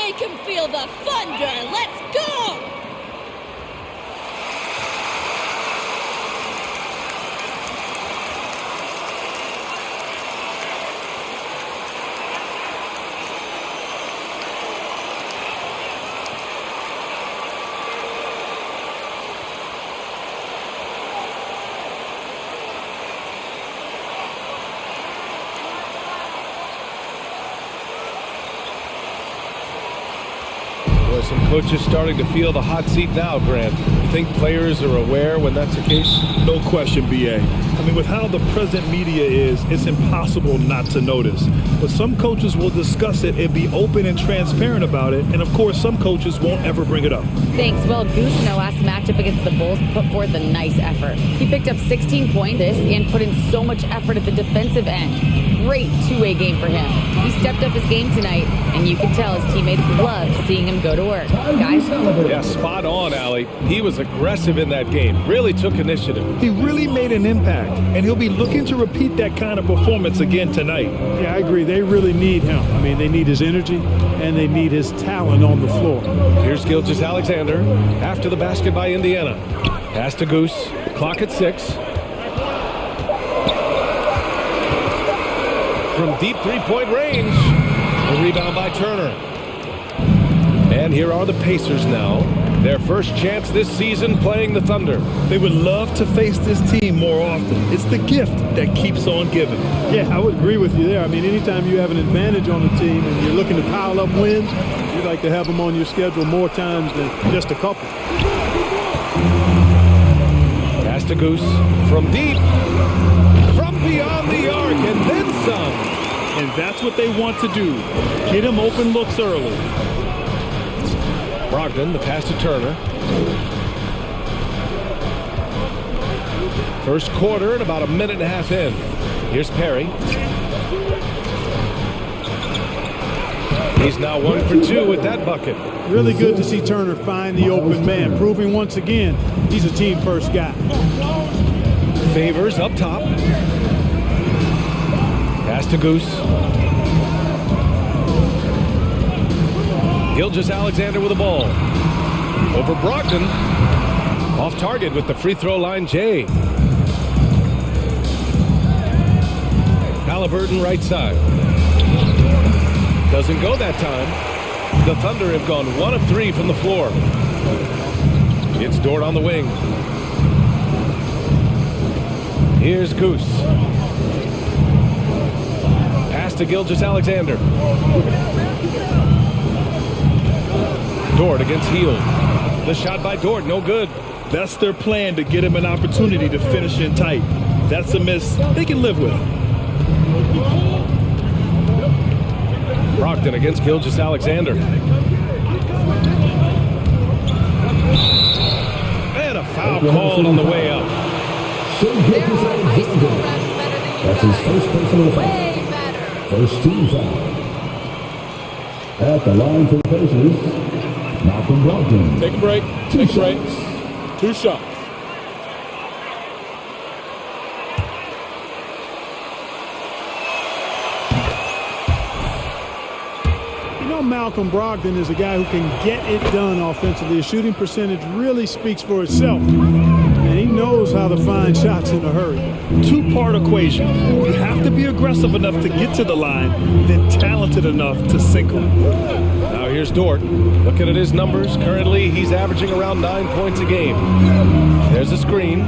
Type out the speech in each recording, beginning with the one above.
Make him feel the thunder. Let's go! Some coaches starting to feel the hot seat now, Grant. You think players are aware when that's the case? No question, B.A. I mean, with how the present media is, it's impossible not to notice. But some coaches will discuss it and be open and transparent about it. And, of course, some coaches won't ever bring it up. Thanks. Well, Goose in their last matchup against the Bulls put forth a nice effort. He picked up 16 points and put in so much effort at the defensive end. Great two-way game for him. He stepped up his game tonight, and you can tell his teammates loved seeing him go to work. Guys? Yeah, spot on, Allie. He was aggressive in that game. Really took initiative. He really made an impact, and he'll be looking to repeat that kind of performance again tonight. Yeah, I agree. They really need him. I mean, they need his energy, and they need his talent on the floor. Here's Gilgeous-Alexander after the basket by Indiana. Pass to Goose. Clock at 6. From deep three-point range. The rebound by Turner. And here are the Pacers now. Their first chance this season playing the Thunder. They would love to face this team more often. It's the gift that keeps on giving. Yeah, I would agree with you there. I mean, anytime you have an advantage on the team and you're looking to pile up wins, you'd like to have them on your schedule more times than just a couple. Pass to Goose. From deep. From beyond the arc and then some. And that's what they want to do. Get him open looks early. Brogdon, the pass to Turner. First quarter and about a minute and a half in. Here's Perry. He's now 1 for 2 with that bucket. Really good to see Turner find the open man, proving once again he's a team-first guy. Favors up top. Pass to Goose. Gilgeous-Alexander with the ball. Over Brogdon. Off target with the free throw line, Jay. Halliburton right side. Doesn't go that time. The Thunder have gone 1 of 3 from the floor. It's Dort on the wing. Here's Goose. Pass to Gilgeous-Alexander. Dort against Hield. The shot by Dort, no good. That's their plan, to get him an opportunity to finish in tight. That's a miss they can live with. Brogdon against Gilgeous-Alexander. And a foul called on the way up. That's his first personal foul. First team foul. At the line for the Pacers, Malcolm Brogdon. Take a break. Take a break. 2 shots. You know, Malcolm Brogdon is a guy who can get it done offensively. His shooting percentage really speaks for itself. And he knows how to find shots in a hurry. 2-part equation. You have to be aggressive enough to get to the line, then talented enough to sink them. Now here's Dort. Looking at his numbers, currently he's averaging around 9 points a game. There's a screen.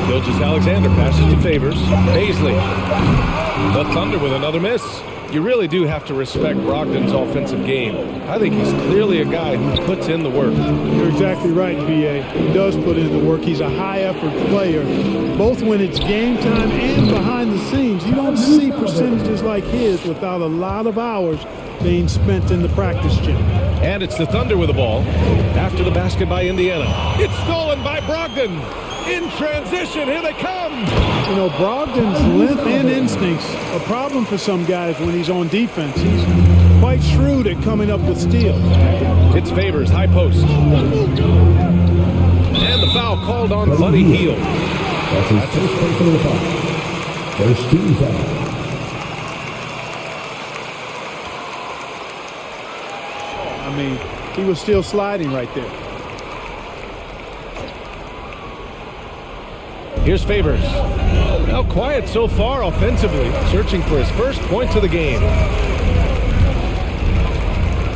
Gilgeous-Alexander passes to Favors. Paisley. The Thunder with another miss. You really do have to respect Brogdon's offensive game. I think he's clearly a guy who puts in the work. You're exactly right, B.A. He does put in the work. He's a high-effort player, both when it's game time and behind the scenes. You don't see percentages like his without a lot of hours being spent in the practice gym. And it's the Thunder with the ball after the basket by Indiana. It's stolen by Brogdon. In transition, here they come. You know, Brogdon's length and instincts a problem for some guys when he's on defense. He's quite shrewd at coming up with steals. It's Favors, high post. And the foul called on Buddy Hield. That's his first personal foul. First team foul. I mean, he was still sliding right there. Here's Favors. Now quiet so far offensively, searching for his first points of the game.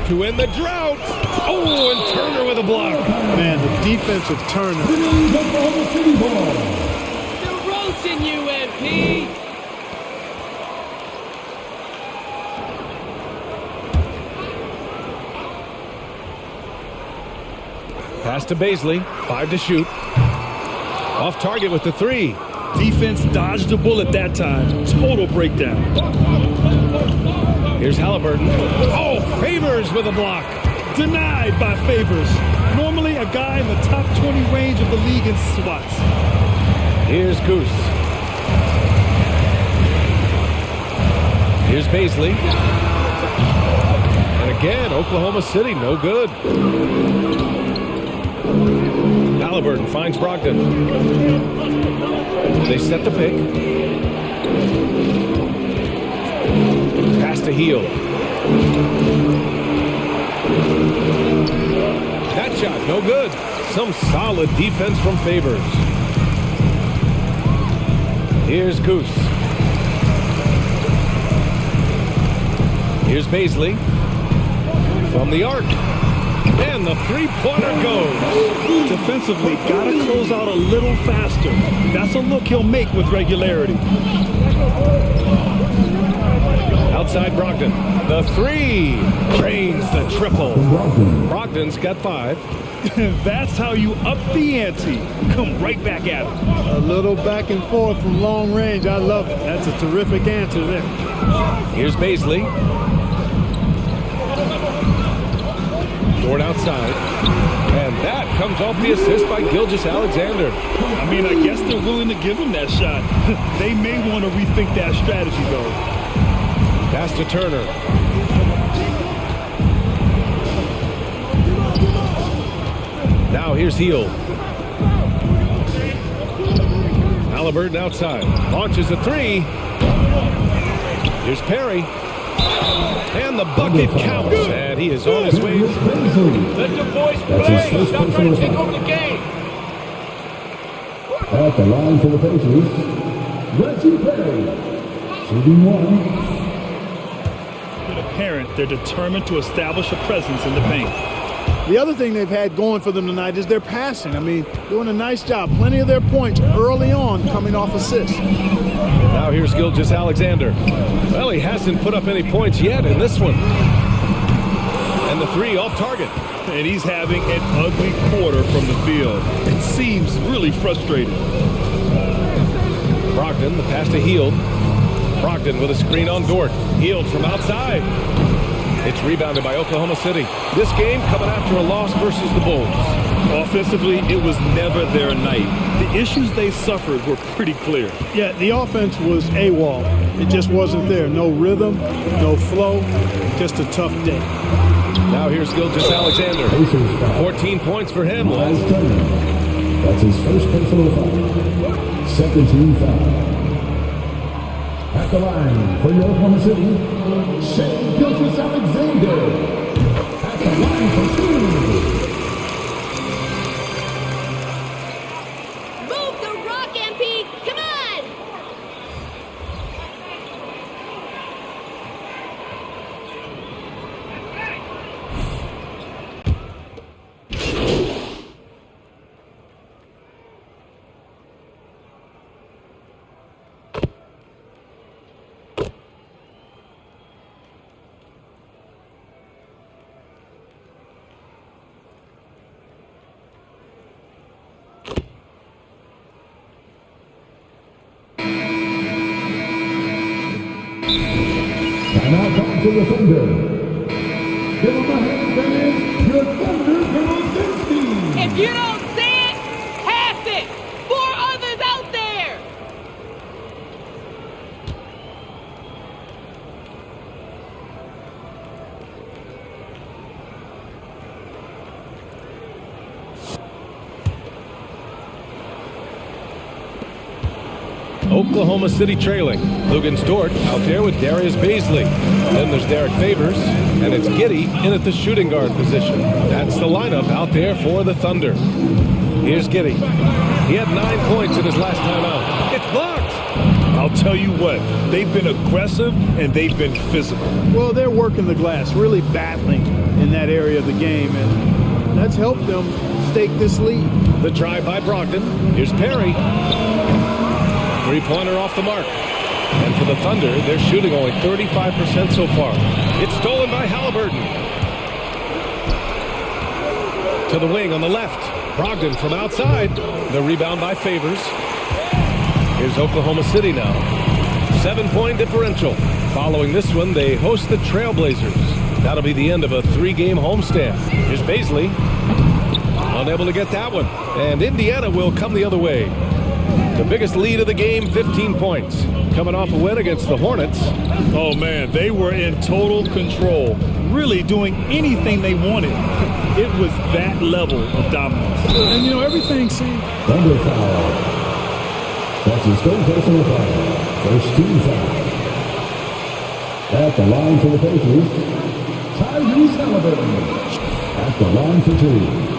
To end the drought. Oh, and Turner with a block. Man, the defensive Turner. They're roasting you, MP. Pass to Baisley. 5 to shoot. Off target with the 3. Defense dodged the bullet that time. Total breakdown. Here's Halliburton. Oh, Favors with a block. Denied by Favors. Normally a guy in the top 20 range of the league in swats. Here's Goose. Here's Baisley. And again, Oklahoma City, no good. Halliburton finds Brogdon. They set the pick. Pass to Heel. That shot, no good. Some solid defense from Favors. Here's Goose. Here's Baisley. From the arc. And the three-pointer goes. Defensively, gotta close out a little faster. That's a look he'll make with regularity. Outside Brogdon. The 3. Drains the triple. Brogdon's got 5. That's how you up the ante. Come right back at him. A little back and forth from long range. I love it. That's a terrific answer there. Here's Baisley. Dort outside. And that comes off the assist by Gilgeous-Alexander. I mean, I guess they're willing to give him that shot. They may want to rethink that strategy, though. Pass to Turner. Now here's Heel. Halliburton outside. Launches a 3. Here's Perry. And the bucket counts. And he is on his way. Let the boys play. Stop trying to take over the game. At the line for the Pacers, Reggie Perry, shooting 1. It's apparent they're determined to establish a presence in the paint. The other thing they've had going for them tonight is their passing. I mean, doing a nice job. Plenty of their points early on coming off assists. Now here's Gilgeous-Alexander. Well, he hasn't put up any points yet in this one. And the 3 off target. And he's having an ugly quarter from the field. It seems really frustrating. Brogdon, the pass to Heel. Brogdon with a screen on Dort. Heel from outside. It's rebounded by Oklahoma City. This game coming after a loss versus the Bulls. Offensively, it was never their night. The issues they suffered were pretty clear. Yeah, the offense was AWOL. It just wasn't there. No rhythm, no flow, just a tough day. Now here's Gilgeous-Alexander. 14 points for him. That's his first personal foul. Second team foul. At the line for your Oklahoma City, Shea Gilgeous-Alexander. At the line for 2. Move the rock, MP. Come on. And now back to the Thunder. Give him a hand, fans. Your Thunder Perosinski. If you don't see it, pass it. 4 others out there. Oklahoma City trailing. Lugens Dort out there with Darius Baisley. Then there's Derek Favors, and it's Giddey in at the shooting guard position. That's the lineup out there for the Thunder. Here's Giddey. He had 9 points in his last time out. It's blocked. I'll tell you what, they've been aggressive and they've been physical. Well, they're working the glass, really battling in that area of the game, and that's helped them stake this lead. The drive by Brogdon. Here's Perry. Three-pointer off the mark. And for the Thunder, they're shooting only 35% so far. It's stolen by Halliburton. To the wing on the left. Brogdon from outside. The rebound by Favors. Here's Oklahoma City now. 7-point differential. Following this one, they host the Trailblazers. That'll be the end of a 3-game homestand. Here's Baisley. Unable to get that one. And Indiana will come the other way. The biggest lead of the game, 15 points. Coming off a win against the Hornets. Oh, man, they were in total control. Really doing anything they wanted. It was that level of dominance. And, you know, everything seemed... Thunder foul. That's his third personal foul. First team foul. At the line for the Pacers, Tyrese Halliburton. At the line for 2.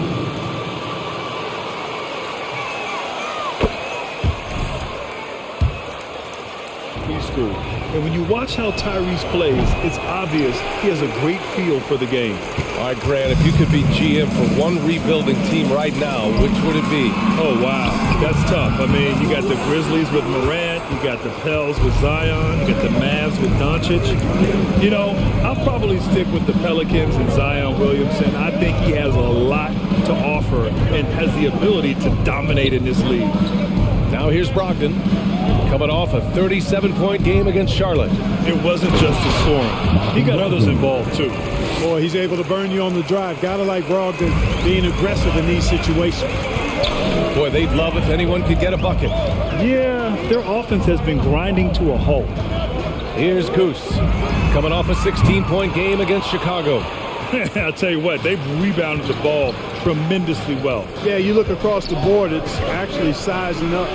And when you watch how Tyrese plays, it's obvious he has a great feel for the game. All right, Grant, if you could be GM for one rebuilding team right now, which would it be? Oh, wow. That's tough. I mean, you got the Grizzlies with Morant. You got the Pels with Zion. You got the Mavs with Doncic. You know, I'll probably stick with the Pelicans and Zion Williamson. I think he has a lot to offer and has the ability to dominate in this league. Now here's Brogdon. Coming off a 37-point game against Charlotte. It wasn't just the scoring. He got others involved, too. Boy, he's able to burn you on the drive. Gotta like Brogdon being aggressive in these situations. Boy, they'd love if anyone could get a bucket. Yeah, their offense has been grinding to a halt. Here's Goose. Coming off a 16-point game against Chicago. I'll tell you what, they've rebounded the ball tremendously well. Yeah, you look across the board, it's actually sizing up,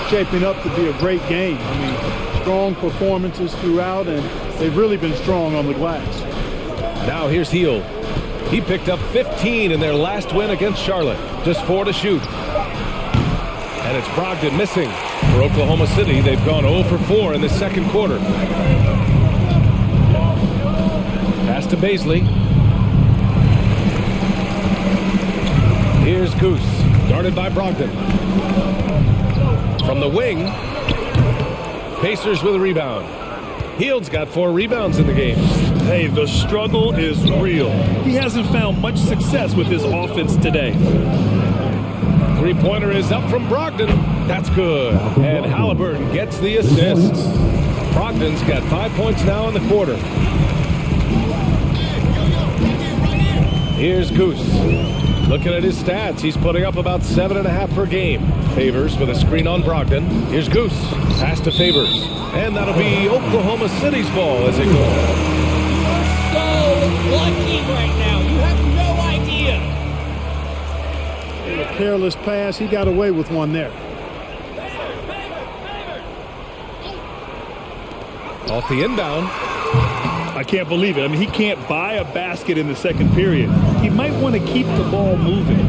shaping up to be a great game. I mean, strong performances throughout, and they've really been strong on the glass. Now here's Hield. He picked up 15 in their last win against Charlotte. Just 4 to shoot. And it's Brogdon missing. For Oklahoma City, they've gone 0 for 4 in the second quarter. Pass to Baisley. Here's Goose, guarded by Brogdon. From the wing, Pacers with a rebound. Hield's got 4 rebounds in the game. Hey, the struggle is real. He hasn't found much success with his offense today. Three-pointer is up from Brogdon. That's good. And Halliburton gets the assist. Brogdon's got 5 points now in the quarter. Here's Goose. Looking at his stats, he's putting up about 7.5 per game. Favors with a screen on Brogdon. Here's Goose. Pass to Favors. And that'll be Oklahoma City's ball as it goes. So lucky right now. You have no idea. A careless pass. He got away with one there. Off the inbound. I can't believe it. I mean, he can't buy a basket in the second period. He might want to keep the ball moving.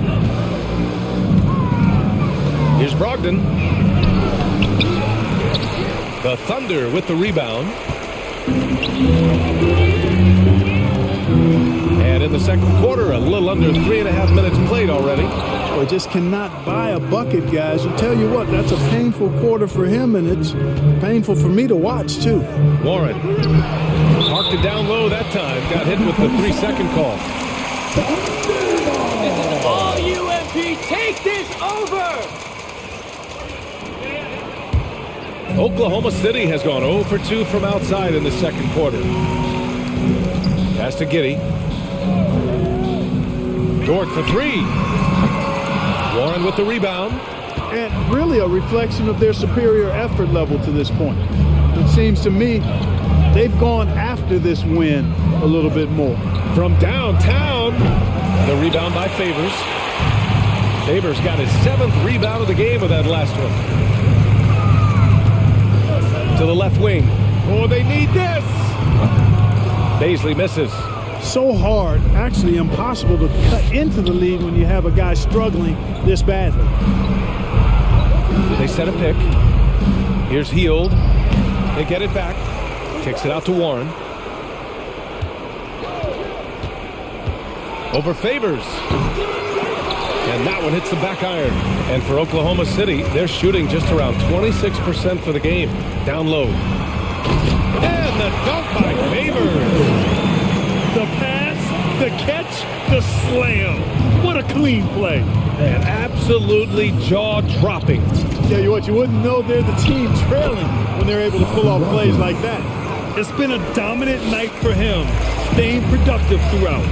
Here's Brogdon. The Thunder with the rebound. And in the second quarter, a little under 3.5 minutes played already. Boy, just cannot buy a bucket, guys. I'll tell you what, that's a painful quarter for him, and it's painful for me to watch, too. Warren parked it down low that time. Got hit with the 3-second call. All UMP, take this over. Oklahoma City has gone 0 for 2 from outside in the second quarter. Pass to Giddey. Dort for 3. Warren with the rebound. And really a reflection of their superior effort level to this point. It seems to me they've gone after this win a little bit more. From downtown, the rebound by Favors. Favors got his 7th rebound of the game with that last one. To the left wing. Oh, they need this. Baisley misses. So hard, actually impossible to cut into the lead when you have a guy struggling this badly. They set a pick. Here's Heald. They get it back. Kicks it out to Warren. Over Favors. And that one hits the back iron. And for Oklahoma City, they're shooting just around 26% for the game. Down low. And the dunk by Favors. The pass, the catch, the slam. What a clean play. And absolutely jaw-dropping. Tell you what, you wouldn't know they're the team trailing when they're able to pull off plays like that. It's been a dominant night for him, staying productive throughout.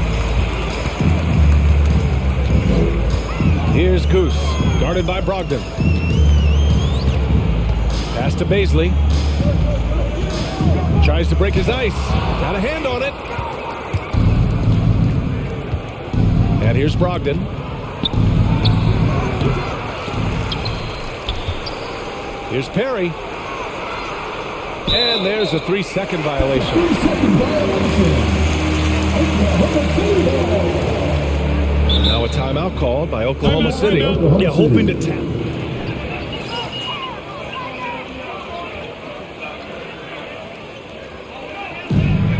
Here's Goose, guarded by Brogdon. Pass to Baisley. Tries to break his ice. Got a hand on it. And here's Brogdon. Here's Perry. And there's a 3-second violation. 3-second violation. Now a timeout called by Oklahoma City. Yeah, hoping to tap.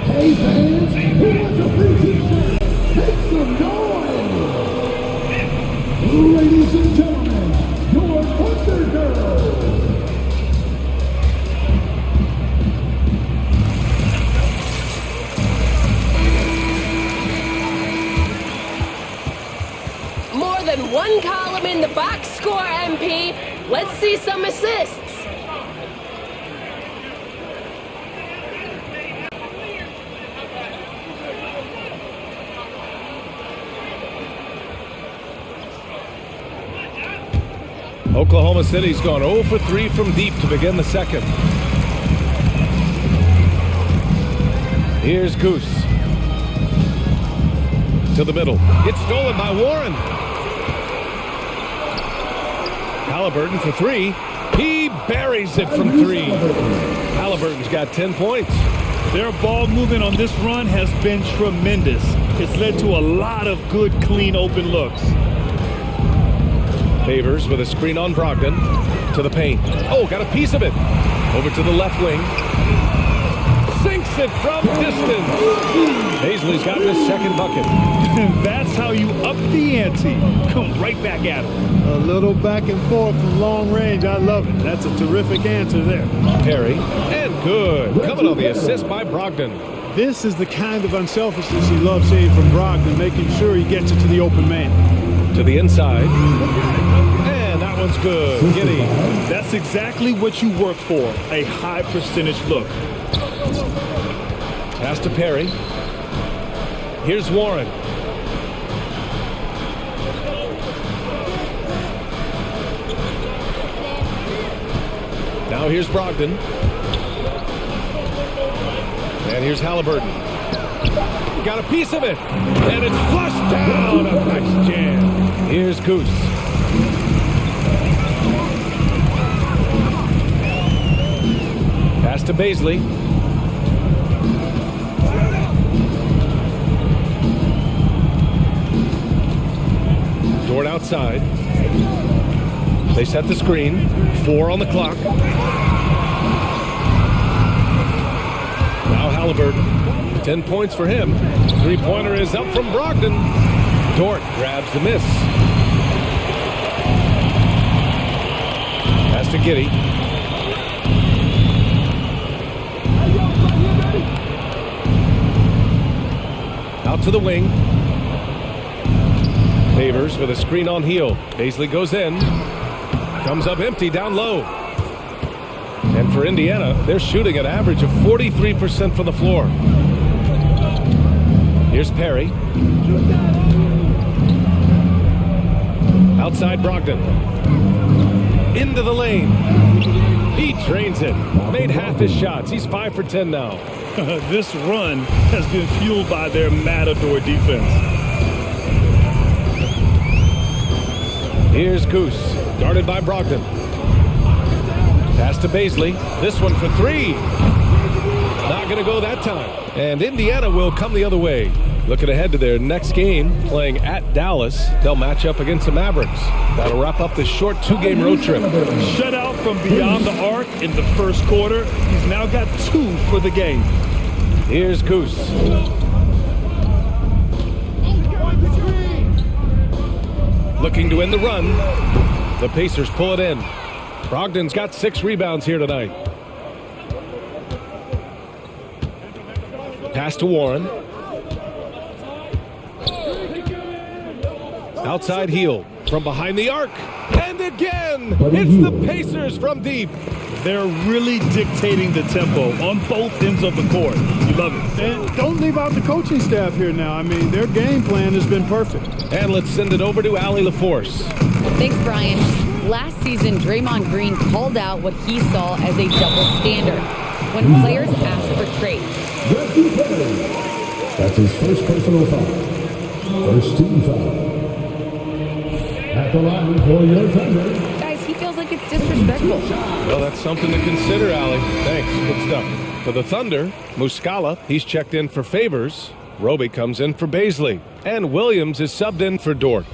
Hey fans, who wants a free t-shirt? Make some noise! Ladies and gentlemen, your Thunder Girl! More than one column in the box score, MP. Let's see some assists. Oklahoma City's gone 0 for 3 from deep to begin the second. Here's Goose. To the middle. It's stolen by Warren. Halliburton for 3. He buries it from 3. Halliburton's got 10 points. Their ball movement on this run has been tremendous. It's led to a lot of good, clean, open looks. Favors with a screen on Brogdon. To the paint. Oh, got a piece of it. Over to the left wing. Sinks it from distance. Baisley's gotten his second bucket. That's how you up the ante. Come right back at him. A little back and forth from long range. I love it. That's a terrific answer there. Perry. And good. Coming on the assist by Brogdon. This is the kind of unselfishness you love seeing from Brogdon, making sure he gets it to the open man. To the inside. And that one's good. Giddy. That's exactly what you work for. A high percentage look. Pass to Perry. Here's Warren. Now here's Brogdon. And here's Halliburton. Got a piece of it. And it's flushed down. A nice jam. Here's Goose. Pass to Baisley. Dort outside. They set the screen. 4 on the clock. Now Halliburton. 10 points for him. 3-pointer is up from Brogdon. Dort grabs the miss. Pass to Giddy. Out to the wing. Favors with a screen on heel. Baisley goes in. Comes up empty down low. And for Indiana, they're shooting an average of 43% from the floor. Here's Perry. Outside Brogdon. Into the lane. He drains it. Made half his shots. He's 5 for 10 now. This run has been fueled by their Matador defense. Here's Goose, guarded by Brogdon. Pass to Baisley. This one for three. Not going to go that time. And Indiana will come the other way. Looking ahead to their next game, playing at Dallas. They'll match up against the Mavericks. That'll wrap up this short 2-game road trip. Shutout from beyond the arc in the first quarter. He's now got 2 for the game. Here's Goose. Looking to end the run. The Pacers pull it in. Brogdon's got 6 rebounds here tonight. Pass to Warren. Outside heel from behind the arc. And again, it's the Pacers from deep. They're really dictating the tempo on both ends of the court. You love it. And don't leave out the coaching staff here now. I mean, their game plan has been perfect. And let's send it over to Allie LaForce. Thanks, Brian. Last season, Draymond Green called out what he saw as a double standard when players asked for trades. That's his first personal foul. First team foul. At the line for your Thunder. Guys, he feels like it's disrespectful. Well, that's something to consider, Allie. Thanks. Good stuff. For the Thunder, Muscala, he's checked in for Favors. Roby comes in for Baisley. And Williams is subbed in for Dort.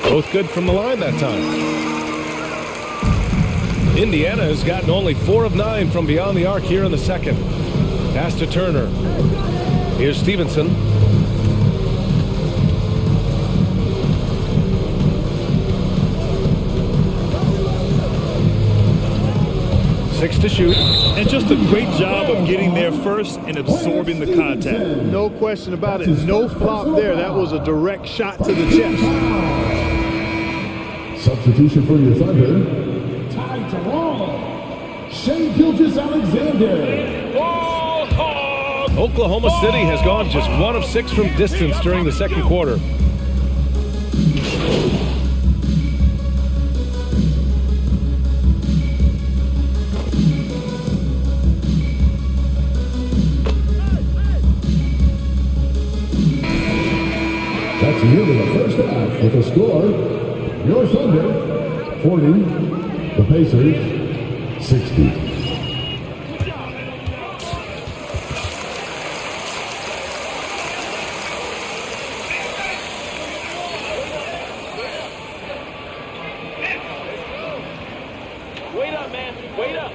Both good from the line that time. Indiana has gotten only 4 of 9 from beyond the arc here in the second. Pass to Turner. Here's Stevenson. Six to shoot. And just a great job of getting there first and absorbing the contact. No question about it. No flop there. That was a direct shot to the chest. Substitution for your Thunder. Tied to Raw. Shea Gilgeous-Alexander. Oklahoma City has gone just 1 of 6 from distance during the second quarter. That's the end of the first half with a score. Your Thunder, 40. The Pacers, 60. Wait up, man. Wait up.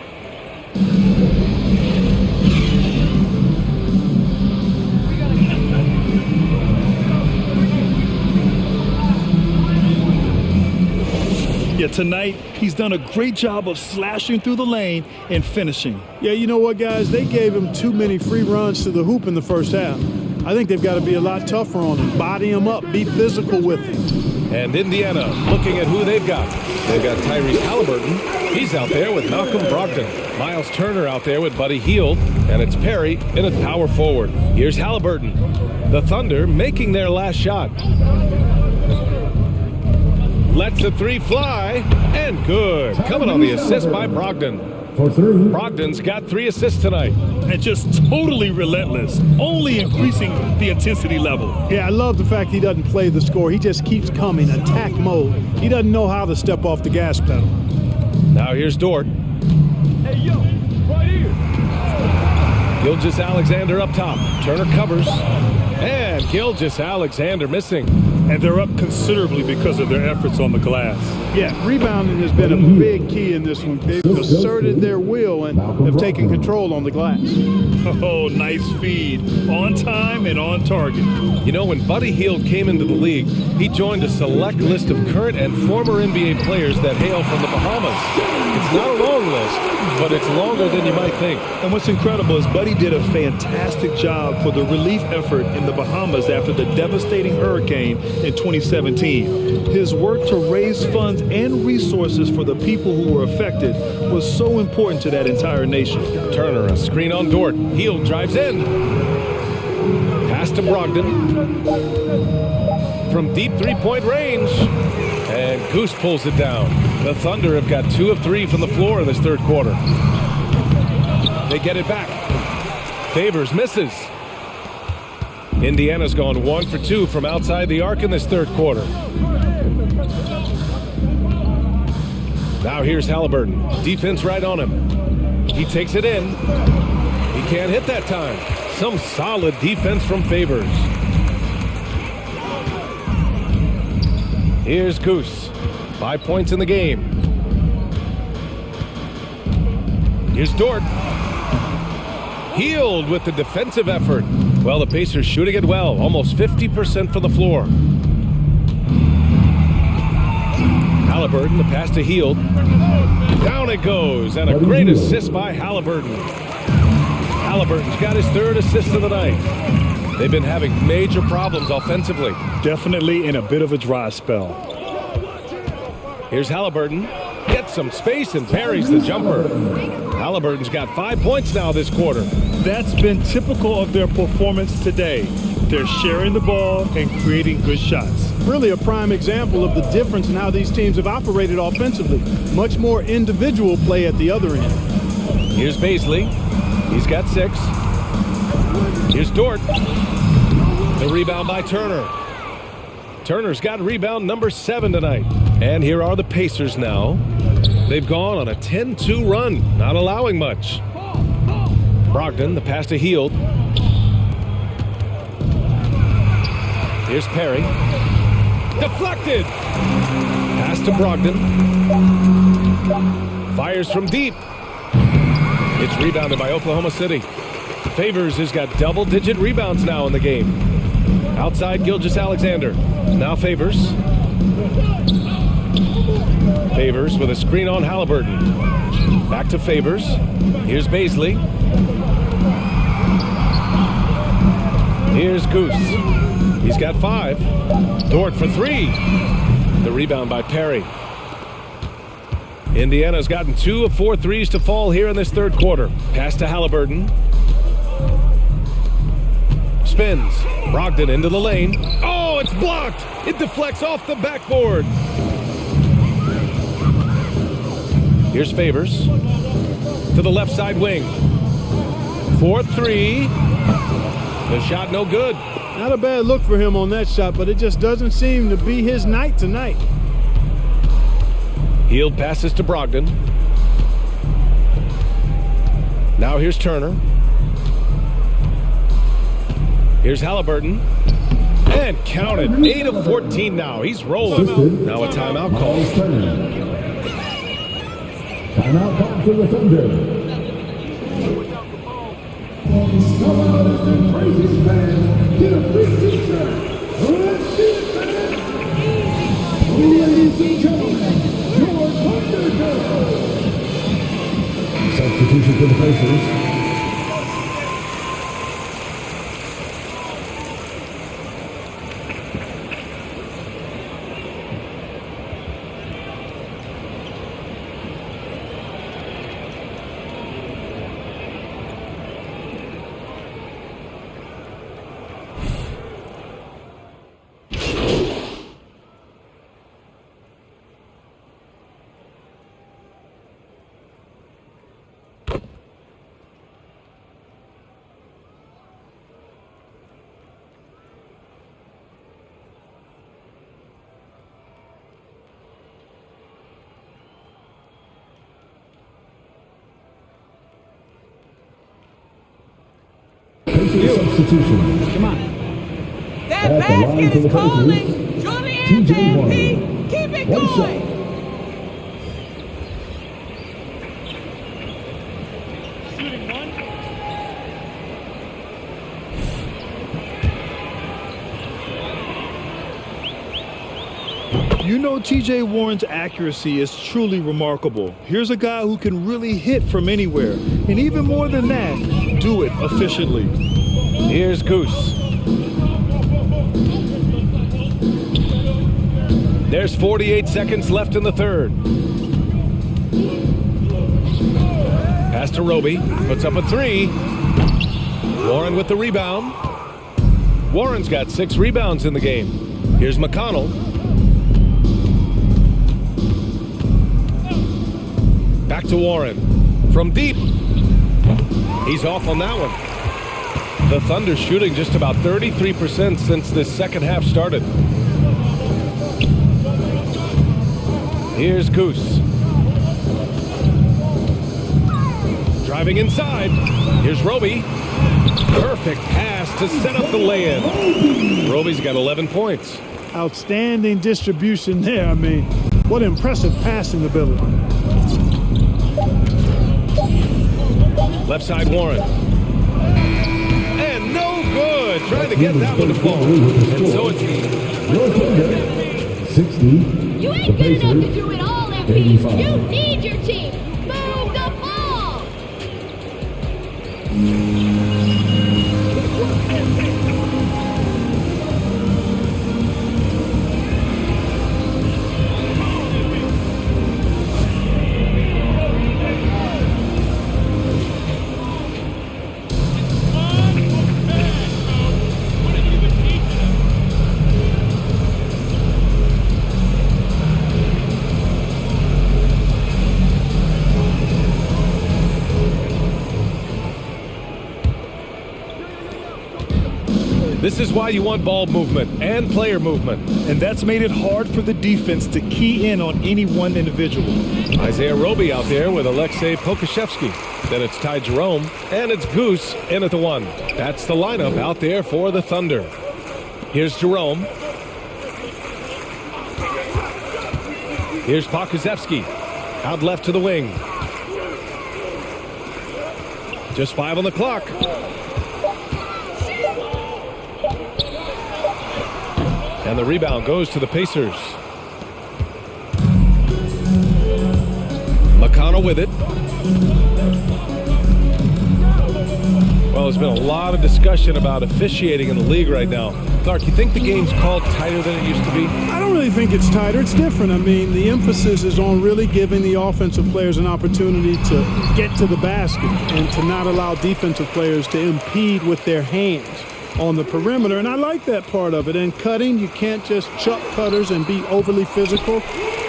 Yeah, tonight, he's done a great job of slashing through the lane and finishing. Yeah, you know what, guys? They gave him too many free runs to the hoop in the first half. I think they've got to be a lot tougher on him. Body him up. Be physical with him. And Indiana looking at who they've got. They've got Tyrese Halliburton. He's out there with Malcolm Brogdon. Miles Turner out there with Buddy Hield. And it's Perry in at power forward. Here's Halliburton. The Thunder making their last shot. Lets the three fly, and good. Coming on the assist by Brogdon. For 3. Brogdon's got 3 assists tonight. And just totally relentless, only increasing the intensity level. Yeah, I love the fact he doesn't play the score. He just keeps coming, attack mode. He doesn't know how to step off the gas pedal. Now here's Dort. Hey, yo, right here. Gilgeous-Alexander up top. Turner covers. And Gilgeous-Alexander missing. And they're up considerably because of their efforts on the glass. Yeah, rebounding has been a big key in this one. They've asserted their will and have taken control on the glass. Oh, nice feed. On time and on target. You know, when Buddy Hield came into the league, he joined a select list of current and former NBA players that hail from the Bahamas. It's not a long list, but it's longer than you might think. And what's incredible is Buddy did a fantastic job for the relief effort in the Bahamas after the devastating hurricane in 2017. His work to raise funds and resources for the people who were affected was so important to that entire nation. Turner, a screen on Dort. Hield drives in. Pass to Brogdon. From deep three-point range. And Goose pulls it down. The Thunder have got 2 of 3 from the floor in this third quarter. They get it back. Favors misses. Indiana's gone 1 for 2 from outside the arc in this third quarter. Now here's Halliburton. Defense right on him. He takes it in. He can't hit that time. Some solid defense from Favors. Here's Goose. 5 points in the game. Here's Dort. Healed with the defensive effort. Well, the Pacers shooting it well. Almost 50% from the floor. Halliburton, the pass to Healed. Down it goes, and a great assist by Halliburton. Halliburton's got his third assist of the night. They've been having major problems offensively. Definitely in a bit of a dry spell. Here's Halliburton. Gets some space and parries the jumper. Halliburton's got 5 points now this quarter. That's been typical of their performance today. They're sharing the ball and creating good shots. Really a prime example of the difference in how these teams have operated offensively. Much more individual play at the other end. Here's Baisley. He's got 6. Here's Dort. The rebound by Turner. Turner's got rebound number 7 tonight. And here are the Pacers now. They've gone on a 10-2 run, not allowing much. Brogdon, the pass to Healed. Here's Perry. Deflected. Pass to Brogdon. Fires from deep. It's rebounded by Oklahoma City. Favors has got double-digit rebounds now in the game. Outside Gilgeous-Alexander. Now Favors. Favors with a screen on Halliburton. Back to Favors. Here's Baisley. Here's Goose. He's got 5. Dort for 3. The rebound by Perry. Indiana's gotten 2 of 4 threes to fall here in this third quarter. Pass to Halliburton. Spins. Brogdon into the lane. Oh, it's blocked. It deflects off the backboard. Here's Favors. To the left side wing. 4-3. The shot no good. Not a bad look for him on that shot, but it just doesn't seem to be his night tonight. Healed passes to Brogdon. Now here's Turner. Here's Halliburton. And counted. 8 of 14 now. He's rolling. Now a timeout call. Timeout call for the Thunder. Come out as the crazy fans. Get a free t-shirt. Let's see it, fans. Ladies and gentlemen, your Thunder Girls. Substitution for the Pacers. Substitution. Come on. That basket is calling. Julian MP, keep it going. Shooting one. You know, T.J. Warren's accuracy is truly remarkable. Here's a guy who can really hit from anywhere, and even more than that, do it efficiently. Here's Goose. There's 48 seconds left in the third. Pass to Roby. Puts up a 3. Warren with the rebound. Warren's got 6 rebounds in the game. Here's McConnell. Back to Warren. From deep. He's off on that one. The Thunder shooting just about 33% since this second half started. Here's Goose. Driving inside. Here's Roby. Perfect pass to set up the lay-in. Roby's got 11 points. Outstanding distribution there. I mean, what impressive passing ability. Left side Warren. And no good. Trying to get that one to fall. And so it's Your Thunder, 60. You ain't good enough to do it all, MP. 85. You need your team. Move the ball. This is why you want ball movement and player movement. And that's made it hard for the defense to key in on any one individual. Isaiah Roby out there with Alexei Pokusevsky. Then it's Ty Jerome, and it's Goose in at the 1. That's the lineup out there for the Thunder. Here's Jerome. Here's Pokusevsky. Out left to the wing. Just 5 on the clock. And the rebound goes to the Pacers. McConnell with it. Well, there's been a lot of discussion about officiating in the league right now. Clark, you think the game's called tighter than it used to be? I don't really think it's tighter. It's different. I mean, the emphasis is on really giving the offensive players an opportunity to get to the basket and to not allow defensive players to impede with their hands on the perimeter, and I like that part of it. And cutting, you can't just chuck cutters and be overly physical.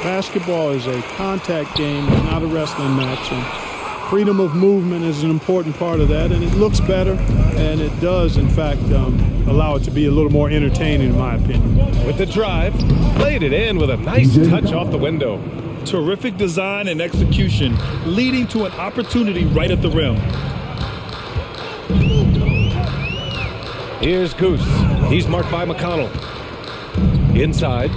Basketball is a contact game, it's not a wrestling match, and freedom of movement is an important part of that, and it looks better, and it does, in fact, allow it to be a little more entertaining, in my opinion. With the drive, laid it in with a nice touch off the window. Terrific design and execution, leading to an opportunity right at the rim. Here's Goose. He's marked by McConnell. Inside.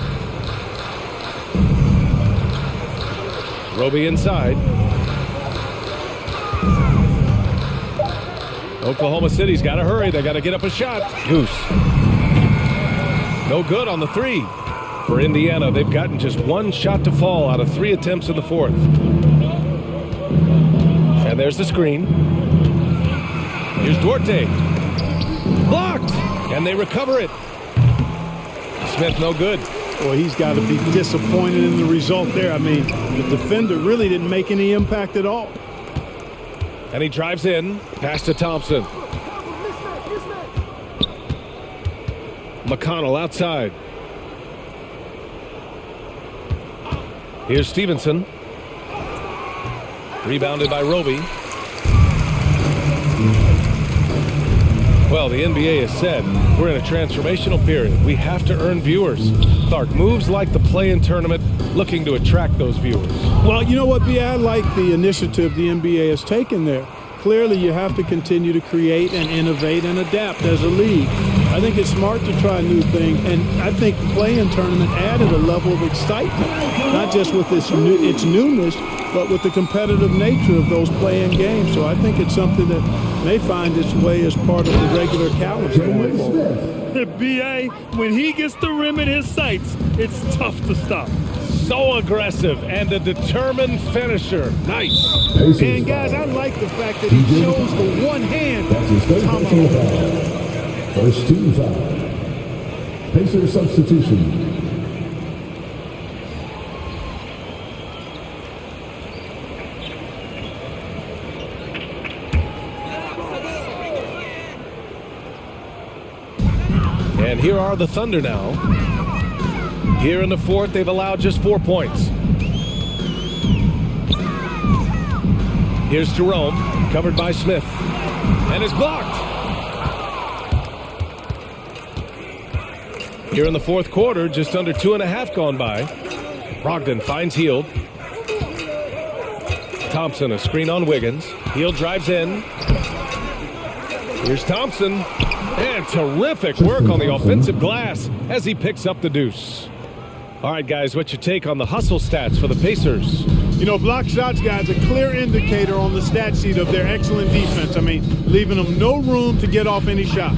Roby inside. Oklahoma City's got to hurry. They got to get up a shot. Goose. No good on the 3. For Indiana, they've gotten just 1 shot to fall out of 3 attempts in the 4th. And there's the screen. Here's Duarte. Blocked, and they recover it. Smith no good. Boy, he's got to be disappointed in the result there. I mean, the defender really didn't make any impact at all. And he drives in, pass to Thompson. McConnell outside. Here's Stevenson. Rebounded by Roby. Well, the NBA has said we're in a transformational period. We have to earn viewers. Clark, moves like the play-in tournament looking to attract those viewers. Well, you know what, B.I. I like the initiative the NBA has taken there. Clearly, you have to continue to create and innovate and adapt as a league. I think it's smart to try new things, and I think the play-in tournament added a level of excitement, not just with its newness, but with the competitive nature of those play-in games. So I think it's something that may find its way as part of the regular calendar going forward. B.A., when he gets the rim in his sights, it's tough to stop. So aggressive and a determined finisher. Nice. And guys, I like the fact that he chose the one hand. That's his third personal foul. First team foul. Pacer substitution. And here are the Thunder now. Here in the 4th, they've allowed just 4 points. Here's Jerome, covered by Smith. And it's blocked. Here in the fourth quarter, just under 2.5 gone by. Brogdon finds Hield. Thompson, a screen on Wiggins. Hield drives in. Here's Thompson. And terrific work on the offensive glass as he picks up the deuce. All right, guys, what's your take on the hustle stats for the Pacers? You know, block shots, guys, a clear indicator on the stat sheet of their excellent defense. I mean, leaving them no room to get off any shots.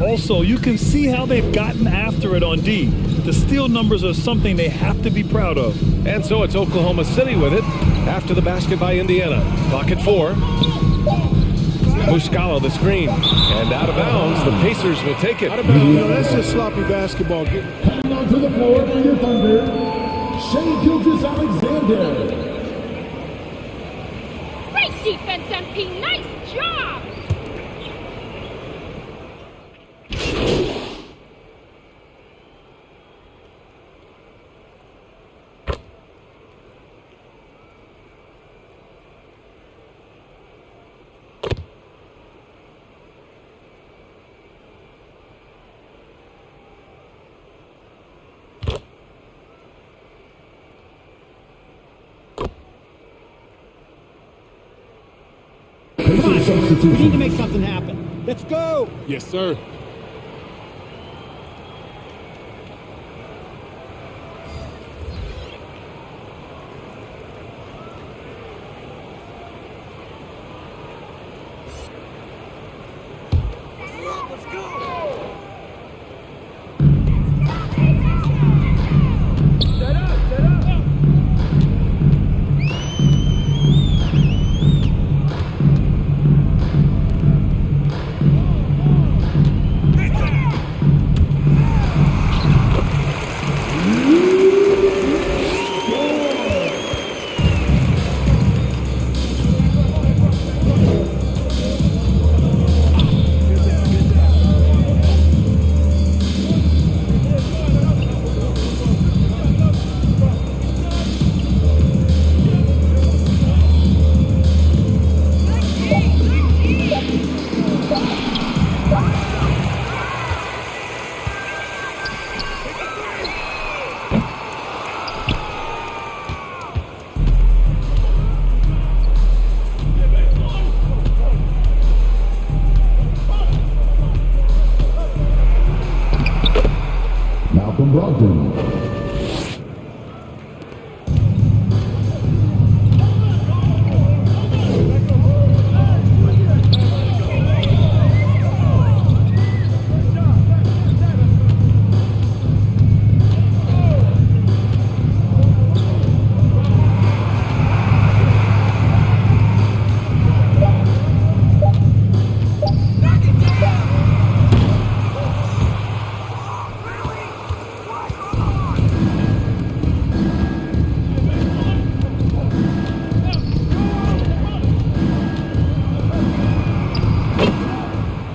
Also, you can see how they've gotten after it on D. The steal numbers are something they have to be proud of. And so it's Oklahoma City with it after the basket by Indiana. Clock at 4. Muscala the screen. And out of bounds, the Pacers will take it. Out of bounds, you know, that's just sloppy basketball. Coming onto the floor for your Thunder, Shea Gilgeous-Alexander. Great defense, MP. Nice job. We need to make something happen. Let's go. Yes, sir. Malcolm Brogdon.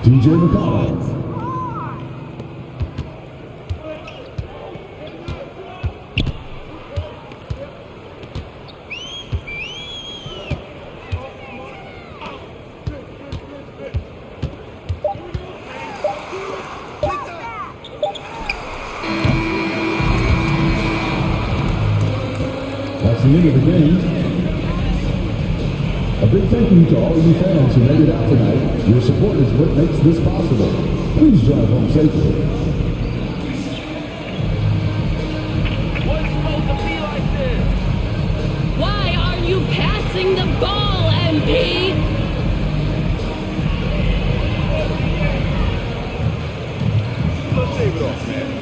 TJ McConnell. That's the end of the game. A big thank you to all of you fans who made it out tonight. Your support is what makes this possible. Please drive home safely. What's supposed to be like this? Why are you passing the ball, MP? Let's save it off, man.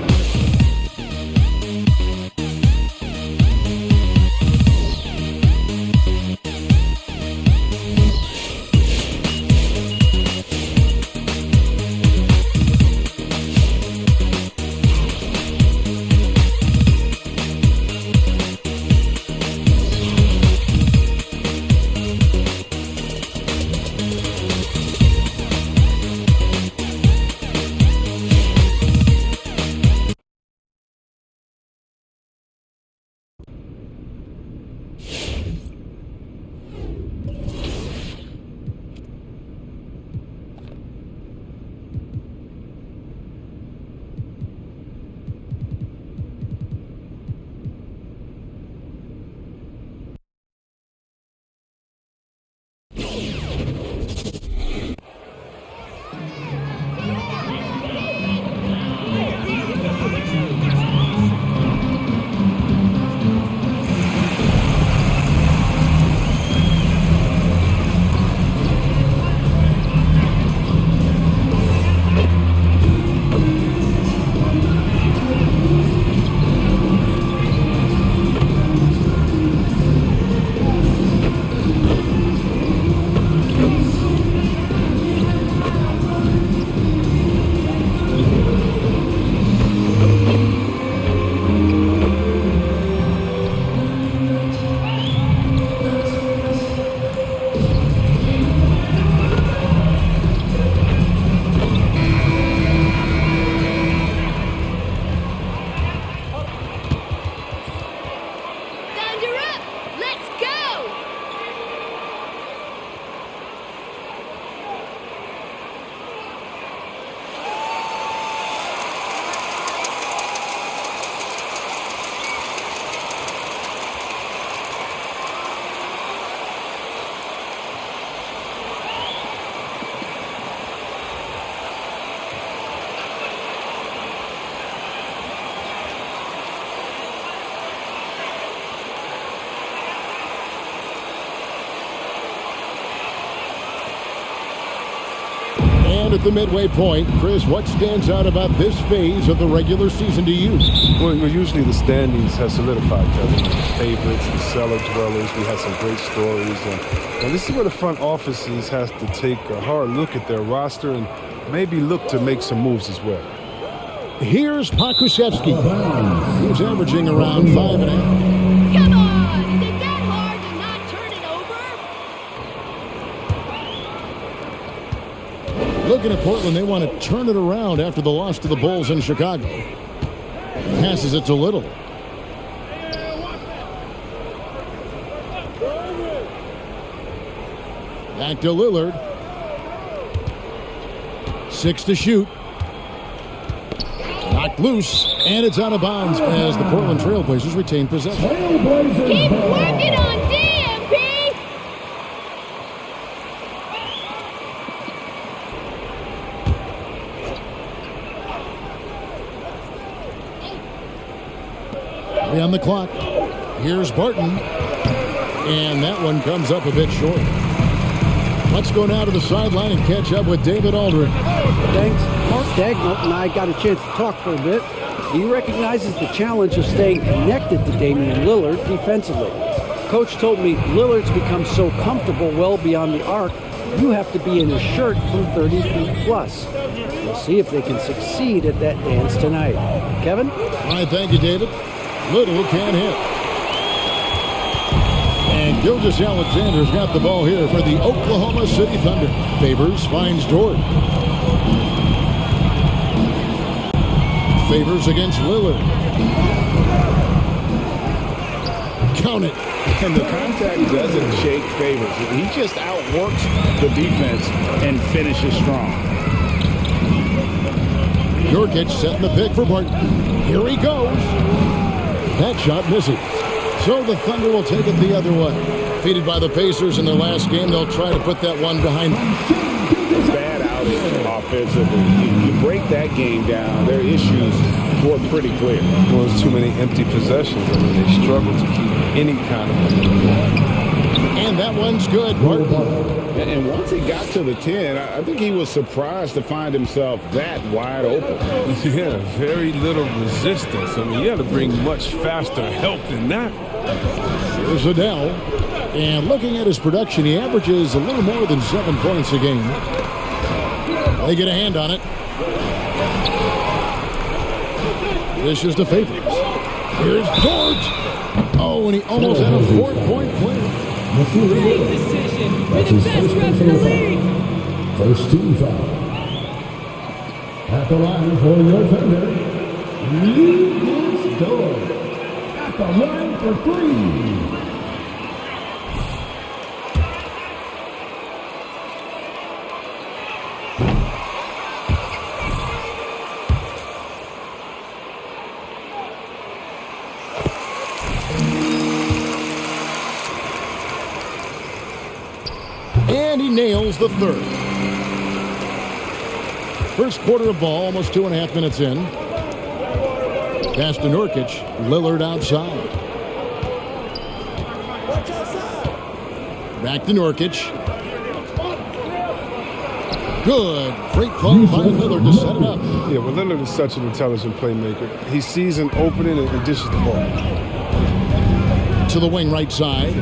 down at the midway point. Chris, what stands out about this phase of the regular season to you? Well, usually the standings have solidified, Kevin. The favorites, the cellar dwellers. We had some great stories. And this is where the front offices has to take a hard look at their roster and maybe look to make some moves as well. Here's Pakusevsky. He's averaging around 5.5. Come on! Is it that hard to not turn it over? Looking at Portland, they want to turn it around after the loss to the Bulls in Chicago. Passes it to Little. Back to Lillard. 6 to shoot. Knocked loose, and it's out of bounds as the Portland Trailblazers retain possession. Keep working on DMP! On the clock. Here's Barton. And that one comes up a bit short. Let's go now to the sideline and catch up with David Aldridge. Thanks. Mark Dagnall and I got a chance to talk for a bit. He recognizes the challenge of staying connected to Damian Lillard defensively. Coach told me Lillard's become so comfortable well beyond the arc, you have to be in his shirt from 30 feet plus. We'll see if they can succeed at that dance tonight. Kevin? All right, thank you, David. Little can't hit. And Gilgeous-Alexander's got the ball here for the Oklahoma City Thunder. Favors finds Dort. Favors against Lillard. Count it. And the contact doesn't shake Favors. He just outworks the defense and finishes strong. Nurkic setting the pick for Barton. Here he goes. That shot misses. So the Thunder will take it the other way. Defeated by the Pacers in their last game, they'll try to put that one behind them. Bad outing offensively. You break that game down, their issues were pretty clear. Well, there's too many empty possessions. I mean, they struggle to keep any kind of momentum. And that one's good, Barton. And once he got to the 10, I think he was surprised to find himself that wide open. Yeah, very little resistance. I mean, you got to bring much faster help than that. Here's Adele. And looking at his production, he averages a little more than 7 points a game. They get a hand on it. This is the Favors. Here's George. Oh, and he almost had a 4-point play. Great decision. You're the best ref in the league. First team foul. At the line for your Thunder, Lucas Dort. At the line for 3. And he nails the third. First quarter of ball, almost 2.5 minutes in. Pass to Nurkic. Lillard outside. Back to Nurkic. Good. Great play by Lillard to set it up. Yeah, well, Lillard is such an intelligent playmaker. He sees an opening and dishes the ball. To the wing right side.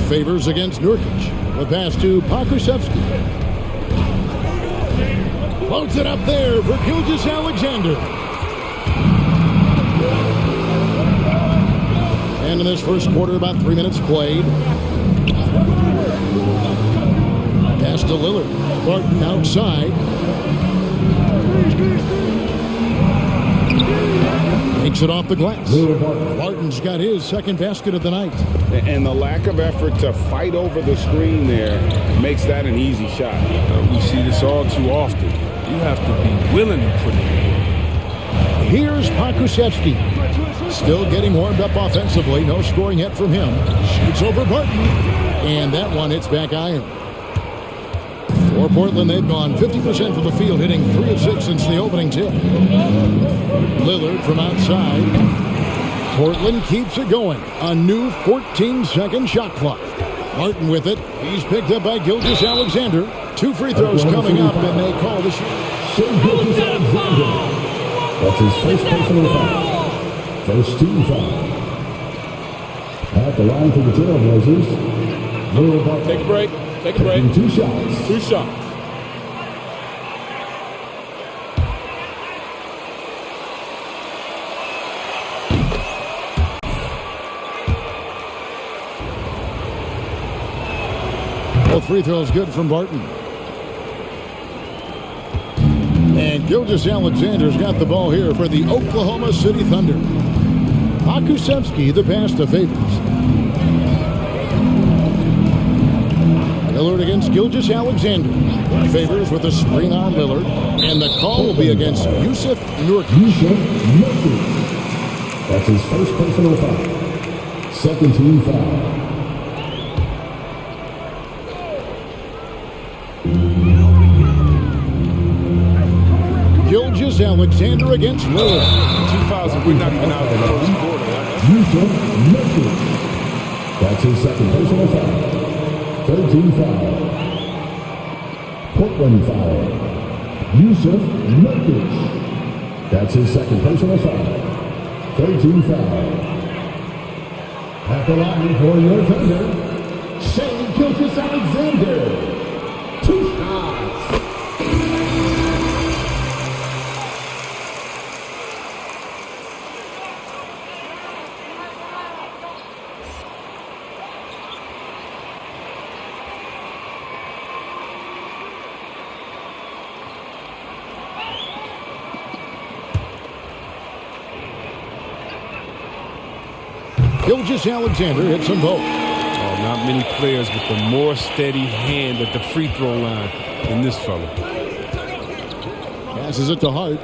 Favors against Nurkic. The pass to Pakusevsky. Floats it up there for Gilgeous-Alexander. And in this first quarter, about 3 minutes played. Pass to Lillard. Barton outside. Takes it off the glass. Barton's got his second basket of the night. And the lack of effort to fight over the screen there makes that an easy shot. We see this all too often. You have to be willing to put it in. Here's Pakusevsky. Still getting warmed up offensively. No scoring yet from him. Shoots over Barton. And that one hits back iron. For Portland, they've gone 50% from the field, hitting 3 of 6 since the opening tip. Lillard from outside. Portland keeps it going. A new 14-second shot clock. Martin with it. He's picked up by Gilgeous Alexander. 2 free throws coming up, and they call the shot. That's his first personal foul. First team foul. At the line for the Trailblazers. Take a break. Take a break. 2 shots. 2 shots. Both free throws good from Barton. And Gilgeous Alexander's got the ball here for the Oklahoma City Thunder. Pakusevsky, the pass to Favors. Lillard against Gilgeous Alexander. Favors with a screen on Lillard. And the call will be against Yusuf Nurkic. That's his first personal foul. Second team foul. Gilgeous Alexander against Lillard. 2 fouls, and we're not even out of the first quarter. That's his second personal foul. Third team foul. Portland foul. Yusuf Nurkic. That's his second personal foul. Third team foul. At the line for your Thunder, Shea Gilgeous Alexander. 2 shots. Gilgeous Alexander hits them both. Oh, not many players with a more steady hand at the free throw line than this fella. Passes it to Hart.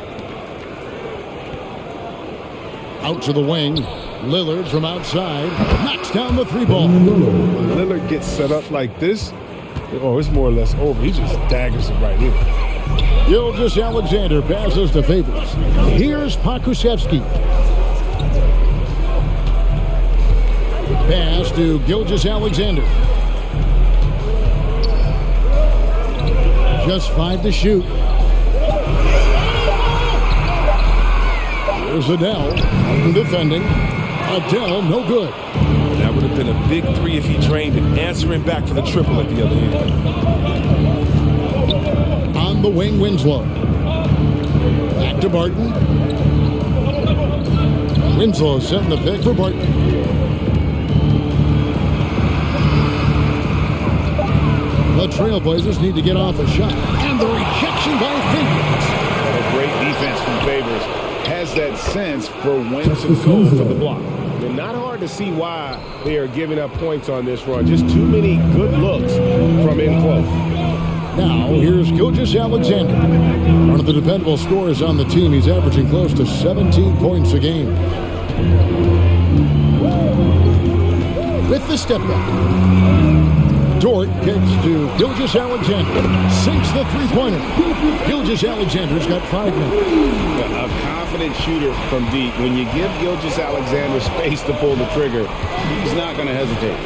Out to the wing. Lillard from outside. Knocks down the 3-ball. When Lillard gets set up like this, oh, it's more or less over. He just daggers it right in. Gilgeous Alexander passes to Favors. Here's Pakusevsky. Pass to Gilgeous Alexander. Just 5 to shoot. There's Adele defending. Adele, no good. That would have been a big 3 if he drained it, answering back for the triple at the other end. On the wing, Winslow. Back to Barton. Winslow setting the pick for Barton. The Trailblazers need to get off a shot. And the rejection by Favors. A great defense from Favors. Has that sense for when to go for the block. And not hard to see why they are giving up points on this run. Just too many good looks from in close. Now, here's Gilgeous Alexander. One of the dependable scorers on the team. He's averaging close to 17 points a game. With the step back. Dort kicks to Gilgeous Alexander. Sinks the 3-pointer. Gilgeous Alexander's got 5 minutes. A confident shooter from deep. When you give Gilgeous Alexander space to pull the trigger, he's not going to hesitate.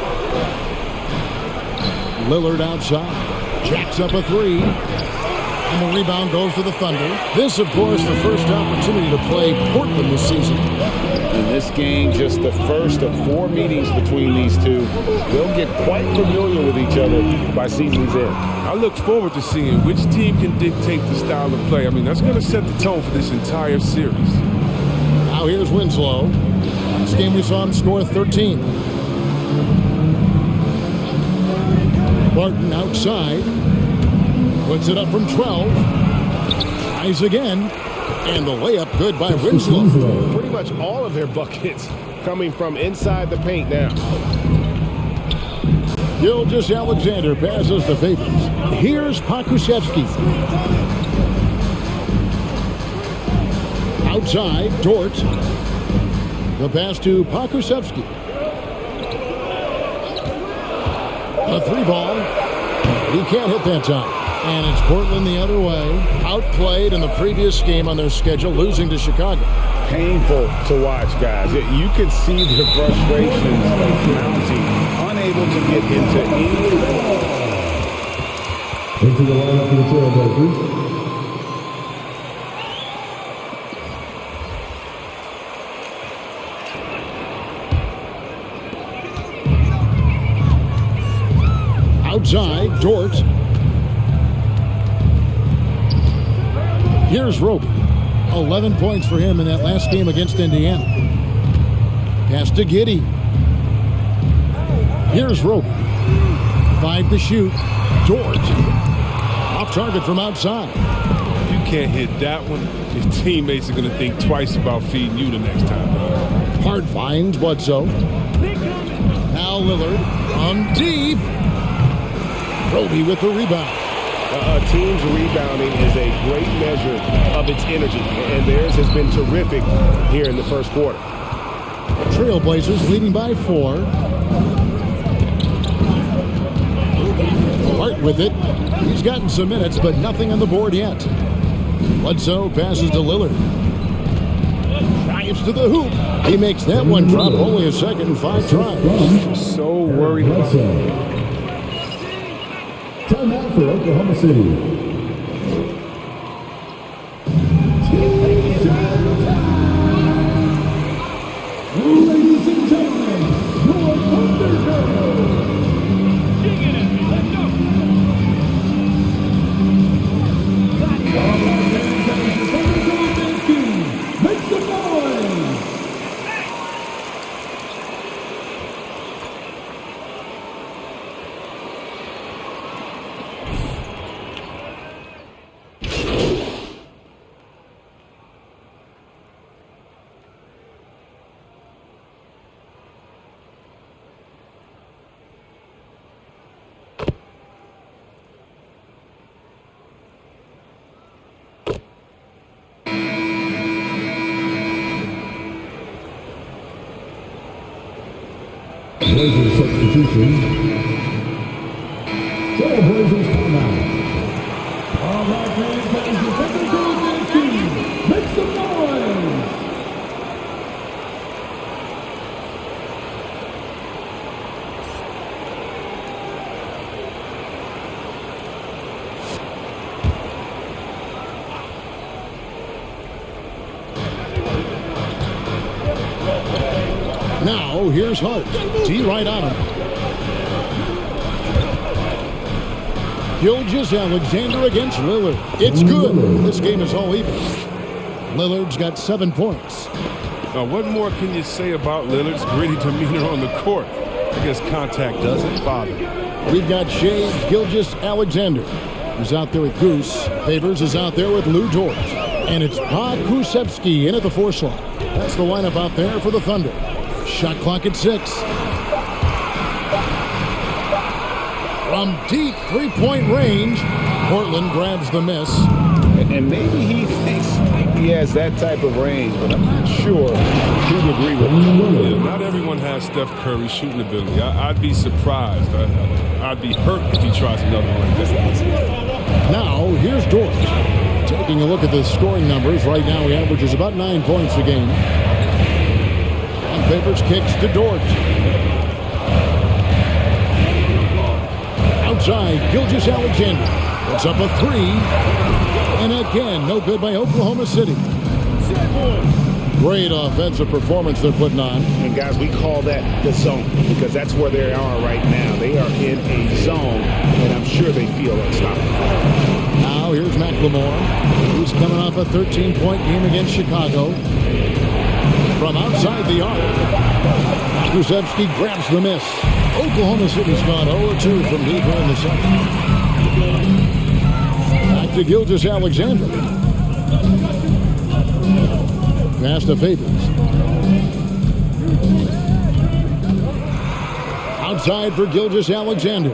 Lillard outside. Jacks up a 3. And the rebound goes to the Thunder. This, of course, the first opportunity to play Portland this season. In this game, just the first of 4 meetings between these two. They'll get quite familiar with each other by season's end. I look forward to seeing which team can dictate the style of play. I mean, that's going to set the tone for this entire series. Now here's Winslow. Last game we saw him score 13. Barton outside. Puts it up from 12. Tries again. And the layup good by Winslow. Pretty much all of their buckets coming from inside the paint now. Gilgeous Alexander passes the Favors. Here's Pakusevsky. Outside, Dort. The pass to Pakusevsky. A 3-ball. He can't hit that time. And it's Portland the other way. Outplayed in the previous game on their schedule, losing to Chicago. Painful to watch, guys. You could see the frustrations mounting. unable to get into any. Into the lineup for the Trailblazers. Outside, Dort. Here's Roby. 11 points for him in that last game against Indiana. Pass to Giddey. Here's Roby. 5 to shoot. Dort. Off target from outside. If you can't hit that one, your teammates are going to think twice about feeding you the next time. Hart finds Bledsoe. Now Lillard on deep. Roby with the rebound. A team's rebounding is a great measure of its energy, and theirs has been terrific here in the first quarter. Trailblazers leading by 4. Hart with it. He's gotten some minutes, but nothing on the board yet. Bledsoe passes to Lillard. Drives to the hoop. He makes that one drop. Only a second and 5 tries. So worried about it. Timeout for Oklahoma City. Ladies and gentlemen, your Thunderbirds. Make some noise. Blazers substitution. Trailblazers timeout. All right, ladies and gentlemen, make some noise. Now, here's Hart. T right on him. Gilgeous-Alexander against Lillard. It's good. This game is all even. Lillard's got 7 points. Now, what more can you say about Lillard's gritty demeanor on the court? I guess contact doesn't bother. We've got Shea Gilgeous-Alexander, who's out there with Goose. Favors is out there with Lou Dort. And it's Pokusevski in at the 4 slot. That's the lineup out there for the Thunder. Shot clock at 6. From deep 3-point range, Portland grabs the miss. And maybe he thinks he has that type of range, but I'm not sure who'd agree with him. Yeah, not everyone has Steph Curry's shooting ability. I'd be surprised. I'd be hurt if he tries another one. Now, here's Dort. Taking a look at the scoring numbers, right now he averages about 9 points a game. And Favors kicks to Dort. Outside, Gilgeous-Alexander. It's up a 3. And again, no good by Oklahoma City. Great offensive performance they're putting on. And guys, we call that the zone because that's where they are right now. They are in a zone, and I'm sure they feel unstoppable. Now here's McLemore, who's coming off a 13-point game against Chicago. From outside the arc, Pokusevski grabs the miss. Oklahoma City's gone 0-2 from deeper in the second. Back to Gilgeous-Alexander. Pass to Favors. Outside for Gilgeous-Alexander.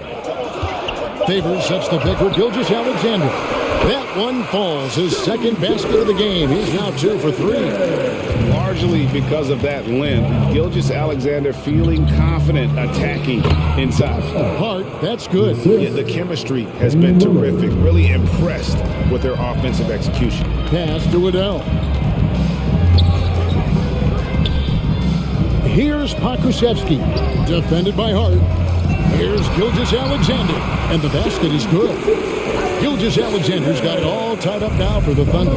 Favors sets the pick for Gilgeous-Alexander. That one falls. His second basket of the game. He's now 2 for 3. Largely because of that length, Gilgeous-Alexander feeling confident attacking inside. Hart, that's good. Yeah, the chemistry has been terrific. Really impressed with their offensive execution. Pass to Waddell. Here's Pokusevski, defended by Hart. Here's Gilgeous-Alexander, and the basket is good. Gilgeous-Alexander's got it all tied up now for the Thunder.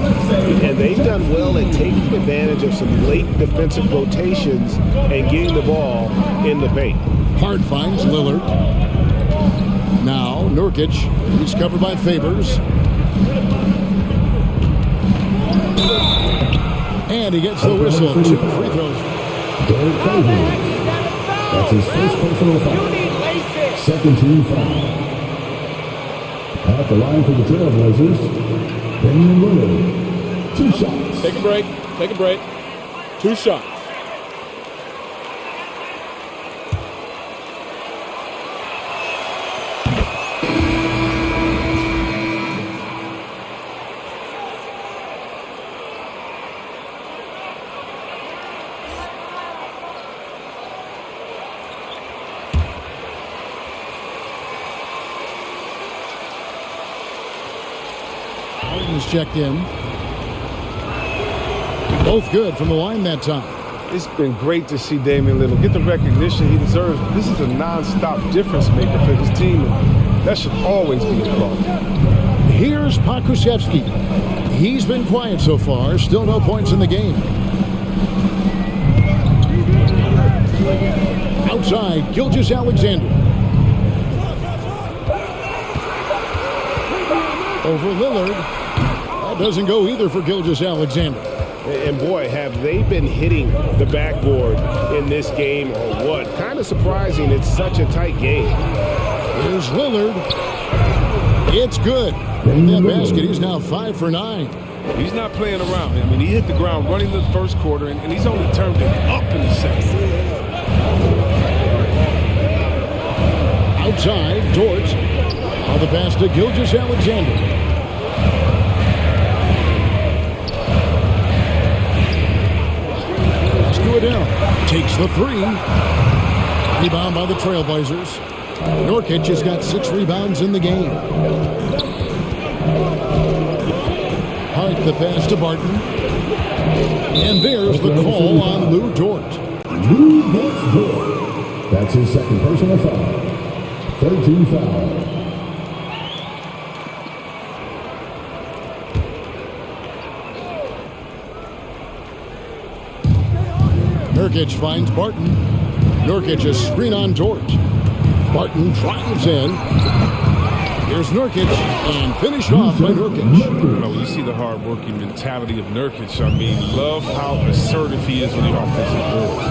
And they've done well at taking advantage of some late defensive rotations and getting the ball in the paint. Hard finds Lillard. Now Nurkic, he's covered by Favors. And he gets the whistle. 2 free throws. Derek Favors. That's his first personal foul. Second team foul. At the line for the Trailblazers, Damian Lillard. 2 shots. Take a break. Take a break. 2 shots. Harden's checked in. Both good from the line that time. It's been great to see Damian Lillard get the recognition he deserves. This is a non-stop difference maker for his team, and that should always be applauded. Here's Pokusevski. He's been quiet so far. Still no points in the game. Outside, Gilgeous-Alexander. Over Lillard. That doesn't go either for Gilgeous-Alexander. And boy, have they been hitting the backboard in this game or what? Kind of surprising it's such a tight game. Here's Lillard. It's good. In that basket, he's now 5 for 9. He's not playing around. I mean, he hit the ground running the first quarter, and he's only turned it up in the second. Outside, Dort. On the pass to Gilgeous-Alexander. Down. Takes the 3. Rebound by the Trailblazers. Nurkic has got 6 rebounds in the game. Hart the pass to Barton. And there's the call on Lou Dort. Lou Dort. That's his second personal foul. 13 foul. Nurkic finds Barton. Nurkic a screen on Dort. Barton drives in. Here's Nurkic and finished off by Nurkic. You know, you see the hard-working mentality of Nurkic. I mean, love how assertive he is on the offensive boards.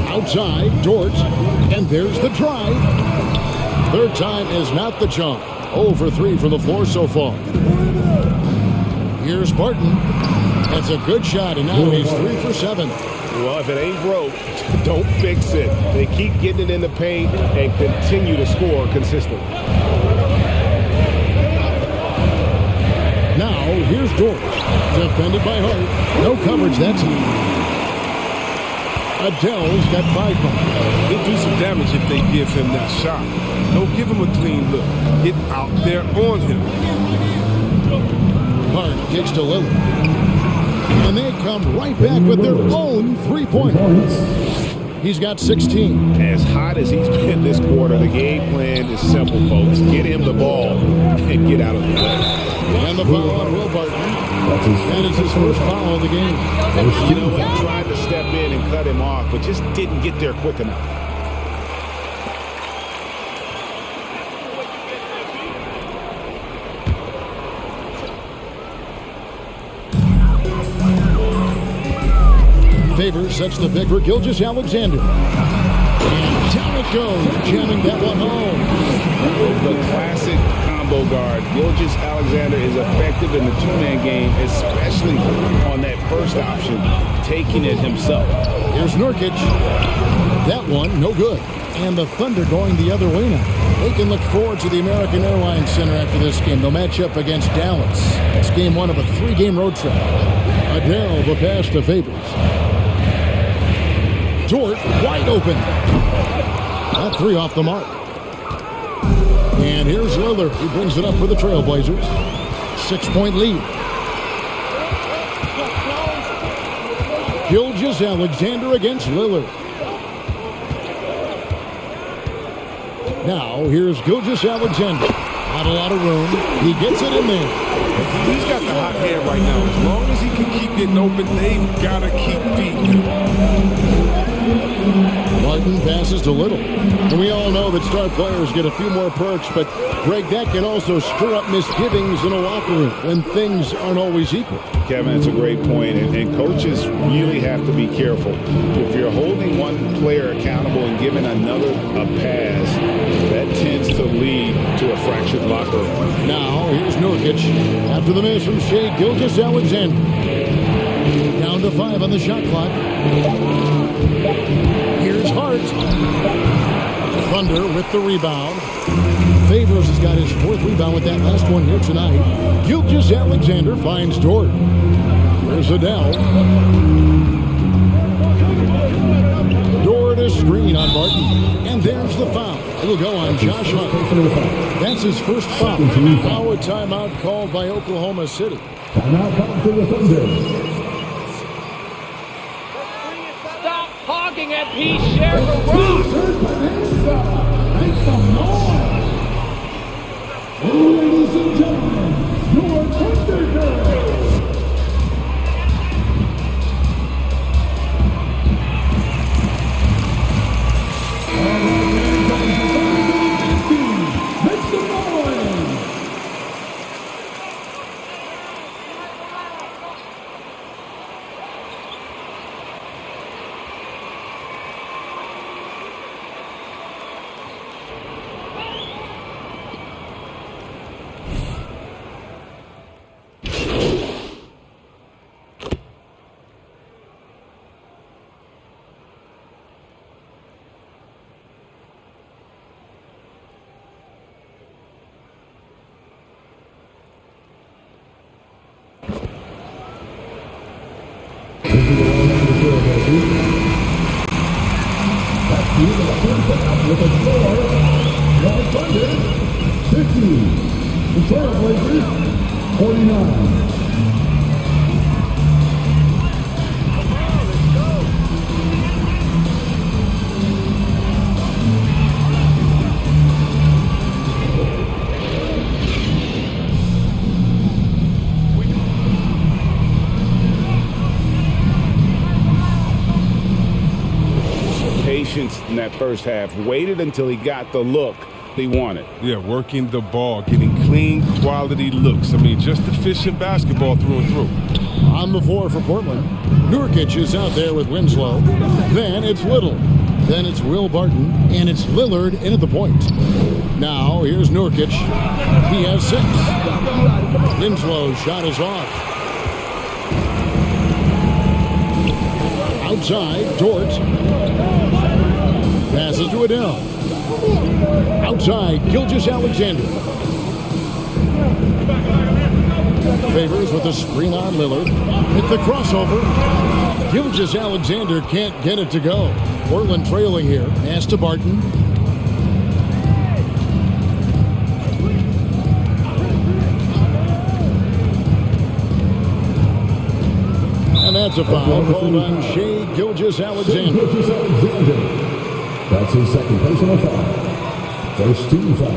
Outside, Dort. And there's the drive. Third time is not the jump. 0 for 3 from the floor so far. Here's Barton. That's a good shot, and now he's 3 for 7. Well, if it ain't broke, don't fix it. They keep getting it in the paint and continue to score consistently. Now, here's Dort. Defended by Hart. No coverage that time. Adele's got 5 points. He'll do some damage if they give him that shot. Don't give him a clean look. Get out there on him. Hart kicks to Lillard. And they come right back with their own 3-pointer. He's got 16. As hot as he's been this quarter, the game plan is simple, folks. Get him the ball and get out of the way. And the foul on Will Barton. And it's his first foul of the game. You know, he tried to step in and cut him off, but just didn't get there quick enough. Favors sets the pick for Gilgeous-Alexander. And down it goes, jamming that one home. The classic combo guard. Gilgeous-Alexander is effective in the two-man game, especially on that first option, taking it himself. Here's Nurkic. That one, no good. And the Thunder going the other way now. They can look forward to the American Airlines Center after this game. They'll match up against Dallas. It's game 1 of a 3-game road trip. Adele, the pass to Favors. Dort, wide open. That 3 off the mark. And here's Lillard. He brings it up for the Trailblazers. 6-point lead. Gilgeous-Alexander against Lillard. Now, here's Gilgeous Alexander. Not a lot of room. He gets it in there. He's got the hot hand right now. As long as he can keep getting open, they've got to keep feeding him. Martin passes to Little. And we all know that star players get a few more perks, but, Greg, that can also stir up misgivings in a locker room when things aren't always equal. Kevin, that's a great point, and coaches really have to be careful. If you're holding one player accountable and giving another a pass, that tends to lead to a fractured locker room. Now, here's Nurkic. After the miss from Shea Gilgeous-Alexander. Down to 5 on the shot clock. Here's Hart. Thunder with the rebound. Favors has got his 4th rebound with that last one here tonight. Gilgeous-Alexander finds Dort. Here's Adele. Dort a screen on Martin. And there's the foul. It'll go on Josh Hart. That's his first foul. Now a timeout called by Oklahoma City. Timeout called for the Thunder. Stop hogging at P. Share the rock. Make some noise. Ladies and gentlemen, your Thunder Girls. Make some noise. With a score, your Thunder 50, the Trailblazers 49. Patience in that first half. Waited until he got the look he wanted. Yeah, working the ball, getting clean, quality looks. I mean, just efficient basketball through and through. On the floor for Portland, Nurkic is out there with Winslow. Then it's Little. Then it's Will Barton. And it's Lillard in at the point. Now, here's Nurkic. He has 6. Winslow's shot is off. Outside, Dort. Passes to Adele. Outside, Gilgeous-Alexander. Favors with a screen on Lillard. Hit the crossover. Gilgeous-Alexander can't get it to go. Portland trailing here. Pass to Barton. And that's a foul called on Shea Gilgeous-Alexander. That's his second personal foul. First team foul.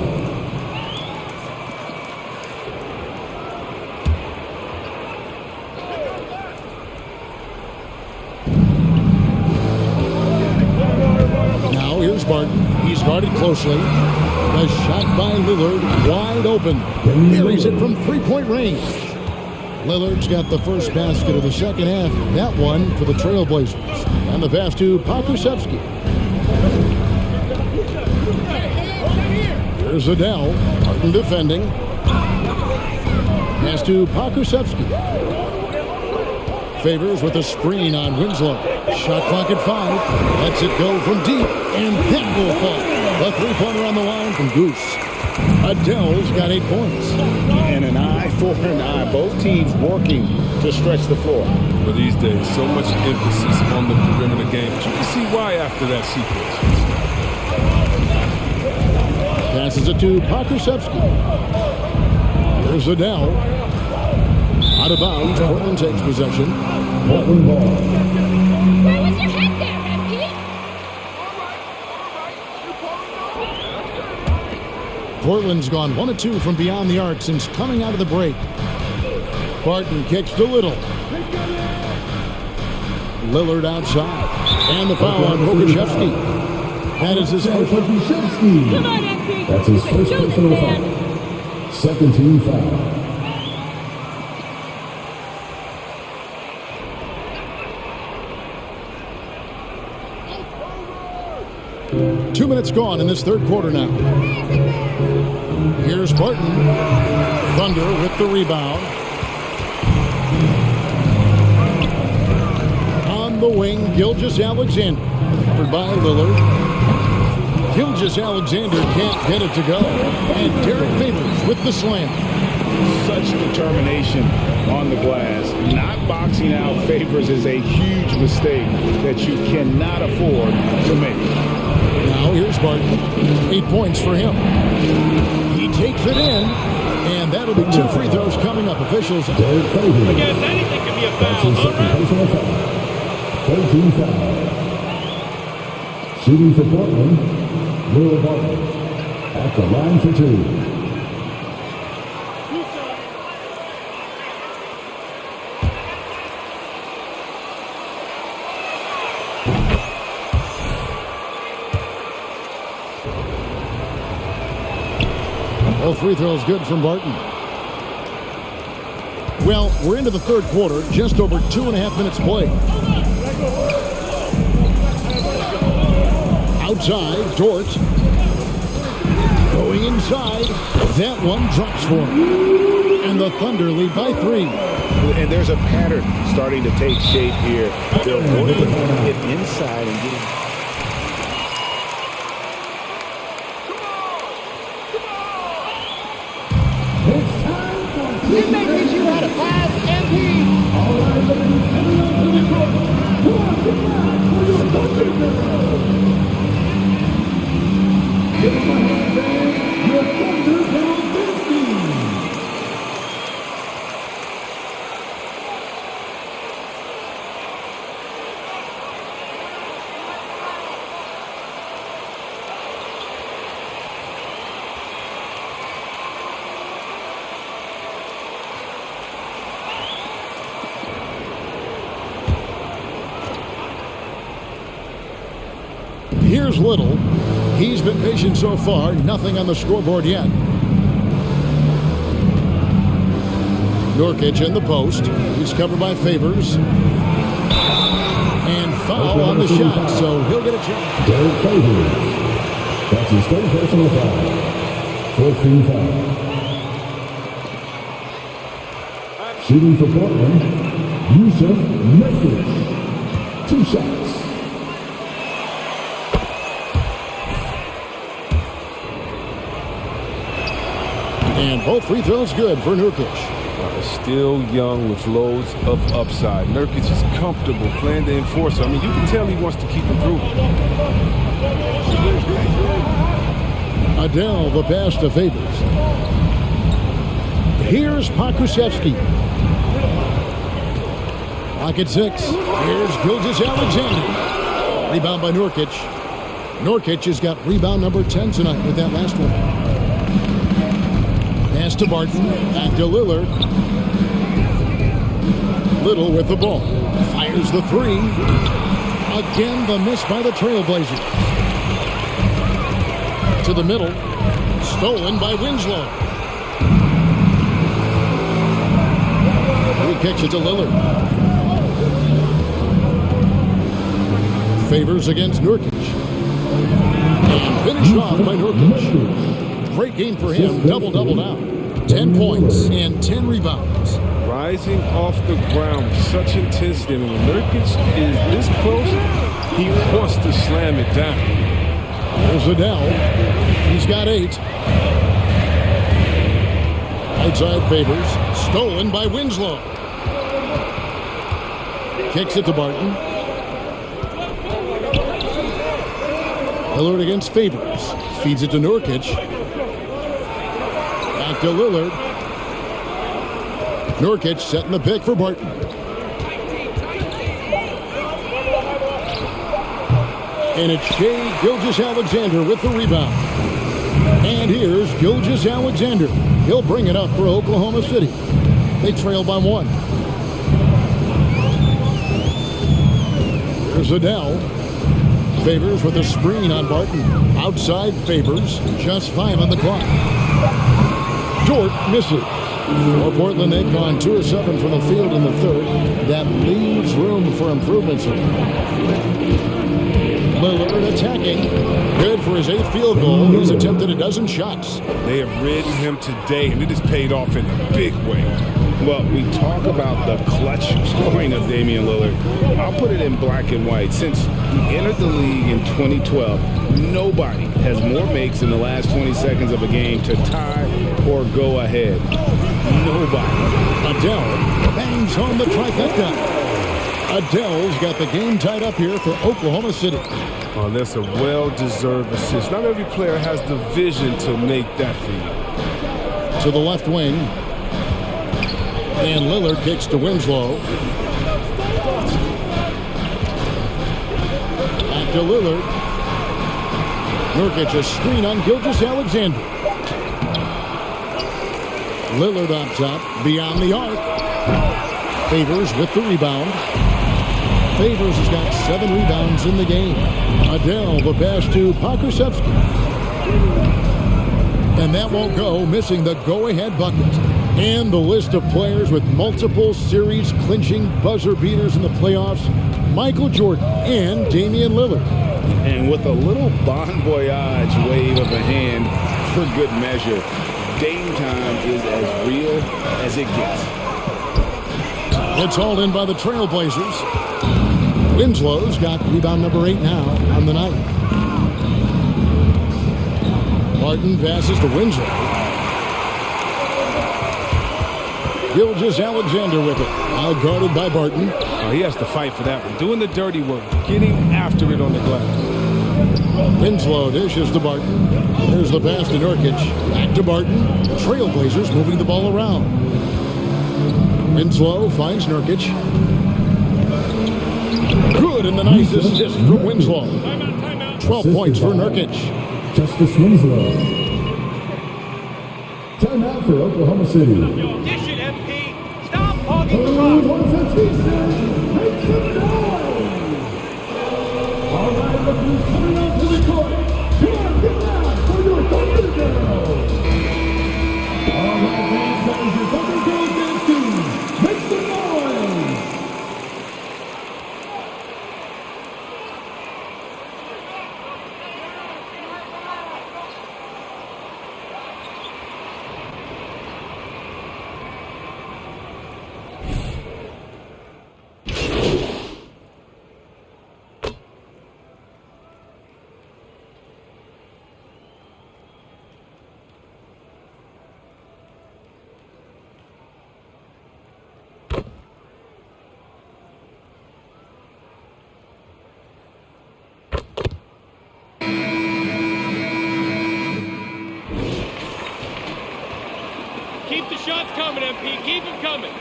Now here's Barton. He's guarded closely. The shot by Lillard wide open. Carries it from three-point range. Lillard's got the first basket of the second half. That one for the Trailblazers. And the pass to Pokusevski. Here's Adele. Martin defending. Pass to Pokusevski. Favors with a screen on Winslow. Shot clock at 5. Lets it go from deep. And that will fall. A three-pointer on the line from Goose. Adele's got 8 points. And an eye for an eye. Both teams working to stretch the floor. But these days, so much emphasis on the perimeter game. But you can see why after that sequence. Passes it to Pokusevski. Here's Adele. Out of bounds. Portland takes possession. Portland ball. Where was your head there, MP? Portland's gone 1 of 2 from beyond the arc since coming out of the break. Barton kicks to Little. Lillard outside. And the foul on Pokuševski. That is his first. Come on, MP. That's his first Do this, personal man. foul. Second team foul. 2 minutes gone in this third quarter now. Here's Barton. Thunder with the rebound. On the wing, Gilgeous-Alexander. Covered by Lillard. Gilgeous-Alexander can't get it to go. And Derek Favors with the slam. Such determination on the glass. Not boxing out Favors is a huge mistake that you cannot afford to make. Now here's Barton. 8 points for him. He takes it in, and that'll be 2 free throws coming up. Officials. Derek Favors. Again, anything can be a That's foul. his All second right. personal foul. Third team foul. Shooting for Portland, Will Barton. At the line for 2. Both free throws good from Barton. Well, we're into the third quarter, just over 2.5 minutes played. Outside, Dort. Going inside. That one drops for him. And the Thunder lead by 3. And there's a pattern starting to take shape here. They'll go to get inside and get it. He may teach you how to pass, MP. All right, ladies, coming up to the court. Watch the flag for your Thunder girls. Give us a hand, man. Your Thunder girls this team. Here's Little. He's been patient so far. Nothing on the scoreboard yet. Nurkic in the post. He's covered by Favors. And foul on the shot, so he'll get a chance. Derek Favors. That's his third personal foul. Fourth team foul. Shooting for Portland, Yusuf Nurkic. 2 shots. And both free throws good for Nurkic. Still young with loads of upside. Nurkic is comfortable playing the enforcer. I mean, you can tell he wants to keep improving. Adele, the pass to Favors. Here's Pokuševski. Pocket 6. Here's Gilgeous-Alexander. Rebound by Nurkic. Nurkic has got rebound number 10 tonight with that last one. Pass to Barton. Back to Lillard. Little with the ball. Fires the 3. Again, the miss by the Trailblazers. To the middle. Stolen by Winslow. He kicks it to Lillard. Favors against Nurkic. And finished off by Nurkic. Great game for him. Double-double now. 10 points and 10 rebounds. Rising off the ground with such intensity. And when Nurkic is this close, he wants to slam it down. There's Adele. He's got 8. Outside Favors. Stolen by Winslow. Kicks it to Barton. Lillard against Favors. Feeds it to Nurkic. Back to Lillard. Nurkic setting the pick for Barton. And it's Shai Gilgeous-Alexander with the rebound. And here's Gilgeous-Alexander. He'll bring it up for Oklahoma City. They trail by 1. Here's Adele. Favors with a screen on Barton. Outside Favors. Just 5 on the clock. Dort misses. For Portland, they've gone 2 of 7 from the field in the third. That leaves room for improvements here. Lillard attacking. Good for his 8th field goal. He's attempted a dozen shots. They have ridden him today, and it has paid off in a big way. Well, we talk about the clutch scoring of Damian Lillard. I'll put it in black and white. Since he entered the league in 2012, nobody has more makes in the last 20 seconds of a game to tie or go ahead. Nobody. Adele bangs home the trifecta. Adele's got the game tied up here for Oklahoma City. Oh, that's a well-deserved assist. Not every player has the vision to make that feed. To the left wing. And Lillard kicks to Winslow. Back to Lillard. Nurkic a screen on Gilgeous-Alexander. Lillard on top, beyond the arc. Favors with the rebound. Favors has got 7 rebounds in the game. Adele, the pass to Pokusevski. And that won't go, missing the go-ahead bucket. And the list of players with multiple series-clinching buzzer beaters in the playoffs, Michael Jordan and Damian Lillard. And with a little bon voyage wave of a hand for good measure, Dame time is as real as it gets. It's hauled in by the Trailblazers. Winslow's got rebound number 8 now on the night. Martin passes to Winslow. Gilgeous-Alexander with it. Now guarded by Barton. Oh, he has to fight for that one. Doing the dirty work. Getting after it on the glass. Winslow dishes to Barton. There's the pass to Nurkic. Back to Barton. Trailblazers moving the ball around. Winslow finds Nurkic. Good, and the nice assist from Winslow. 12 points for Nurkic. Justice Winslow. Timeout for Oklahoma City. Dish it, MP. Stop hogging the rock. Make some noise. All right, look who's coming out to the court. Come on, get down for your Thunder Girls. All right, fans, that is your Thunder Girls dance team. Make some noise. Keep the shots coming, MP. Keep them coming.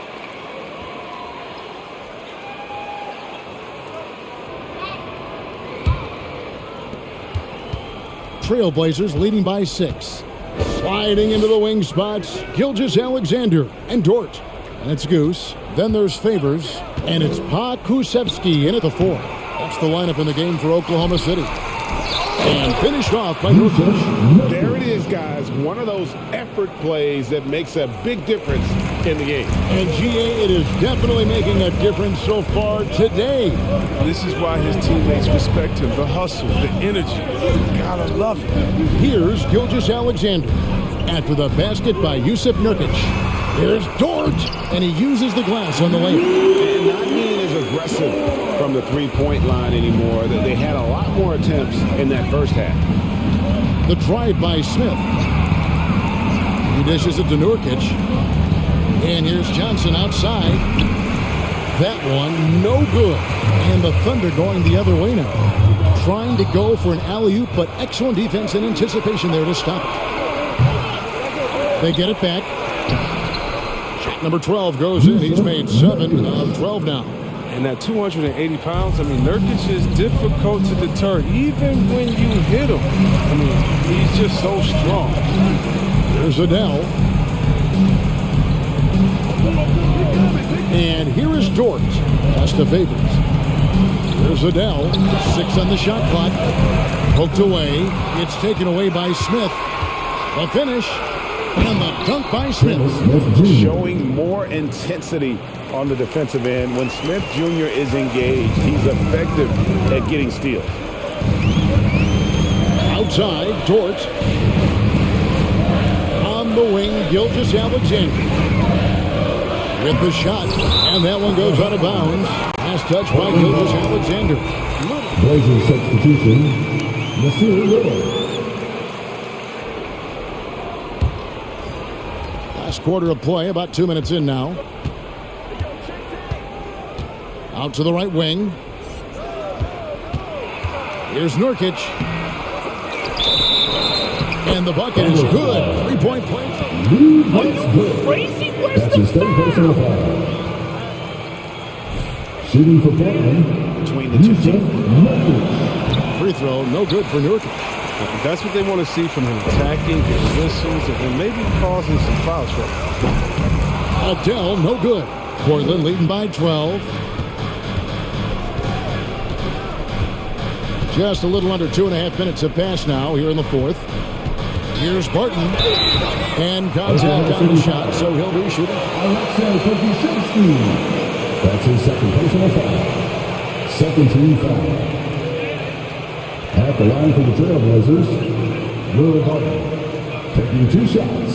Trailblazers leading by 6. Sliding into the wing spots, Gilgeous-Alexander and Dort. And it's Goose. Then there's Favors. And it's Pokusevski in at the 4. That's the lineup in the game for Oklahoma City. And finished off by Nurkic. There it is, guys. One of those effort plays that makes a big difference in the game. And GA, it is definitely making a difference so far today. This is why his teammates respect him. The hustle, the energy. You gotta love it. Here's Gilgeous-Alexander. After the basket by Jusuf Nurkic. Here's Dort. And he uses the glass on the layup. And not being as aggressive from the three-point line anymore. They had a lot more attempts in that first half. The drive by Smith. He dishes it to Nurkic. And here's Johnson outside. That one, no good. And the Thunder going the other way now. Trying to go for an alley-oop, but excellent defense and anticipation there to stop it. They get it back. Shot number 12 goes in. He's made 7 of 12 now. And at 280 pounds, I mean, Nurkic is difficult to deter, even when you hit him. I mean, he's just so strong. There's Adele. And here is Dort. Pass to Favors. There's Adele. 6 on the shot clock. Poked away. It's taken away by Smith. The finish. And the dunk by Smith. Showing more intensity on the defensive end. When Smith Jr. is engaged, he's effective at getting steals. Outside, Dort. On the wing, Gilgeous-Alexander. With the shot. And that one goes out of bounds. Last touch by Gilgeous-Alexander. Blazers substitution, Nasir Little. Last quarter of play, about 2 minutes in now. Out to the right wing. Here's Nurkic. And the bucket is good. 3-point play. Are you crazy? Where's That's the his third personal foul. Shooting for Portland. Between the two teams. Free throw, no good for Nurkic. That's what they want to see from him, attacking, getting whistles, and maybe causing some foul trouble. Adele, no good. Portland leading by 12. Just a little under 2.5 minutes have passed now here in the fourth. Here's Barton. And contact on the shot, so he'll be shooting. Alexei Pokusevski. That's his second personal foul. Second team foul. At the line for the Trailblazers, Will Barton taking 2 shots.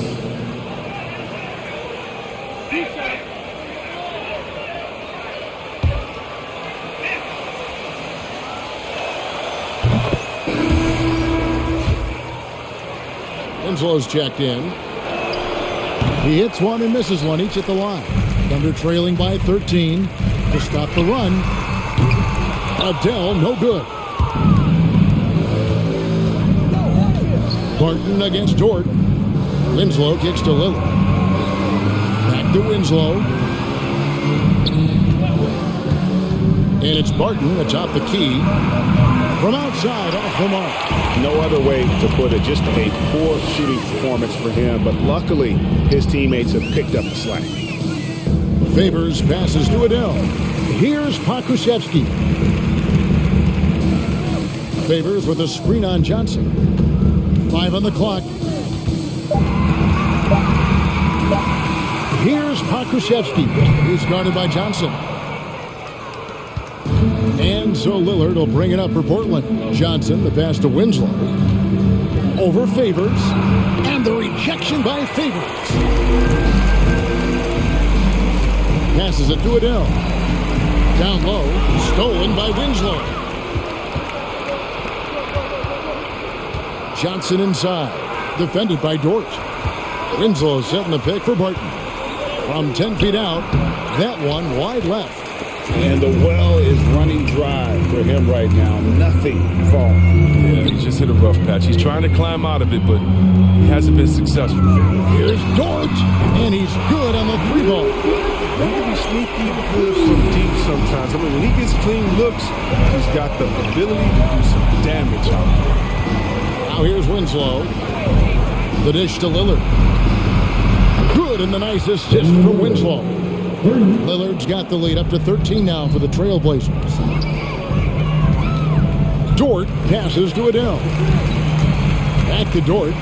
Winslow's checked in. He hits one and misses one, each at the line. Thunder trailing by 13 to stop the run. Adele, no good. Barton against Dort. Winslow kicks to Lillard. Back to Winslow. And it's Barton atop the key. From outside, off the mark. No other way to put it. Just a poor shooting performance for him. But luckily, his teammates have picked up the slack. Favors passes to Adele. Here's Pokusevski. Favors with a screen on Johnson. 5 on the clock. Here's Pokusevski. He's guarded by Johnson. And so Lillard will bring it up for Portland. Johnson, the pass to Winslow. Over Favors. And the rejection by Favors. Passes it to Adele. Down low. Stolen by Winslow. Johnson inside. Defended by Dort. Winslow setting the pick for Barton. From 10 feet out. That one wide left. And the well is running dry for him right now. Nothing falling. Yeah, he just hit a rough patch. He's trying to climb out of it, but he hasn't been successful. Here's Dort. And he's good on the 3-ball. He can be sneaky good from deep sometimes. I mean, when he gets clean looks, he's got the ability to do some damage out there. Now here's Winslow. The dish to Lillard. Good, and the nice assist from Winslow. Lillard's got the lead up to 13 now for the Trailblazers. Dort passes to Adele. Back to Dort.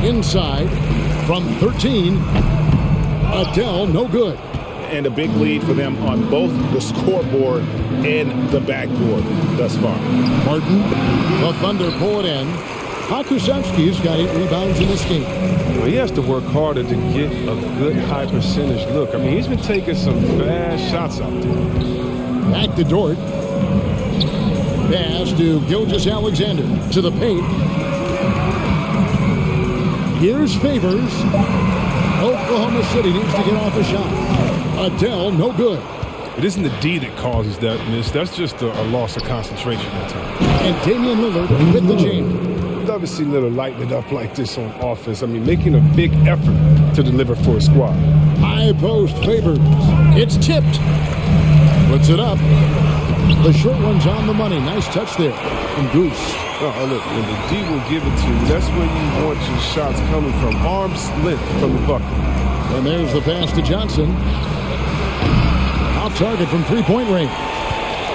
Inside from 13. Adele, no good. And a big lead for them on both the scoreboard and the backboard thus far. Martin, the Thunder pull it in. Pokusevski's got 8 rebounds in this game. Well, he has to work harder to get a good high percentage look. I mean, he's been taking some bad shots out there. Back to Dort. Pass to Gilgeous-Alexander to the paint. Here's Favors. Oklahoma City needs to get off a shot. Adele, no good. It isn't the D that causes that miss. That's just a loss of concentration at times. And Damian Lillard with the jam. Love to see Lillard lighten it up like this on offense. I mean, making a big effort to deliver for his squad. High post Favors. It's tipped. Puts it up. The short one's on the money. Nice touch there from Goose. Oh, look, when the D will give it to you, that's where you want your shots coming from. Arm's length from the bucket. And there's the pass to Johnson. Off target from three-point range.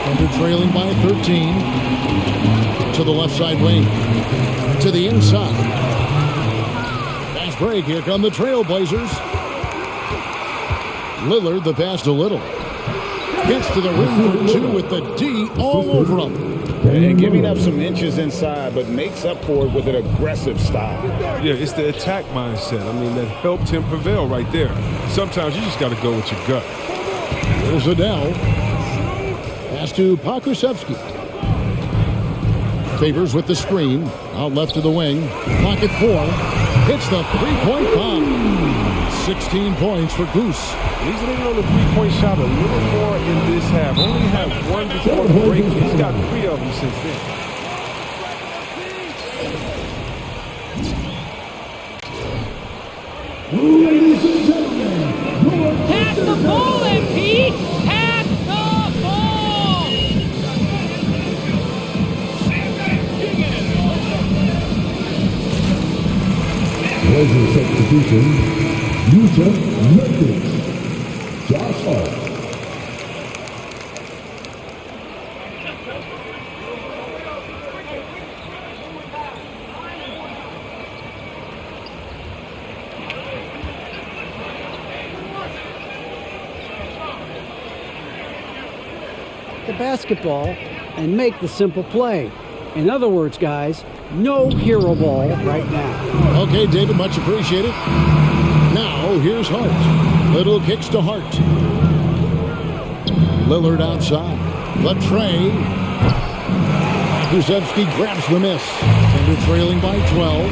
Thunder trailing by 13. To the left side wing. To the inside. Fast break. Here come the Trailblazers. Lillard, the pass to Little. Gets to the rim for two with the D all over him. And giving up some inches inside, but makes up for it with an aggressive style. Yeah, it's the attack mindset. I mean, that helped him prevail right there. Sometimes you just got to go with your gut. There's Adele. Pass to Pokusevski. Favors with the screen. Out left to the wing. Pocket four. Hits the three-point bomb. 16 points for Goose. He's leaning on the three-point shot a little more in this half. Only had one before the break. He's got 3 of them since then. Ladies and gentlemen, Pass the ball, MP! Pass the ball! Pleasure substitution. Yusuf Nurkic. Josh Hart. The basketball and make the simple play. In other words, guys, no hero ball right now. Okay, David, much appreciated. Now, here's Hart. Little kicks to Hart. Lillard outside. The tray. Pokusevski grabs the miss. Thunder trailing by 12.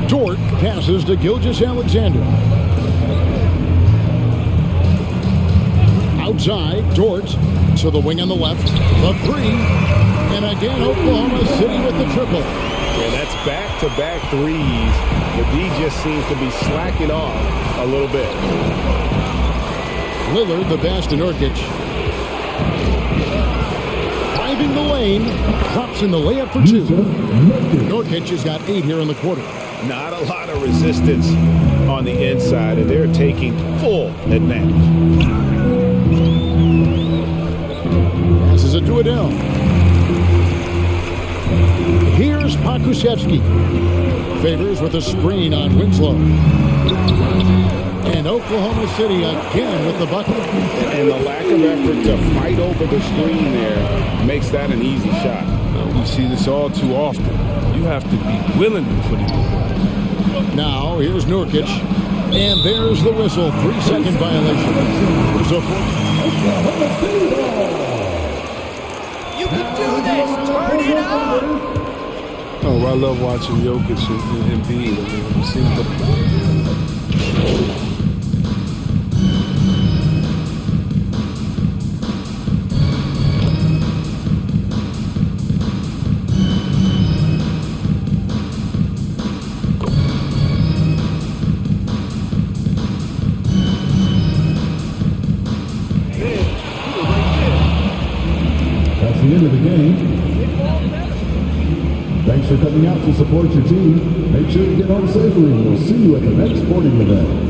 Dort passes to Gilgeous-Alexander. Outside, Dort to the wing on the left. The three. And again, Oklahoma City with the triple. And that's back-to-back threes. The D just seems to be slacking off a little bit. Lillard, the pass to Nurkic. Driving the lane. Drops in the layup for two. Nurkic has got 8 here in the quarter. Not a lot of resistance on the inside, and they're taking full advantage. Passes it to Adele. Here's Pokusevski. Favors with a screen on Winslow. And Oklahoma City again with the bucket. And the lack of effort to fight over the screen there makes that an easy shot. We see this all too often. You have to be willing to put it in. Now, here's Nurkic. And there's the whistle. 3-second violation. Here's a You can do this! Turn it up! Oh, I love watching Jokic and Embiid. I mean, we've seen That's the end of the game. Thanks for coming out to support your team. Make sure to get home safely, and we'll see you at the next sporting event.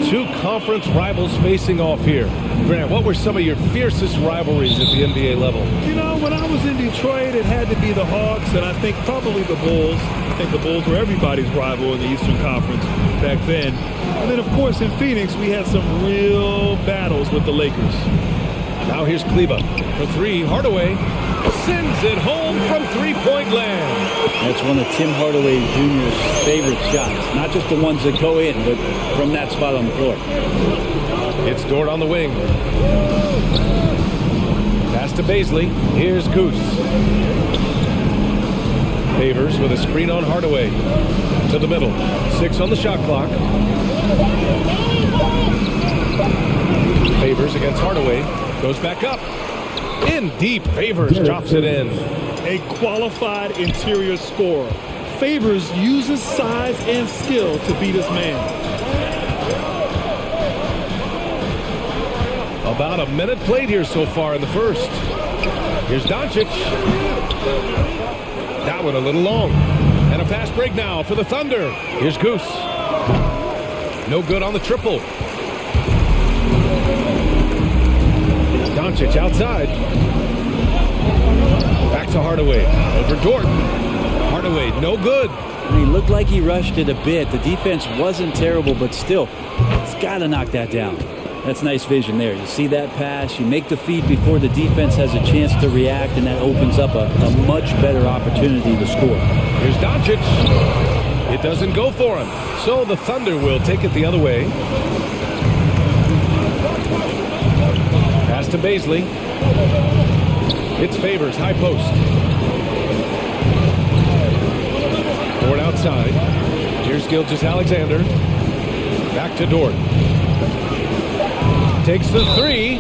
two conference rivals facing off here. Grant, what were some of your fiercest rivalries at the NBA level? You know, when I was in Detroit, it had to be the Hawks, and I think probably the Bulls. I think the Bulls were everybody's rival in the Eastern Conference back then. And then, of course, in Phoenix, we had some real battles with the Lakers. Now here's Kleba for three. Hardaway sends it home from three-point land. That's one of Tim Hardaway Jr.'s favorite shots. Not just the ones that go in, but from that spot on the floor. It's Dort on the wing. Pass to Baisley. Here's Goose. Favors with a screen on Hardaway. To the middle. 6 on the shot clock. Favors against Hardaway. Goes back up. In deep. Favors drops it in. A qualified interior scorer. Favors uses size and skill to beat his man. About a minute played here so far in the first. Here's Doncic. That one a little long. And a fast break now for the Thunder. Here's Goose. No good on the triple. Doncic outside. Back to Hardaway. Over Dort. Hardaway, no good. He looked like he rushed it a bit. The defense wasn't terrible, but still, he's got to knock that down. That's nice vision there. You see that pass, you make the feed before the defense has a chance to react, and that opens up a much better opportunity to score. Here's Doncic. It doesn't go for him. So the Thunder will take it the other way. Pass to Baisley. It's Favors, high post. Dort outside. Here's Gilgeous-Alexander. Back to Dort. Takes the three.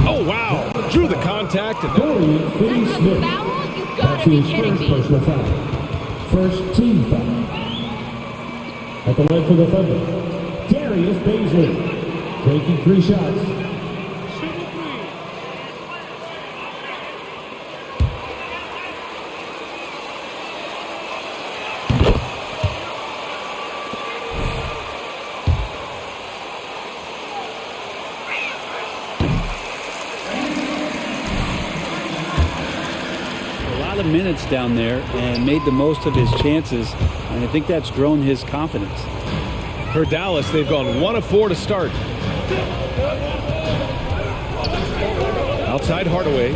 Oh, wow. Drew the contact. And Dorian Finney-Smith. That's his first personal foul. First team foul. At the line for the Thunder, Darius Baisley. Taking 3 shots. Minutes down there and made the most of his chances, and I think that's grown his confidence. For Dallas, they've gone 1 of 4 to start. Outside Hardaway.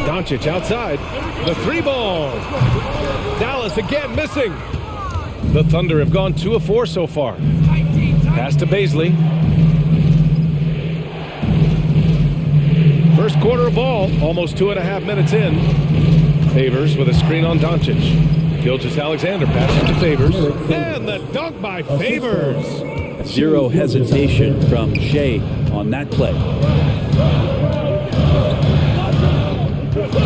Doncic outside. The 3-ball. Dallas again missing. The Thunder have gone 2 of 4 so far. Pass to Baisley. First quarter of ball, almost 2.5 minutes in. Favors with a screen on Doncic. Gilgeous-Alexander passes to Favors. And the dunk by Favors. Zero hesitation from Shea on that play.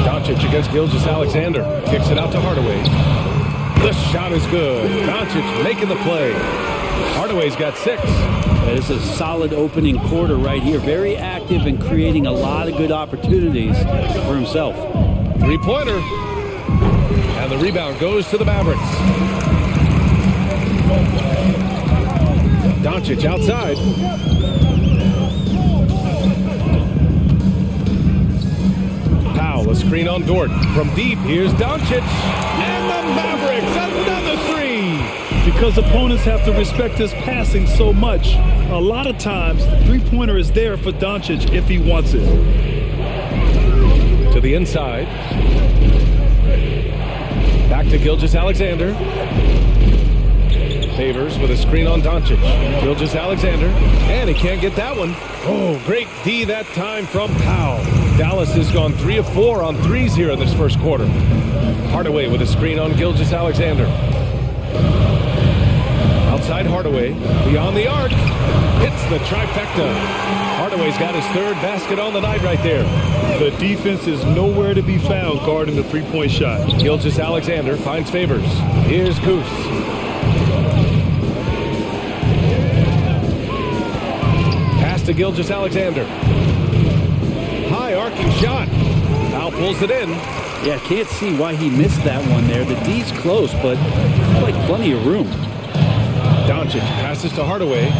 Doncic against Gilgeous-Alexander. Kicks it out to Hardaway. The shot is good. Doncic making the play. Hardaway's got 6. It's a solid opening quarter right here. Very active and creating a lot of good opportunities for himself. 3-pointer. And the rebound goes to the Mavericks. Doncic outside. Powell, a screen on Dort. From deep, here's Doncic. And the Mavericks, another 3. Because opponents have to respect his passing so much, a lot of times the three-pointer is there for Doncic if he wants it. To the inside. Back to Gilgeous-Alexander. Favors with a screen on Doncic. Gilgeous-Alexander. And he can't get that one. Oh, great D that time from Powell. Dallas has gone 3 of 4 on threes here in this first quarter. Hardaway with a screen on Gilgeous-Alexander. Outside Hardaway. Beyond the arc. Hits the trifecta. Hardaway's got his 3rd basket on the night right there. The defense is nowhere to be found guarding the three-point shot. Gilgeous-Alexander finds Favors. Here's Goose. Pass to Gilgeous-Alexander. High arcing shot. Powell pulls it in. Yeah, can't see why he missed that one there. The D's close, but it's like plenty of room. Doncic passes to Hardaway.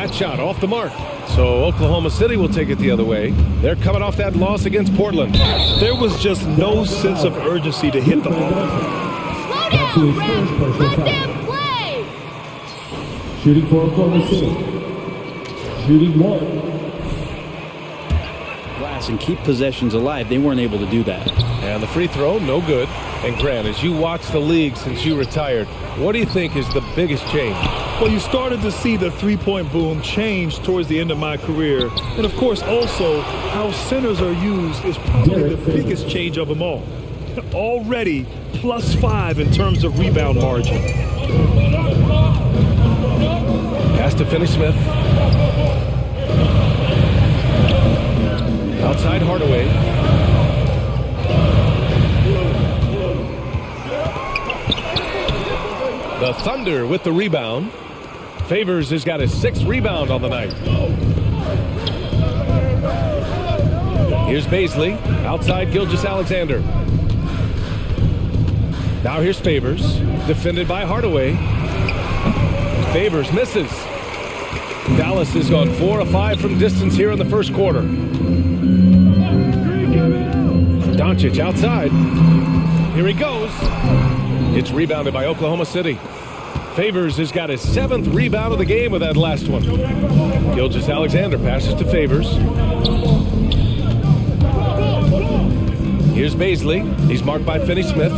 That shot off the mark. So Oklahoma City will take it the other way. They're coming off that loss against Portland. There was just no sense of urgency to hit the offense. Slow down, ref. Let them play. Shooting for Oklahoma City. Shooting 1. Glass and keep possessions alive. They weren't able to do that. And the free throw, no good. And Grant, as you watch the league since you retired, what do you think is the biggest change? Well, you started to see the three-point boom change towards the end of my career. And, of course, also how centers are used is probably the biggest change of them all. Already +5 in terms of rebound margin. Pass to Finney-Smith. Outside Hardaway. The Thunder with the rebound. Favors has got his 6th rebound on the night. Here's Baisley. Outside Gilgeous-Alexander. Now here's Favors. Defended by Hardaway. Favors misses. Dallas has gone 4 of 5 from distance here in the first quarter. Doncic outside. Here he goes. It's rebounded by Oklahoma City. Favors has got his 7th rebound of the game with that last one. Gilgeous-Alexander passes to Favors. Here's Baisley. He's marked by Finney-Smith.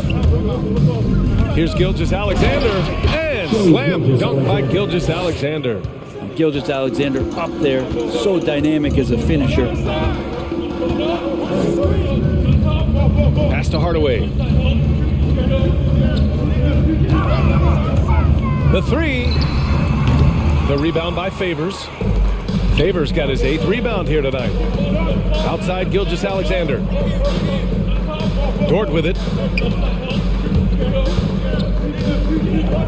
Here's Gilgeous-Alexander. And slam dunk by Gilgeous-Alexander. Gilgeous-Alexander up there, so dynamic as a finisher. Pass to Hardaway. The 3. The rebound by Favors. Favors got his 8th rebound here tonight. Outside Gilgeous-Alexander. Dort with it.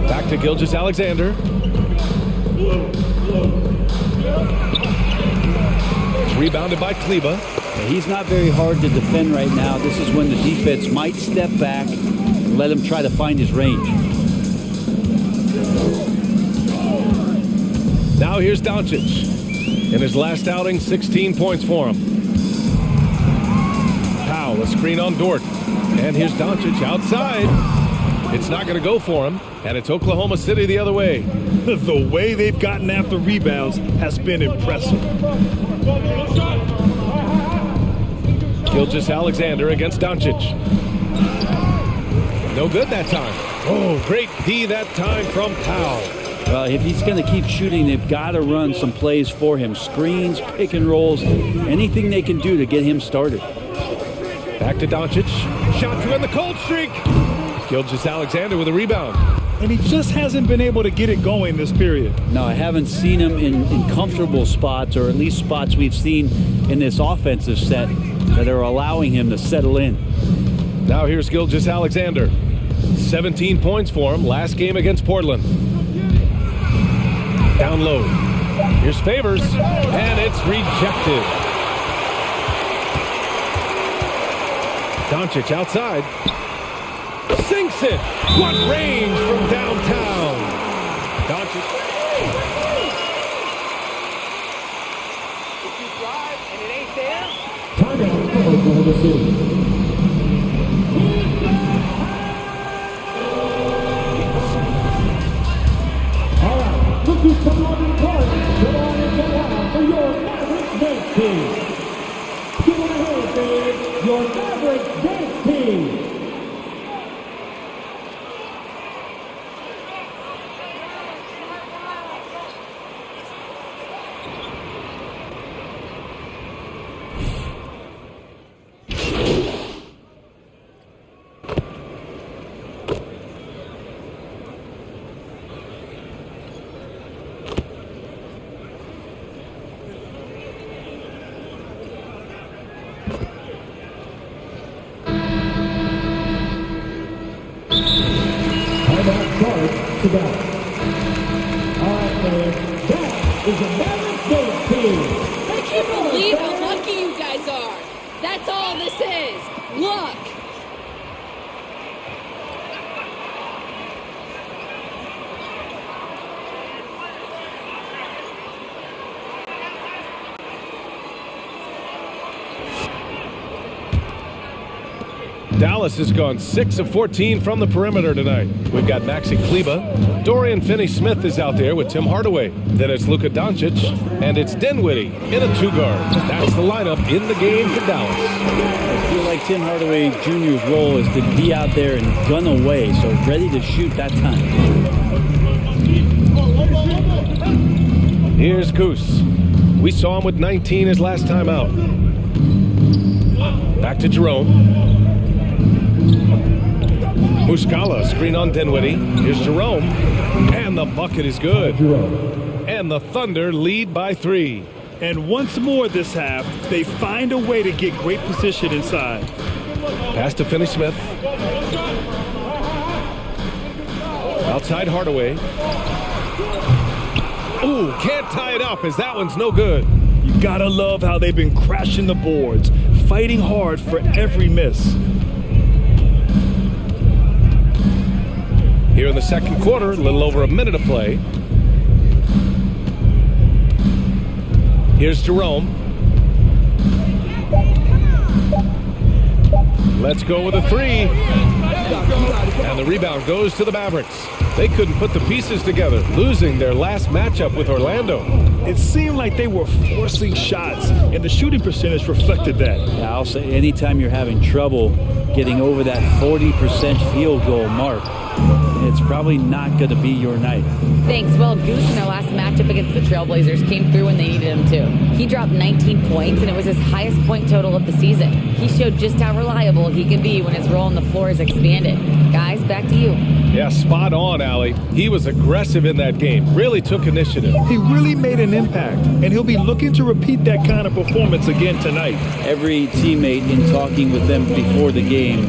Back to Gilgeous-Alexander. It's rebounded by Kleba. He's not very hard to defend right now. This is when the defense might step back and let him try to find his range. Now here's Doncic. In his last outing, 16 points for him. Powell, a screen on Dort. And here's Doncic outside. It's not going to go for him. And it's Oklahoma City the other way. The way they've gotten after rebounds has been impressive. Gilgeous-Alexander against Doncic. No good that time. Oh, great D that time from Powell. Well, if he's going to keep shooting, they've got to run some plays for him. Screens, pick and rolls, anything they can do to get him started. Back to Doncic. Shot to end the cold streak. Gilgeous-Alexander with a rebound. And he just hasn't been able to get it going this period. No, I haven't seen him in comfortable spots, or at least spots we've seen in this offensive set that are allowing him to settle in. Now here's Gilgeous-Alexander. 17 points for him last game against Portland. Down low. Here's Favors, and it's rejected. Doncic outside. Sinks it. What range from downtown. Doncic. If you drive and it ain't there. Timeout for Oklahoma City. All right, rookies come on in court. Come on in the line for your Mavericks dance team. Give it a hand, fans. Your Mavericks dance team. To that. All right, man. That is the Mavericks dance team. I can't believe how lucky you guys are. That's all this is. Luck. Dallas has gone 6 of 14 from the perimeter tonight. We've got Maxi Kleba. Dorian Finney-Smith is out there with Tim Hardaway. Then it's Luka Doncic, and it's Dinwiddie in a two-guard. That's the lineup in the game for Dallas. I feel like Tim Hardaway Jr.'s role is to be out there and gun away, so ready to shoot that time. Here's Goose. We saw him with 19 his last time out. Back to Jerome. Muscala, screen on Dinwiddie. Here's Jerome. And the bucket is good. And the Thunder lead by 3. And once more this half, they find a way to get great position inside. Pass to Finney-Smith. Outside Hardaway. Ooh, can't tie it up as that one's no good. You gotta love how they've been crashing the boards, fighting hard for every miss. Here in the second quarter, a little over a minute of play. Here's Jerome. Let's go with a 3. And the rebound goes to the Mavericks. They couldn't put the pieces together, losing their last matchup with Orlando. It seemed like they were forcing shots, and the shooting percentage reflected that. Yeah, I'll say anytime you're having trouble getting over that 40% field goal mark, it's probably not going to be your night. Thanks. Well, Goose in their last matchup against the Trailblazers came through when they needed him to. He dropped 19 points, and it was his highest point total of the season. He showed just how reliable he can be when his role on the floor is expanded. Guys, back to you. Yeah, spot on, Allie. He was aggressive in that game, really took initiative. He really made an impact, and he'll be looking to repeat that kind of performance again tonight. Every teammate in talking with them before the game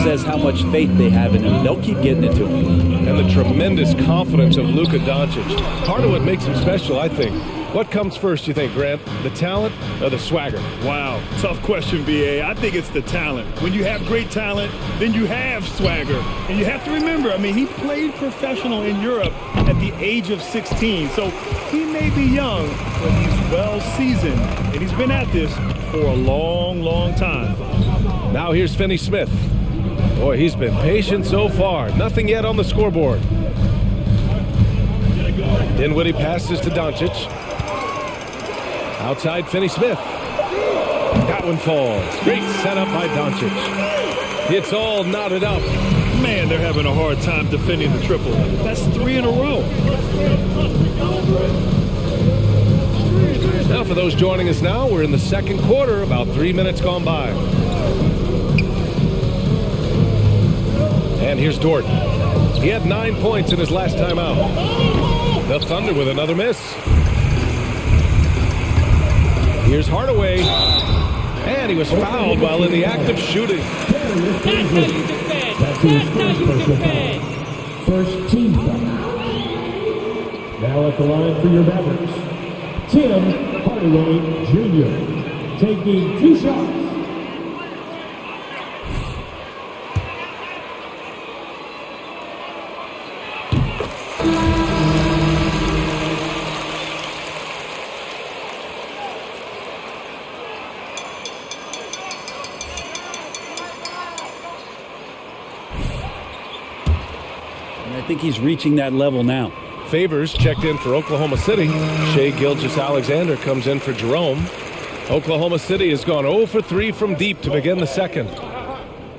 says how much faith they have in him. They'll keep getting it to him. And the tremendous confidence of Luka Doncic. Part of what makes him special, I think. What comes first, you think, Grant? The talent or the swagger? Wow, tough question, B.A. I think it's the talent. When you have great talent, then you have swagger. And you have to remember, he played professional in Europe at the age of 16. So he may be young, but he's well seasoned. And he's been at this for a long, long time. Now here's Finney-Smith. Boy, he's been patient so far. Nothing yet on the scoreboard. Dinwiddie passes to Doncic. Outside Finney-Smith. That one falls. Great setup by Doncic. It's all knotted up. Man, they're having a hard time defending the triple. That's 3 in a row. Now for those joining us now, we're in the second quarter, about 3 minutes gone by. And here's Dort. He had 9 points in his last time out. The Thunder with another miss. Here's Hardaway. And he was fouled while in the act of shooting. That's how you defend. That's how you defend. First team foul. Now at the line for your Mavericks, Tim Hardaway Jr. taking 2 shots. I think he's reaching that level now. Favors checked in for Oklahoma City. Shai Gilgeous-Alexander comes in for Jerome. Oklahoma City has gone 0 for 3 from deep to begin the second.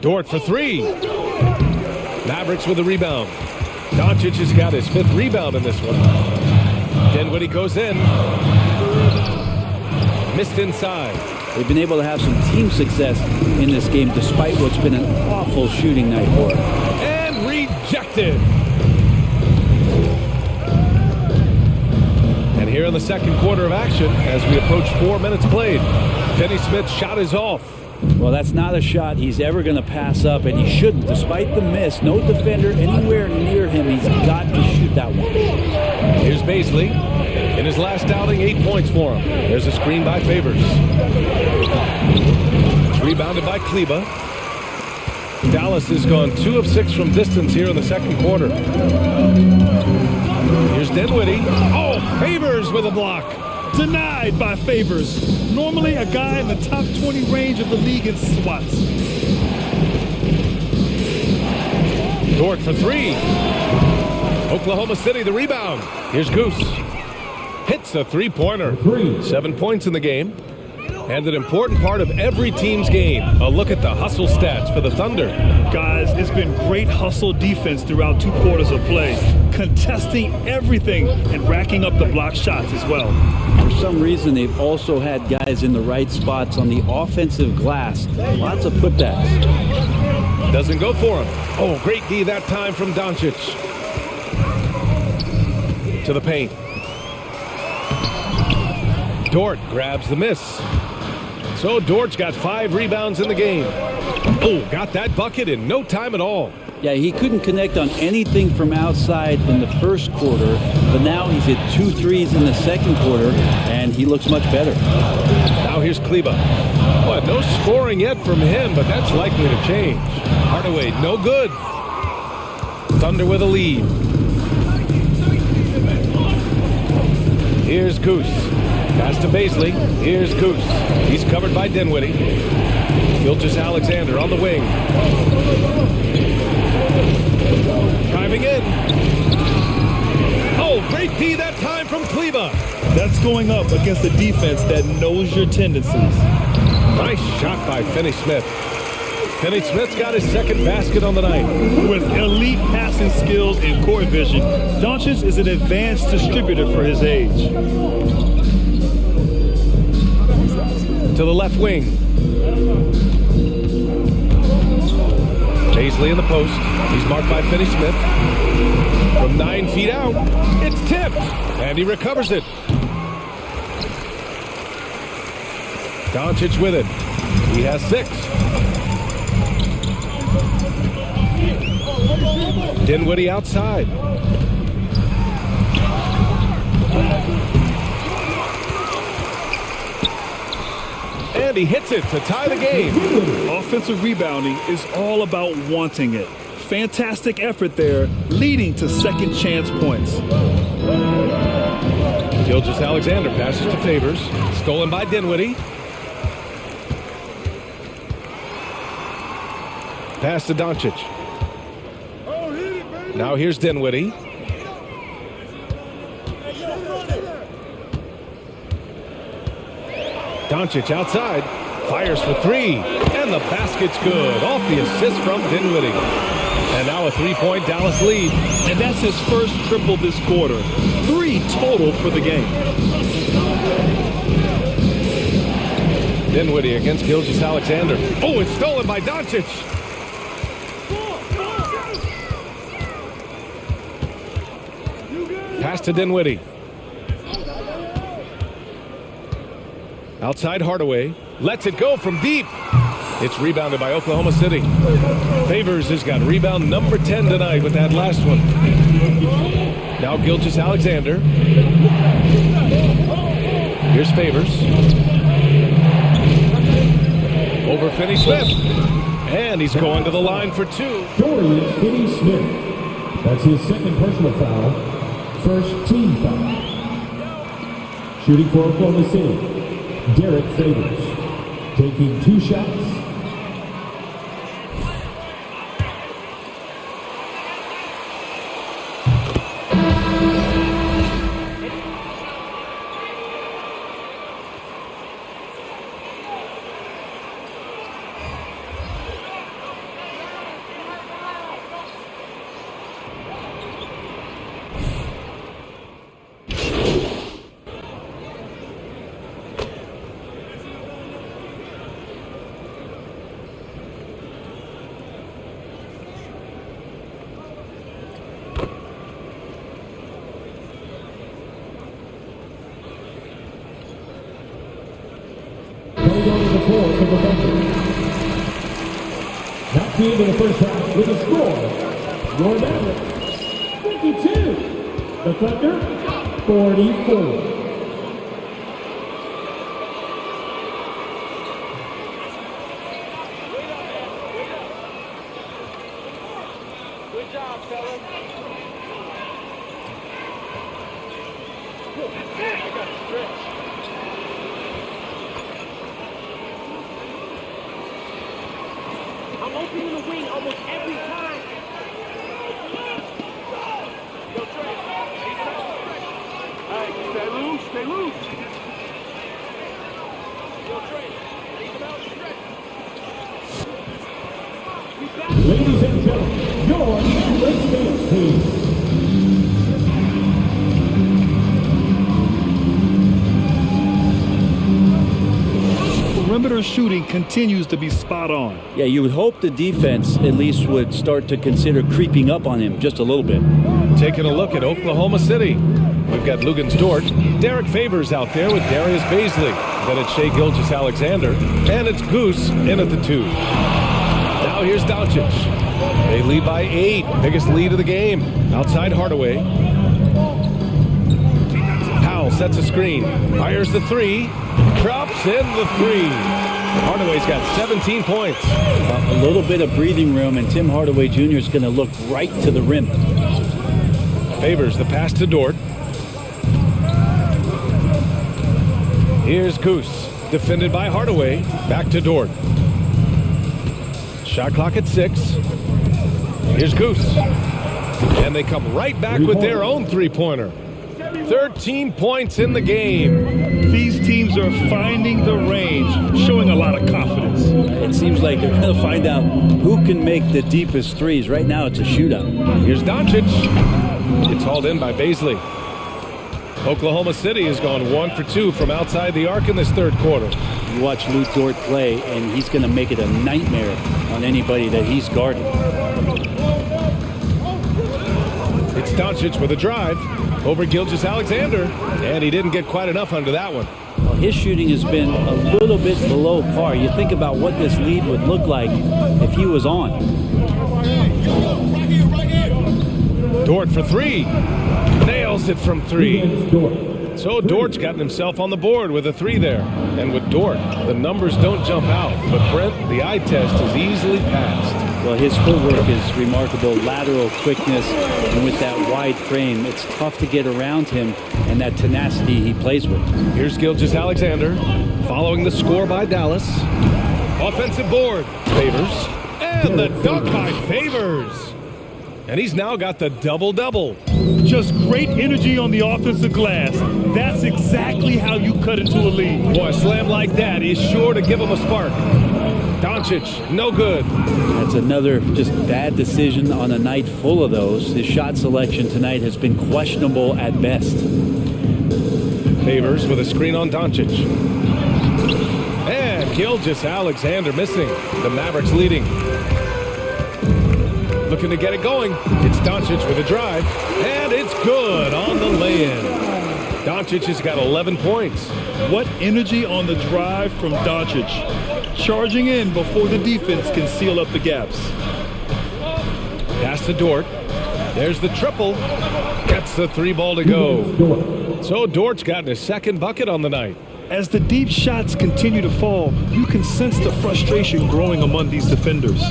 Dort for 3. Mavericks with the rebound. Doncic has got his 5th rebound in this one. Dinwiddie goes in. Missed inside. They've been able to have some team success in this game despite what's been an awful shooting night for them. And rejected. And here in the second quarter of action, as we approach 4 minutes played, Finney-Smith's shot is off. Well, that's not a shot he's ever going to pass up, and he shouldn't. Despite the miss, no defender anywhere near him. He's got to shoot that one. Here's Baisley. In his last outing, 8 points for him. There's a screen by Favors. Rebounded by Kleba. Dallas has gone 2 of 6 from distance here in the second quarter. Here's Dinwiddie. Oh, Favors with a block. Denied by Favors. Normally a guy in the top 20 range of the league in swats. Dort for three. Oklahoma City the rebound. Here's Goose. Hits a three-pointer. 7 points in the game. And an important part of every team's game. A look at the hustle stats for the Thunder. Guys, it's been great hustle defense throughout 2 quarters of play. Contesting everything and racking up the block shots as well. For some reason, they've also had guys in the right spots on the offensive glass. Lots of putbacks. Doesn't go for him. Oh, great D that time from Doncic. To the paint. Dort grabs the miss. So Dort's got 5 rebounds in the game. Oh, got that bucket in no time at all. Yeah, he couldn't connect on anything from outside in the first quarter, but now he's hit 2 threes in the second quarter, and he looks much better. Now here's Kleba. What, no scoring yet from him, but that's likely to change. Hardaway, no good. Thunder with a lead. Here's Goose. Pass to Baisley. Here's Goose. He's covered by Dinwiddie. Gilgeous-Alexander on the wing. Driving in. Oh, great D that time from Kleba. That's going up against a defense that knows your tendencies. Nice shot by Finney-Smith. Finney-Smith's got his second basket on the night. With elite passing skills and court vision, Doncic is an advanced distributor for his age. To the left wing. Baisley in the post. He's marked by Finney-Smith. From 9 feet out, it's tipped, and he recovers it. Doncic with it. He has 6. Dinwiddie outside. And he hits it to tie the game. Offensive rebounding is all about wanting it. Fantastic effort there, leading to second chance points. Gilgeous-Alexander passes to Favors. Stolen by Dinwiddie. Pass to Doncic. Now here's Dinwiddie. Doncic outside, fires for 3, and the basket's good. Off the assist from Dinwiddie. And now a 3-point Dallas lead. And that's his first triple this quarter. 3 total for the game. Dinwiddie against Gilgeous-Alexander. Oh, it's stolen by Doncic. Pass to Dinwiddie. Outside Hardaway. Lets it go from deep. It's rebounded by Oklahoma City. Favors has got rebound number 10 tonight with that last one. Now Gilgeous-Alexander. Here's Favors. Over Finney-Smith. And he's going to the line for 2. Dorian Finney-Smith. That's his second personal foul. First team foul. Shooting for Oklahoma City, Derek Favors. Taking 2 shots. That's the end of the first half with a score. Your Mavericks, 52. The Thunder, 44. Good job, fellas. I got to stretch. I'm open in the wing almost every time. your USA team. Perimeter shooting continues to be spot on. Yeah, you would hope the defense at least would start to consider creeping up on him just a little bit. Taking a look at Oklahoma City. We've got Lugens Dort, Derek Favors out there with Darius Baisley. Then it's Shai Gilgeous-Alexander, and it's Goose in at the 2. Now here's Doncic. They lead by 8, biggest lead of the game. Outside Hardaway. Powell sets a screen, fires the 3, drops in the 3. Hardaway's got 17 points. A little bit of breathing room, and Tim Hardaway Jr. is going to look right to the rim. Favors the pass to Dort. Here's Goose, defended by Hardaway. Back to Dort. Shot clock at 6. Here's Goose. And they come right back with their own three-pointer. 13 points in the game. These teams are finding the range, showing a lot of confidence. It seems like they're going to find out who can make the deepest threes. Right now, it's a shootout. Here's Doncic. It's hauled in by Baisley. Oklahoma City has gone 1 for 2 from outside the arc in this third quarter. You watch Lou Dort play, and he's going to make it a nightmare on anybody that he's guarding. It's Doncic with a drive over Gilgeous-Alexander, and he didn't get quite enough under that one. Well, his shooting has been a little bit below par. You think about what this lead would look like if he was on. Dort for 3. Nails it from 3. So Dort's gotten himself on the board with a 3 there. And with Dort, the numbers don't jump out. But Brent, the eye test is easily passed. Well, his footwork is remarkable, lateral quickness, and with that wide frame, it's tough to get around him and that tenacity he plays with. Here's Gilgeous-Alexander, following the score by Dallas. Offensive board, Favors, and the dunk by Favors. And he's now got the double-double. Just great energy on the offensive glass. That's exactly how you cut into a lead. Boy, a slam like that is sure to give him a spark. Doncic, no good. That's another just bad decision on a night full of those. His shot selection tonight has been questionable at best. Favors with a screen on Doncic. And Gilgeous-Alexander missing. The Mavericks leading. Looking to get it going. It's Doncic with a drive. And it's good on the lay-in. Doncic has got 11 points. What energy on the drive from Doncic. Charging in before the defense can seal up the gaps. Pass to Dort. There's the triple. Gets the 3 ball to go. So Dort's gotten his second bucket on the night. As the deep shots continue to fall, you can sense the frustration growing among these defenders.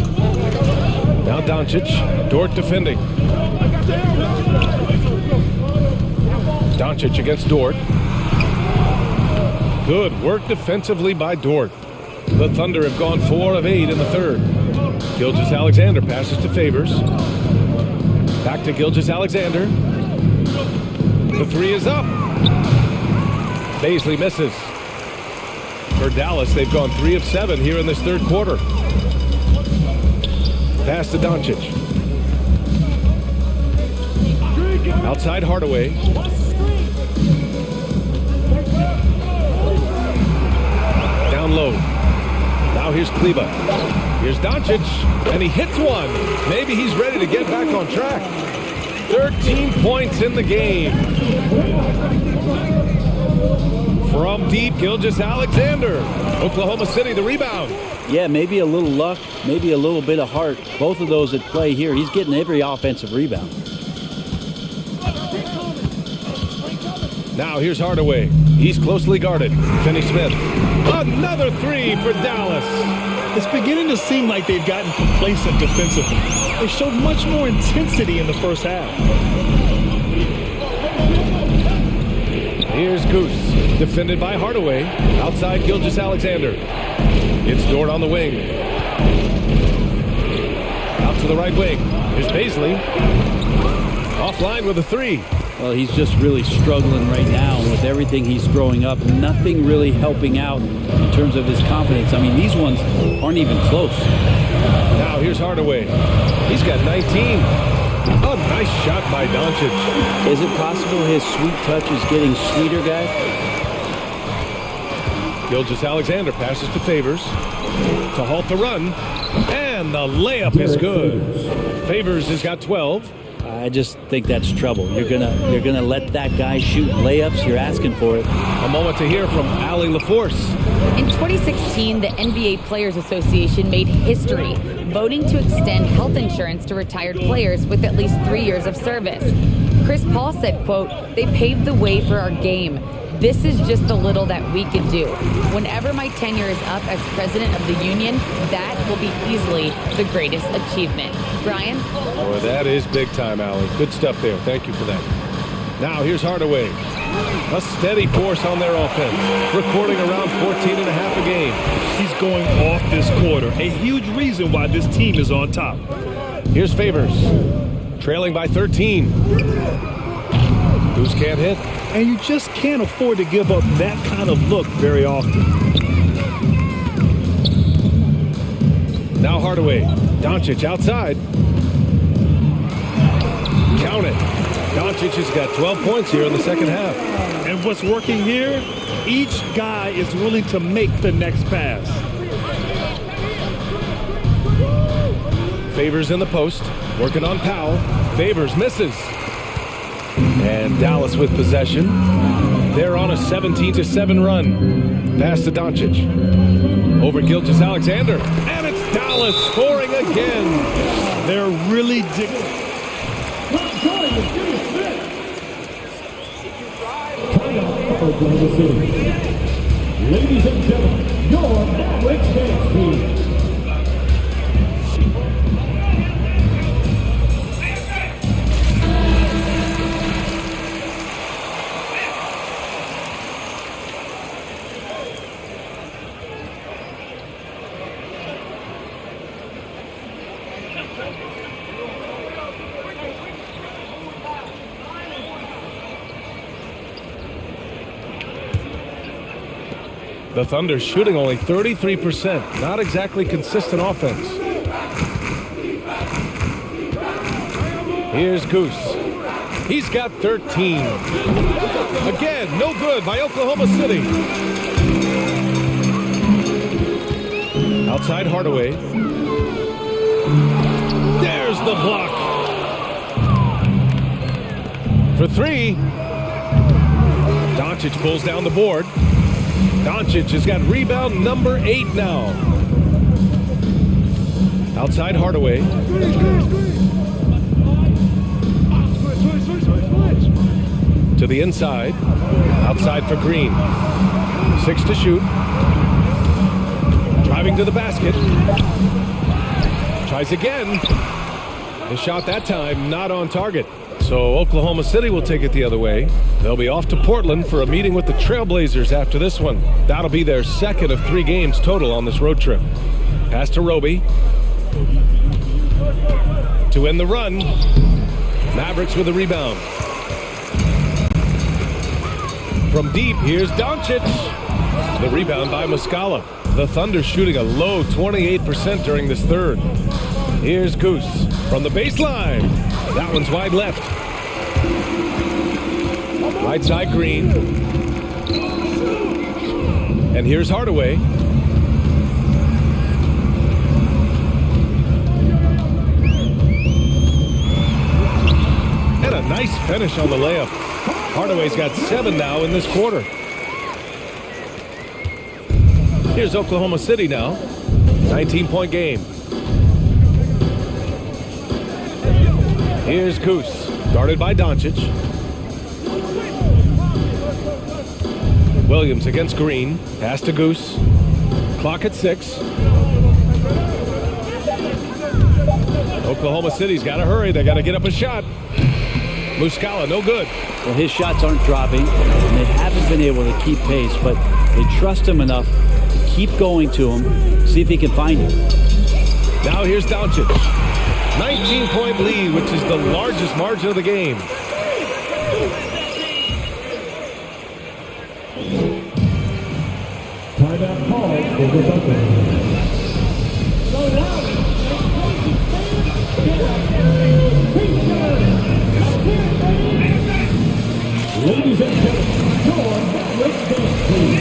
Now Doncic, Dort defending. Doncic against Dort. Good work defensively by Dort. The Thunder have gone 4 of 8 in the third. Gilgeous-Alexander passes to Favors. Back to Gilgeous-Alexander. The 3 is up. Baisley misses. For Dallas, they've gone 3 of 7 here in this third quarter. Pass to Doncic. Outside Hardaway. Down low. Now here's Kleba. Here's Doncic, and he hits one. Maybe he's ready to get back on track. 13 points in the game. From deep, Gilgeous-Alexander. Oklahoma City, the rebound. Yeah, maybe a little luck, maybe a little bit of heart. Both of those at play here. He's getting every offensive rebound. Now here's Hardaway. He's closely guarded. Finney-Smith. Another 3 for Dallas. It's beginning to seem like they've gotten complacent defensively. They showed much more intensity in the first half. Here's Goose, defended by Hardaway. Outside Gilgeous-Alexander. It's Dort on the wing. Out to the right wing. Here's Baisley. Offline with a 3. Well, he's just really struggling right now with everything he's throwing up. Nothing really helping out in terms of his confidence. I mean, these ones aren't even close. Now here's Hardaway. He's got 19. Oh, nice shot by Doncic. Is it possible his sweet touch is getting sweeter, guys? Gilgeous-Alexander passes to Favors to halt the run. And the layup is good. Favors has got 12. I just think that's trouble. You're gonna let that guy shoot layups. You're asking for it. A moment to hear from Allie LaForce. In 2016, the NBA Players Association made history, voting to extend health insurance to retired players with at least 3 years of service. Chris Paul said, quote, "They paved the way for our game. This is just a little that we could do. Whenever my tenure is up as president of the union, that will be easily the greatest achievement." Brian? Boy, that is big time, Allie. Good stuff there. Thank you for that. Now here's Hardaway. A steady force on their offense, recording around 14 and a half a game. He's going off this quarter. A huge reason why this team is on top. Here's Favors, trailing by 13. Goose can't hit. And you just can't afford to give up that kind of look very often. Now Hardaway. Doncic outside. Count it. Doncic has got 12 points here in the second half. And what's working here? Each guy is willing to make the next pass. Favors in the post. Working on Powell. Favors misses. And Dallas with possession. They're on a 17-7 run. Pass to Doncic. Over Gilgeous-Alexander. And it's Dallas scoring again. They're really Ladies and gentlemen, your Mavericks dance team. The Thunder shooting only 33%. Not exactly consistent offense. Here's Goose. He's got 13. Again, no good by Oklahoma City. Outside Hardaway. There's the block. For three. Doncic pulls down the board. Doncic has got rebound number 8 now. Outside Hardaway. To the inside. Outside for Green. 6 to shoot. Driving to the basket. Tries again. The shot that time not on target. So Oklahoma City will take it the other way. They'll be off to Portland for a meeting with the Trailblazers after this one. That'll be their second of 3 games total on this road trip. Pass to Roby. To end the run. Mavericks with a rebound. From deep, here's Doncic. The rebound by Muscala. The Thunder shooting a low 28% during this third. Here's Goose from the baseline. That one's wide left. Right side Green. And here's Hardaway. And a nice finish on the layup. Hardaway's got 7 now in this quarter. Here's Oklahoma City now. 19-point game. Here's Goose, guarded by Doncic. Williams against Green. Pass to Goose. Clock at 6. Oklahoma City's got to hurry. They got to get up a shot. Muscala, no good. Well, his shots aren't dropping, and they haven't been able to keep pace, but they trust him enough to keep going to him, see if he can find him. Now here's Doncic. 19-point lead, which is the largest margin of the game. Timeout called for the Thunder. Ladies and gentlemen, your Maverick dance team.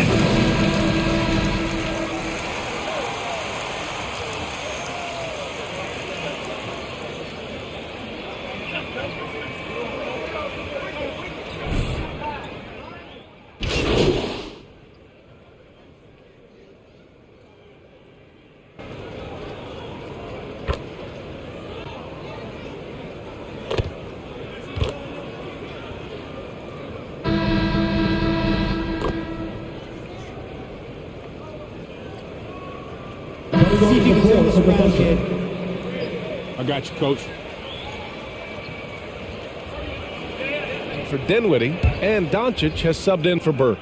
See if you can turn this around, kid. I got you, Coach. For Dinwiddie, and Doncic has subbed in for Burke.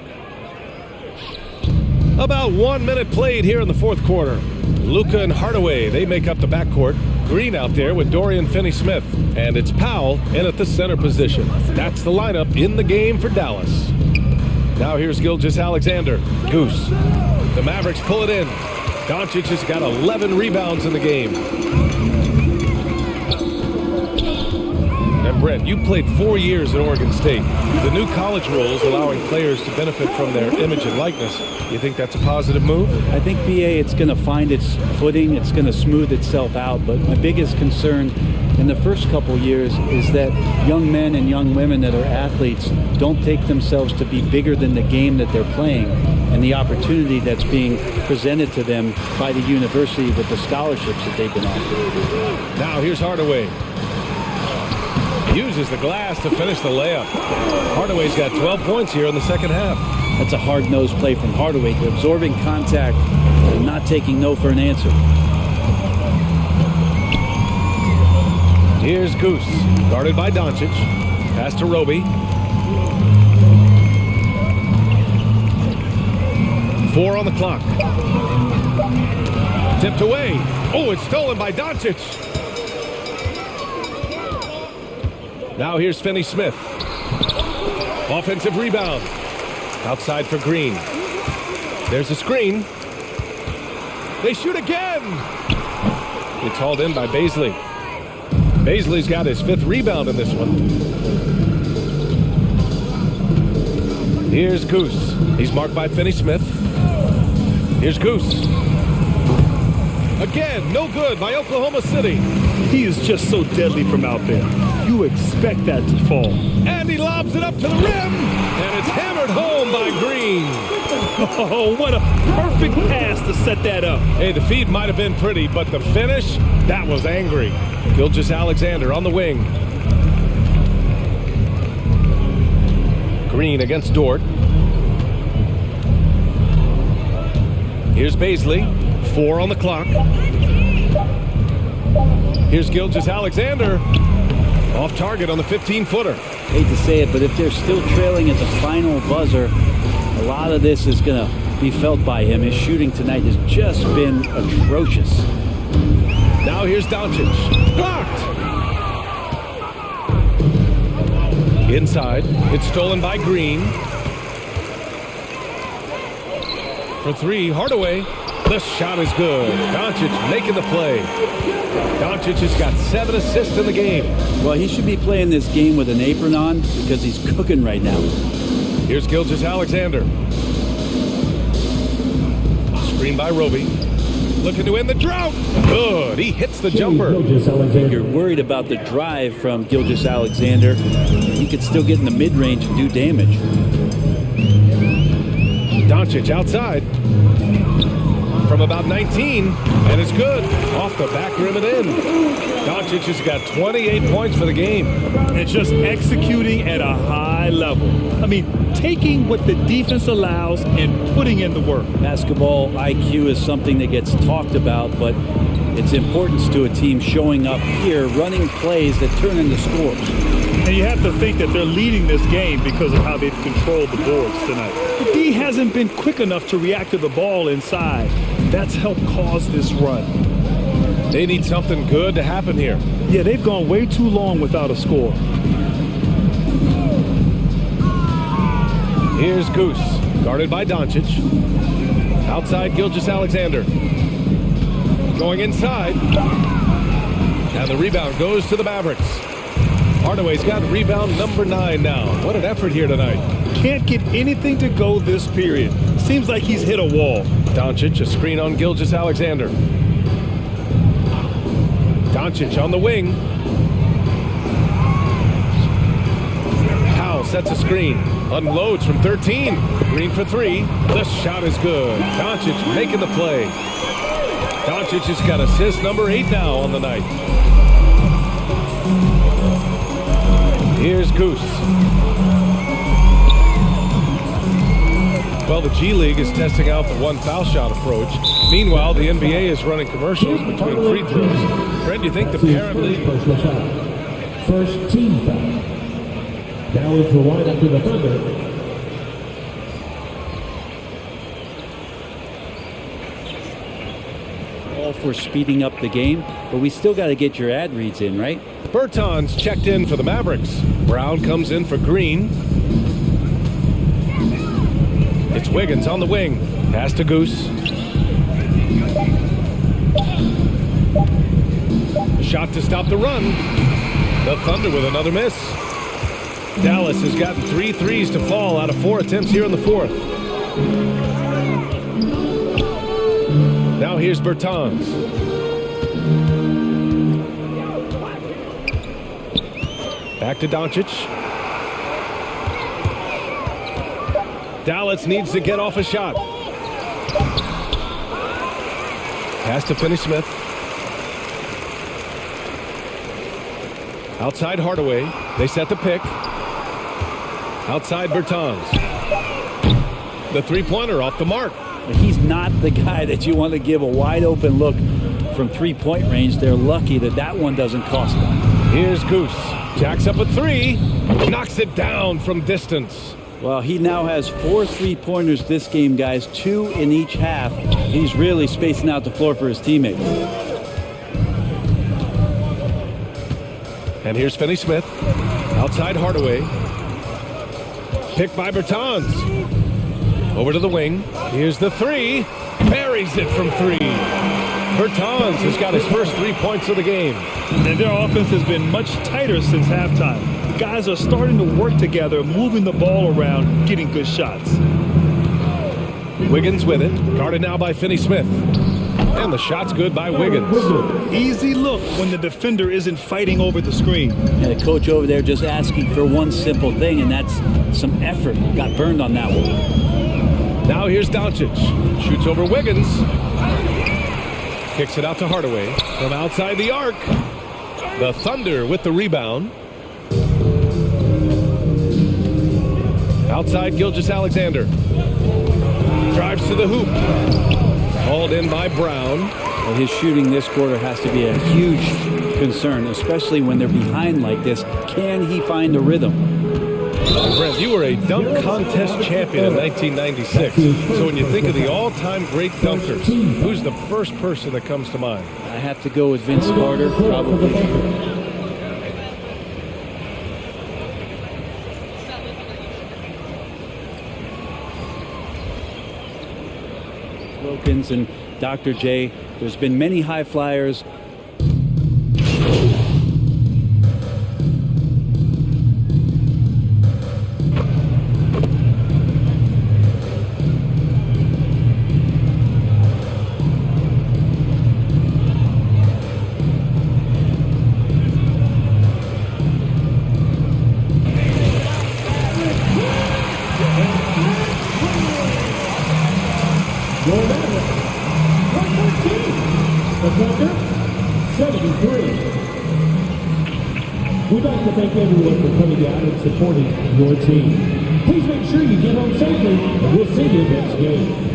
About 1 minute played here in the fourth quarter. Luka and Hardaway, they make up the backcourt. Green out there with Dorian Finney-Smith. And it's Powell in at the center position. That's the lineup in the game for Dallas. Now here's Gilgeous-Alexander. Goose. The Mavericks pull it in. Doncic has got 11 rebounds in the game. And Brent, you played 4 years at Oregon State. The new college rules allowing players to benefit from their image and likeness. You think that's a positive move? I think, BA, it's going to find its footing. It's going to smooth itself out. But my biggest concern in the first couple years is that young men and young women that are athletes don't take themselves to be bigger than the game that they're playing and the opportunity that's being presented to them by the university with the scholarships that they've been offered. Now here's Hardaway. Uses the glass to finish the layup. Hardaway's got 12 points here in the second half. That's a hard-nosed play from Hardaway, absorbing contact and not taking no for an answer. Here's Goose, guarded by Doncic. Pass to Roby. 4 on the clock. Tipped away. Oh, it's stolen by Doncic. Now here's Finney-Smith. Offensive rebound. Outside for Green. There's a screen. They shoot again. It's hauled in by Baisley. Baisley's got his 5th rebound in this one. Here's Goose. He's marked by Finney-Smith. Here's Goose. Again, no good by Oklahoma City. He is just so deadly from out there. You expect that to fall. And he lobs it up to the rim. And it's hammered home by Green. Oh, what a perfect pass to set that up. Hey, the feed might have been pretty, but the finish, that was angry. Gilgeous-Alexander on the wing. Green against Dort. Here's Baisley. 4 on the clock. Here's Gilgeous-Alexander. Off target on the 15-footer. Hate to say it, but if they're still trailing at the final buzzer, a lot of this is going to be felt by him. His shooting tonight has just been atrocious. Now here's Doncic. Blocked! Inside. It's stolen by Green. For 3, Hardaway. The shot is good. Doncic making the play. Doncic has got 7 assists in the game. Well, he should be playing this game with an apron on because he's cooking right now. Here's Gilgeous-Alexander. Screen by Roby. Looking to end the drought. Good. He hits the jumper. You're worried about the drive from Gilgeous-Alexander. He could still get in the mid-range and do damage. Doncic outside. From about 19, and it's good. Off the back rim and in. Doncic has got 28 points for the game. And just executing at a high level. I mean, taking what the defense allows and putting in the work. Basketball IQ is something that gets talked about, but its importance to a team showing up here, running plays that turn into scores. And you have to think that they're leading this game because of how they've controlled the boards tonight. The D hasn't been quick enough to react to the ball inside. That's helped cause this run. They need something good to happen here. Yeah, they've gone way too long without a score. Here's Goose, guarded by Doncic. Outside Gilgeous-Alexander. Going inside. And the rebound goes to the Mavericks. Hardaway's got rebound number 9 now. What an effort here tonight. Can't get anything to go this period. Seems like he's hit a wall. Doncic, a screen on Gilgeous-Alexander. Doncic on the wing. Powell sets a screen. Unloads from 13. Green for 3. The shot is good. Doncic making the play. Doncic has got assist number 8 now on the night. Here's Goose. Well, the G League is testing out the one foul shot approach. Meanwhile, the NBA is running commercials between free throws. Brent, do you think the parent league... First team foul. Now it's the windup to the Thunder. All for speeding up the game, but we still got to get your ad reads in, right? Bertans checked in for the Mavericks. Brown comes in for Green. It's Wiggins on the wing. Pass to Goose. Shot to stop the run. The Thunder with another miss. Dallas has gotten 3 threes to fall out of 4 attempts here in the 4th. Now here's Bertans. Back to Doncic. Dallas needs to get off a shot. Pass to Finney-Smith. Outside Hardaway. They set the pick. Outside Bertans. The three-pointer off the mark. He's not the guy that you want to give a wide open look from three-point range. They're lucky that that one doesn't cost them. Here's Goose. Jacks up a 3. Knocks it down from distance. Well, he now has 4 3-pointers this game, guys. 2 in each half. He's really spacing out the floor for his teammates. And here's Finney-Smith. Outside Hardaway. Picked by Bertans. Over to the wing. Here's the 3. Buries it from 3. Bertans has got his first 3 points of the game. And their offense has been much tighter since halftime. The guys are starting to work together, moving the ball around, getting good shots. Wiggins with it. Guarded now by Finney-Smith. And the shot's good by Wiggins. Easy look when the defender isn't fighting over the screen. And the coach over there just asking for one simple thing, and that's some effort. Got burned on that one. Now here's Doncic. Shoots over Wiggins. Kicks it out to Hardaway from outside the arc. The Thunder with the rebound. Outside Gilgeous-Alexander. Drives to the hoop. Hauled in by Brown. Well, his shooting this quarter has to be a huge concern, especially when they're behind like this. Can he find a rhythm? Brent, you were a dunk contest champion in 1996. So when you think of the all-time great dunkers, who's the first person that comes to mind? I have to go with Vince Carter, probably. Wilkins and Dr. J. There's been many high flyers. We'd like to thank everyone for coming out and supporting your team. Please make sure you get home safely, and we'll see you next game.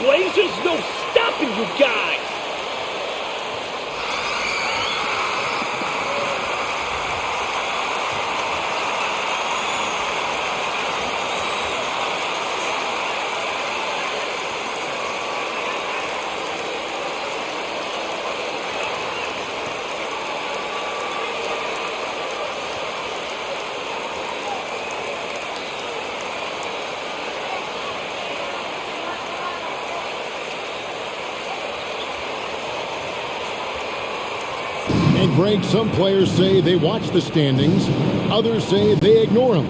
Blazers, no stopping you guys. And Greg, some players say they watch the standings. Others say they ignore them.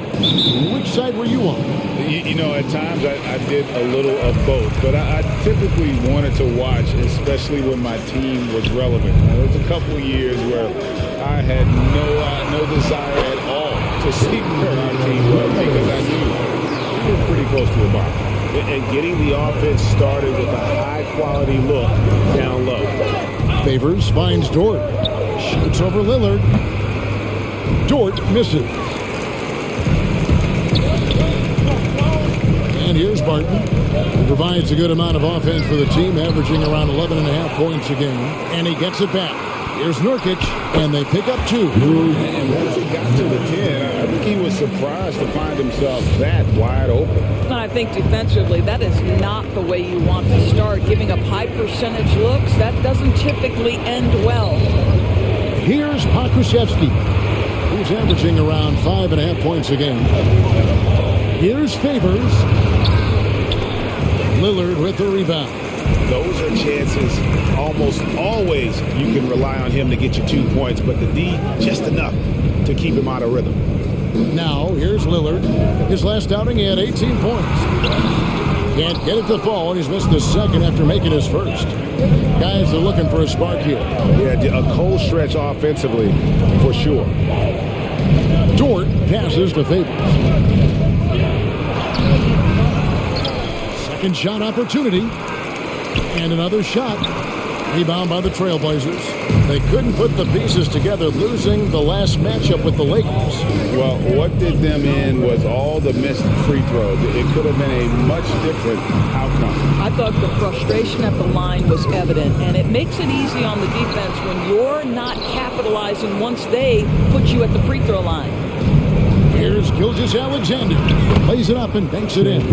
Which side were you on? You know, at times I did a little of both, but I typically wanted to watch, especially when my team was relevant. There was a couple of years where I had no desire at all to see where our team was because I knew we were pretty close to the bottom. And getting the offense started with a high-quality look down low. Favors finds Dort. Shoots over Lillard. Dort misses. And here's Barton. He provides a good amount of offense for the team, averaging around 11.5 points a game. And he gets it back. Here's Nurkic, and they pick up 2. And once he got to the 10, I think he was surprised to find himself that wide open. I think defensively, that is not the way you want to start. Giving up high percentage looks, that doesn't typically end well. Here's Pokusevski, who's averaging around 5.5 points a game. Here's Favors. Lillard with the rebound. Those are chances almost always you can rely on him to get you 2 points, but the D, just enough to keep him out of rhythm. Now, here's Lillard. His last outing, he had 18 points. Can't get it to fall, and he's missed the second after making his first. Guys are looking for a spark here. Yeah, a cold stretch offensively, for sure. Dort passes to Favors. Second shot opportunity. And another shot. Rebound by the Trailblazers. They couldn't put the pieces together, losing the last matchup with the Lakers. Well, what did them in was all the missed free throws. It could have been a much different outcome. I thought the frustration at the line was evident, and it makes it easy on the defense when you're not capitalizing once they put you at the free throw line. Here's Gilgeous-Alexander. Lays it up and banks it in.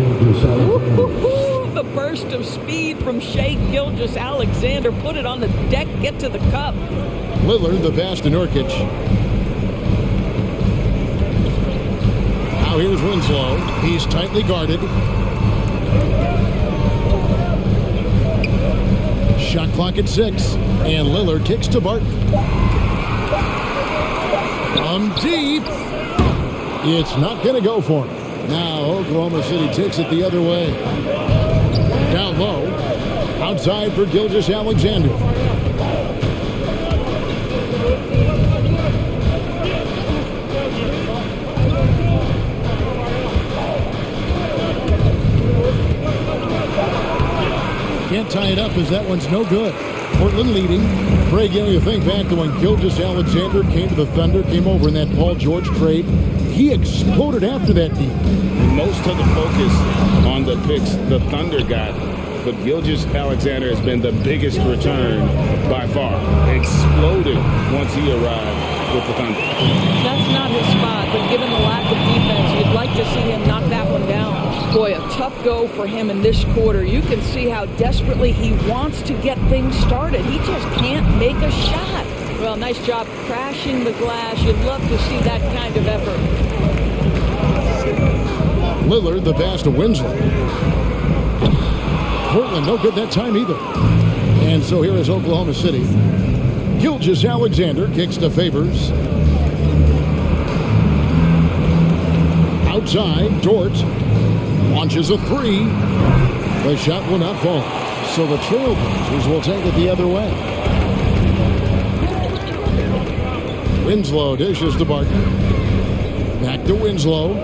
The burst of speed from Shai Gilgeous-Alexander. Put it on the deck, get to the cup. Lillard, the pass to Nurkic. Now here's Winslow. He's tightly guarded. Shot clock at 6. And Lillard kicks to Barton. From deep. It's not going to go for him. Now Oklahoma City takes it the other way. Down low. Outside for Gilgeous-Alexander. Can't tie it up as that one's no good. Portland leading. Greg, you think back to when Gilgeous-Alexander came to the Thunder, came over in that Paul George trade. He exploded after that deal. Most of the focus on the picks the Thunder got, but Gilgeous-Alexander has been the biggest return by far. Exploded once he arrived with the Thunder. That's not his spot, but given the lack of defense, you'd like to see him knock that one down. Boy, a tough go for him in this quarter. You can see how desperately he wants to get things started. He just can't make a shot. Well, nice job crashing the glass. You'd love to see that kind of effort. Lillard, the pass to Winslow. Portland, no good that time either. And so here is Oklahoma City. Gilgeous-Alexander kicks to Favors. Outside, Dort launches a 3. The shot will not fall. So the Trailblazers will take it the other way. Winslow dishes to Barton. Back to Winslow.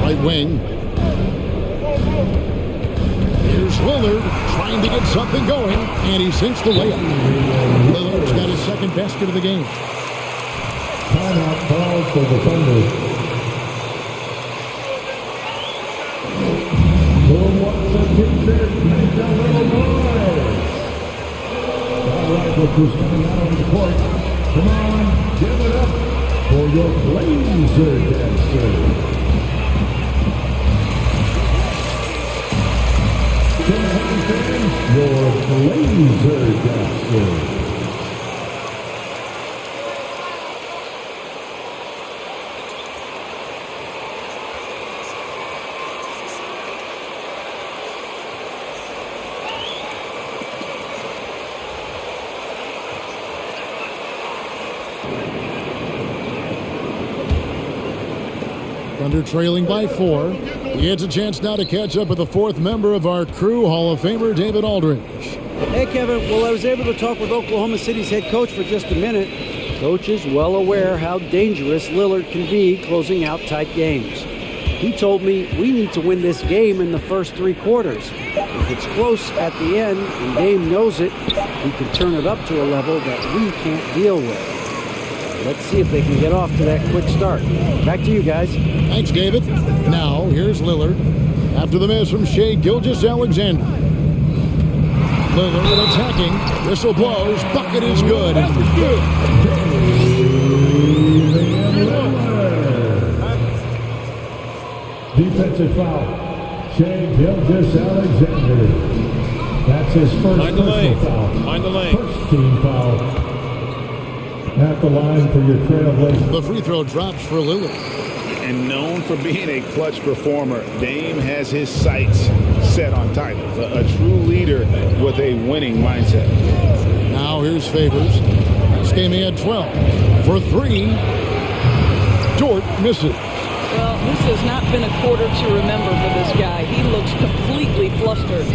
Right wing. Here's Lillard trying to get something going, and he sinks the layup. Lillard's got his second basket of the game. Timeout called for the Thunder. wants a t-shirt, make a little noise. All right, look who's coming out on the court. Come on, give it up for your Blazer dancer. Your Blazer dancer. Thunder trailing by 4. He gets a chance now to catch up with the fourth member of our crew, Hall of Famer David Aldridge. Hey, Kevin. Well, I was able to talk with Oklahoma City's head coach for just a minute. Coach is well aware how dangerous Lillard can be closing out tight games. He told me we need to win this game in the first 3 quarters. If it's close at the end and Dame knows it, we can turn it up to a level that we can't deal with. Let's see if they can get off to that quick start. Back to you guys. Thanks, David. Now, here's Lillard. After the miss from Shai Gilgeous-Alexander. Lillard attacking. Whistle blows. Bucket is good. Defensive foul. Shai Gilgeous-Alexander. That's his first personal foul. Find the lane. First team foul. At the line for your Trailblazers. The free throw drops for Lillard. And known for being a clutch performer, Dame has his sights set on titles. A true leader with a winning mindset. Now here's Favors. This game he had 12. For 3. Dort misses. Well, this has not been a quarter to remember for this guy. He looks completely flustered.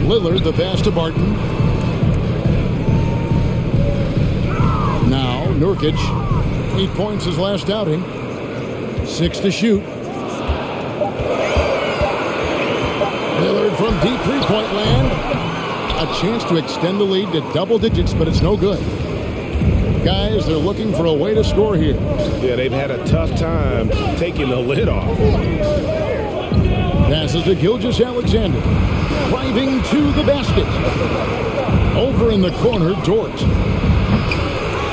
Lillard, the pass to Barton. Now, Nurkic, 8 points his last outing. 6 to shoot. Lillard from deep three-point land. A chance to extend the lead to double digits, but it's no good. Guys, they're looking for a way to score here. Yeah, they've had a tough time taking the lid off. Passes to Gilgeous-Alexander. Driving to the basket. Over in the corner, Dort.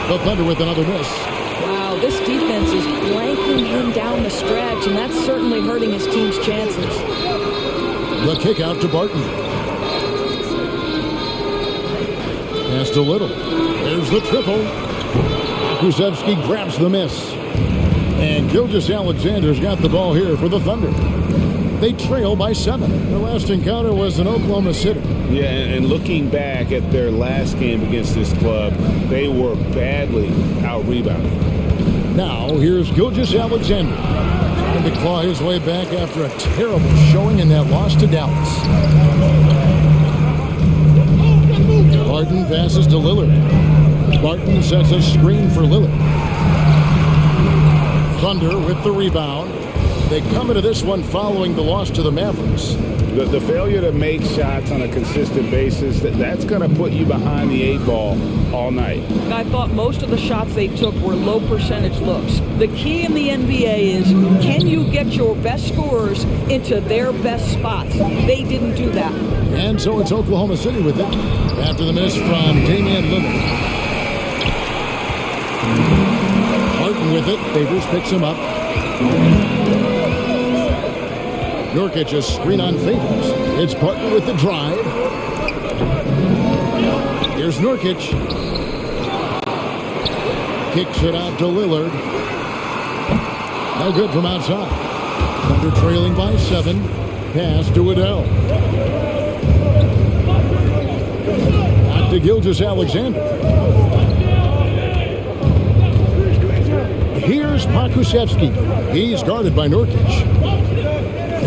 The Thunder with another miss. Wow, this defense is blanking him down the stretch, and that's certainly hurting his team's chances. The kick out to Barton. Pass to Little. There's the triple. Krzyzewski grabs the miss. And Gilgeous-Alexander's got the ball here for the Thunder. They trail by 7. Their last encounter was in Oklahoma City. Yeah, and looking back at their last game against this club, they were badly out-rebounded. Now, here's Gilgeous-Alexander. Trying to claw his way back after a terrible showing in that loss to Dallas. Barton passes to Lillard. Barton sets a screen for Lillard. Thunder with the rebound. They come into this one following the loss to the Mavericks. The failure to make shots on a consistent basis, that's going to put you behind the 8 ball all night. I thought most of the shots they took were low percentage looks. The key in the NBA is, can you get your best scorers into their best spots? They didn't do that. And so it's Oklahoma City with it. After the miss from Damian Lillard. Barton with it. Favors picks him up. Nurkic a screen on Favors. It's Barton with the drive. Here's Nurkic. Kicks it out to Lillard. No good from outside. Thunder trailing by 7. Pass to Waddell. Back to Gilgeous-Alexander. Here's Pokusevski. He's guarded by Nurkic.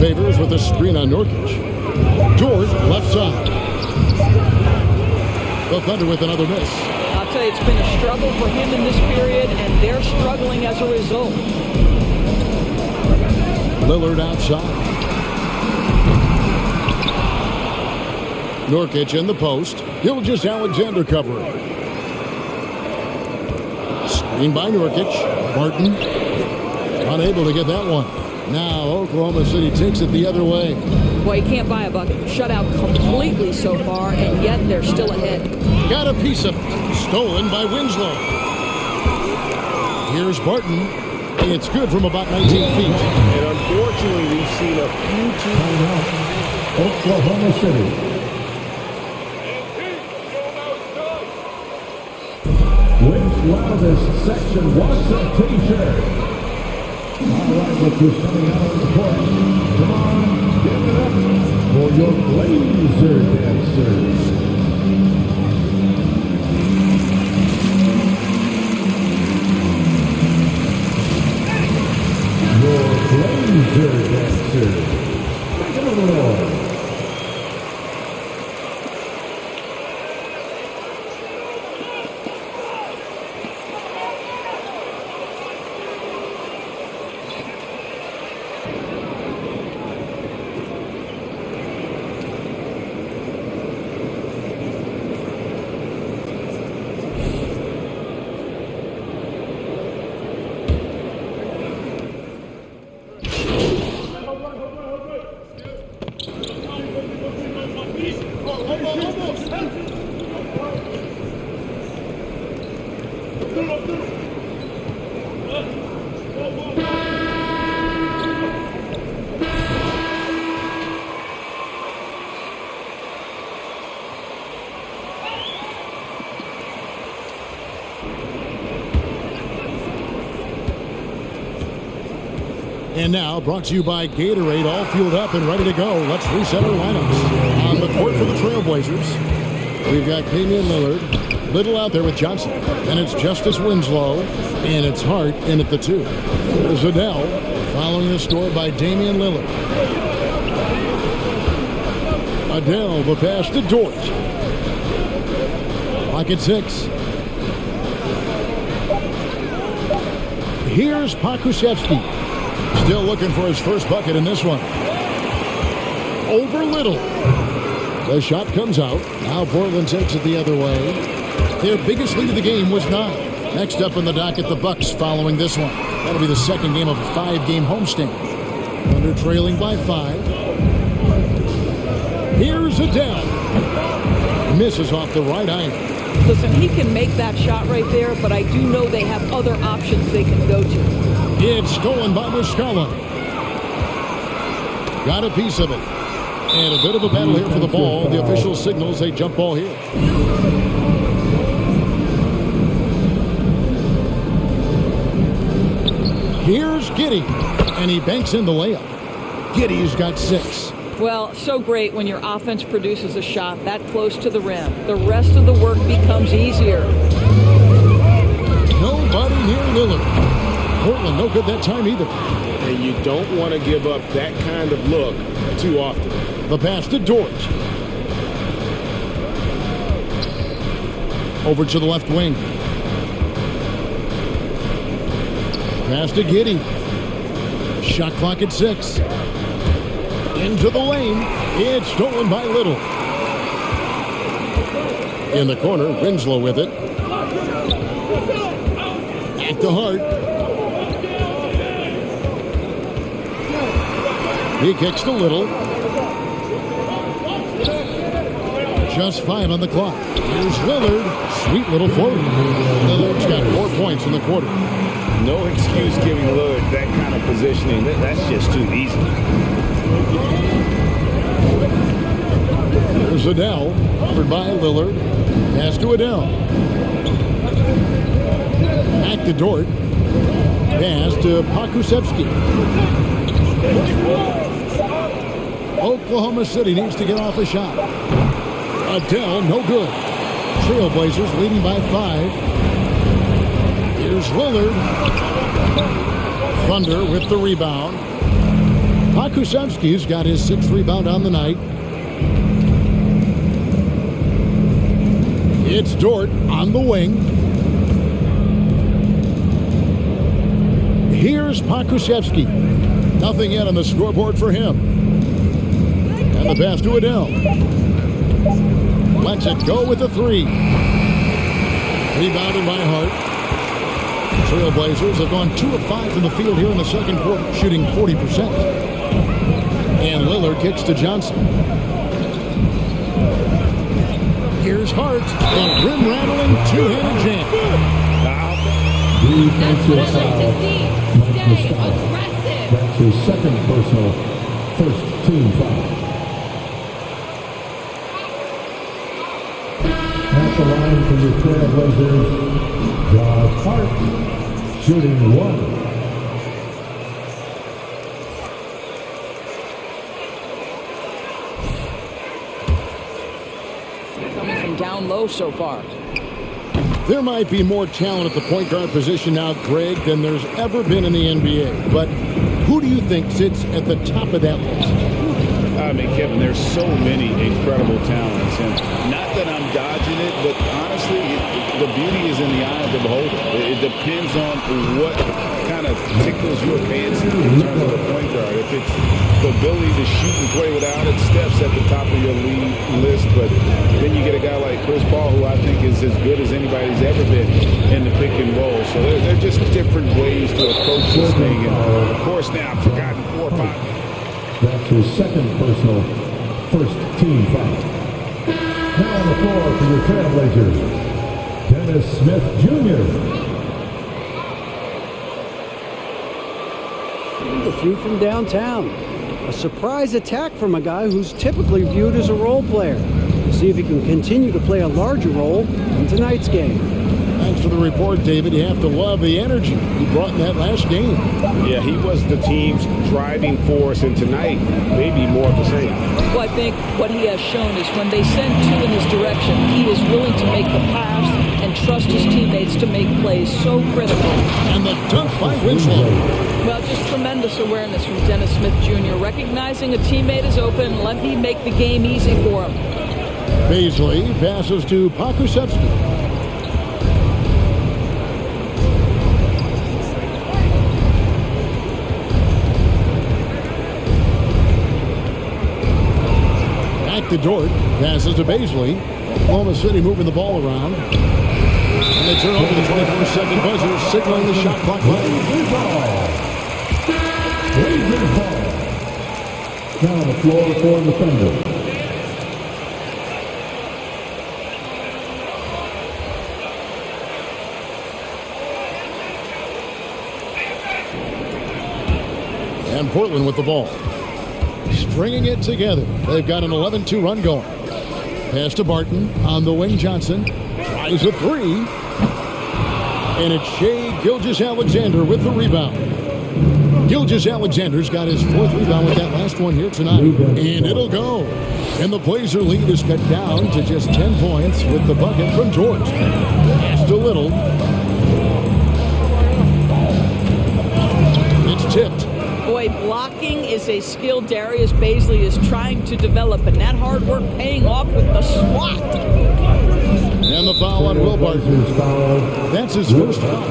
Favors with a screen on Nurkic. George, left side. The Thunder with another miss. I'll tell you, it's been a struggle for him in this period, and they're struggling as a result. Lillard outside. Nurkic in the post. Gilgeous-Alexander covering. Screen by Nurkic. Barton unable to get that one. Now Oklahoma City takes it the other way. Boy, you can't buy a bucket. Shutout completely so far, and yet they're still ahead. Got a piece of it. Stolen by Winslow. Here's Barton. It's good from about 19 feet. And unfortunately, we've seen a few Oklahoma City. Which loudest section wants a t-shirt? All right, look who's coming out of the court. Come on, give it up for your Blazer dancers. Your Blazer dancers. Give it a roar. And now, brought to you by Gatorade, all fueled up and ready to go. Let's reset our lineups. On the court for the Trailblazers, we've got Damian Lillard, Little out there with Johnson. And it's Justice Winslow, and it's Hart in at the 2. There's Adele, following the score by Damian Lillard. Adele, the pass to Dort. Clock at 6. Here's Pakusevsky. Still looking for his first bucket in this one. Over Little. The shot comes out. Now Portland takes it the other way. Their biggest lead of the game was 9. Next up in the docket, the Bucks following this one. That'll be the second game of a 5-game homestand. Thunder trailing by 5. Here's Adele. Misses off the right iron. Listen, he can make that shot right there, but I do know they have other options they can go to. It's stolen by Muscala. Got a piece of it. And a bit of a battle here for the ball. The official signals a jump ball here. Here's Giddey. And he banks in the layup. Giddey's got 6. Well, so great when your offense produces a shot that close to the rim. The rest of the work becomes easier. Nobody near Lillard. Portland no good that time either. And you don't want to give up that kind of look too often. The pass to Dort. Over to the left wing. Pass to Giddey. Shot clock at 6. Into the lane. It's stolen by Little. In the corner, Winslow with it. Back to Hart. He kicks to Little. Just 5 on the clock. Here's Lillard. Sweet little floater. Lillard's got 4 points in the quarter. No excuse giving Lillard that kind of positioning. That's just too easy. There's Adele. Covered by Lillard. Pass to Adele. Back to Dort. Pass to Pakusevsky. Oklahoma City needs to get off a shot. Adele, no good. Trailblazers leading by 5. Here's Lillard. Thunder with the rebound. Pakusevsky's got his 6th rebound on the night. It's Dort on the wing. Here's Pakusevsky. Nothing yet on the scoreboard for him. And the pass to Adele. Lets it go with the 3. Rebounded by Hart. Trailblazers have gone 2 of 5 from the field here in the second quarter, shooting 40%. And Lillard kicks to Johnson. Here's Hart. A rim-rattling two-handed jam. Defensive foul. That's his second personal, first team foul. At the line for your Trailblazers, Josh Hart, shooting 1. Coming from down low so far. There might be more talent at the point guard position now, Greg, than there's ever been in the NBA. But who do you think sits at the top of that list? I mean, Kevin, there's so many incredible talents. And not that I'm dodging it, but honestly, the beauty is in the eye of the beholder. It depends on what kind of tickles your fancy in terms of a point guard. If it's the ability to shoot and play without it, Steph's at the top of your league list. But then you get a guy like Chris Paul, who I think is as good as anybody's ever been in the pick and roll. So they're just different ways to approach this thing. And of course, now I've forgotten 4 or 5. That's his second personal, first team foul. Now on the floor for your Trailblazers, Dennis Smith Jr. Through from downtown. A surprise attack from a guy who's typically viewed as a role player. We'll see if he can continue to play a larger role in tonight's game. Thanks for the report, David. You have to love the energy he brought in that last game. Yeah, he was the team's driving force, and tonight, maybe more of the same. Well, I think what he has shown is when they send 2 in his direction, he is willing to make the pass and trust his teammates to make plays so critical. And the dunk by Winslow. Well, just tremendous awareness from Dennis Smith Jr. Recognizing a teammate is open, let me make the game easy for him. Beasley passes to Pokusevski. Back to Dort, passes to Beasley. Oklahoma City moving the ball around. And they turn over the 24-second buzzer, signaling the shot clock line. Now on the floor for the Thunder. And Portland with the ball. Stringing it together. They've got an 11-2 run going. Pass to Barton on the wing. Johnson tries a 3. And it's Shai Gilgeous-Alexander with the rebound. Gilgeous-Alexander's got his 4th rebound with that last one here tonight. And it'll go. And the Blazer lead is cut down to just 10 points with the bucket from George. Pass to Little. It's tipped. Boy, blocking is a skill Darius Baisley is trying to develop, and that hard work paying off with the swat. And the foul on Will Barton. That's his first foul.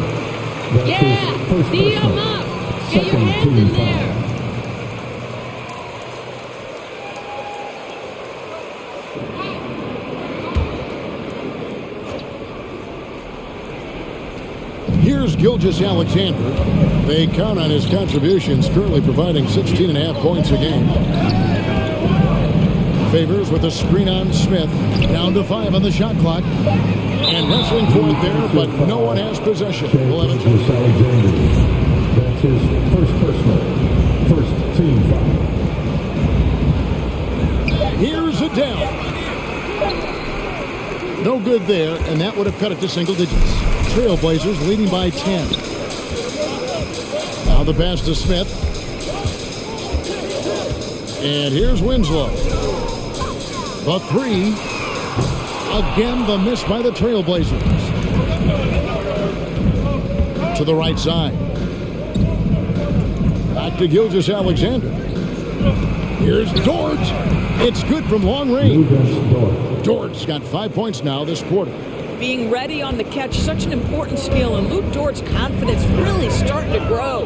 Yeah, see him up. Get your hands in there. Here's Gilgeous-Alexander. They count on his contributions, currently providing 16.5 points a game. Favors with a screen on Smith. Down to 5 on the shot clock. And wrestling for it there, but no one has possession. 11. That's his first personal, first team foul. Here's a down. No good there, and that would have cut it to single digits. Trailblazers leading by 10. Now the pass to Smith. And here's Winslow. The 3. Again, the miss by the Trailblazers. To the right side. Back to Gilgeous-Alexander. Here's Dort. It's good from long range. Dort's got 5 points now this quarter. Being ready on the catch, such an important skill, and Luke Dort's confidence really starting to grow.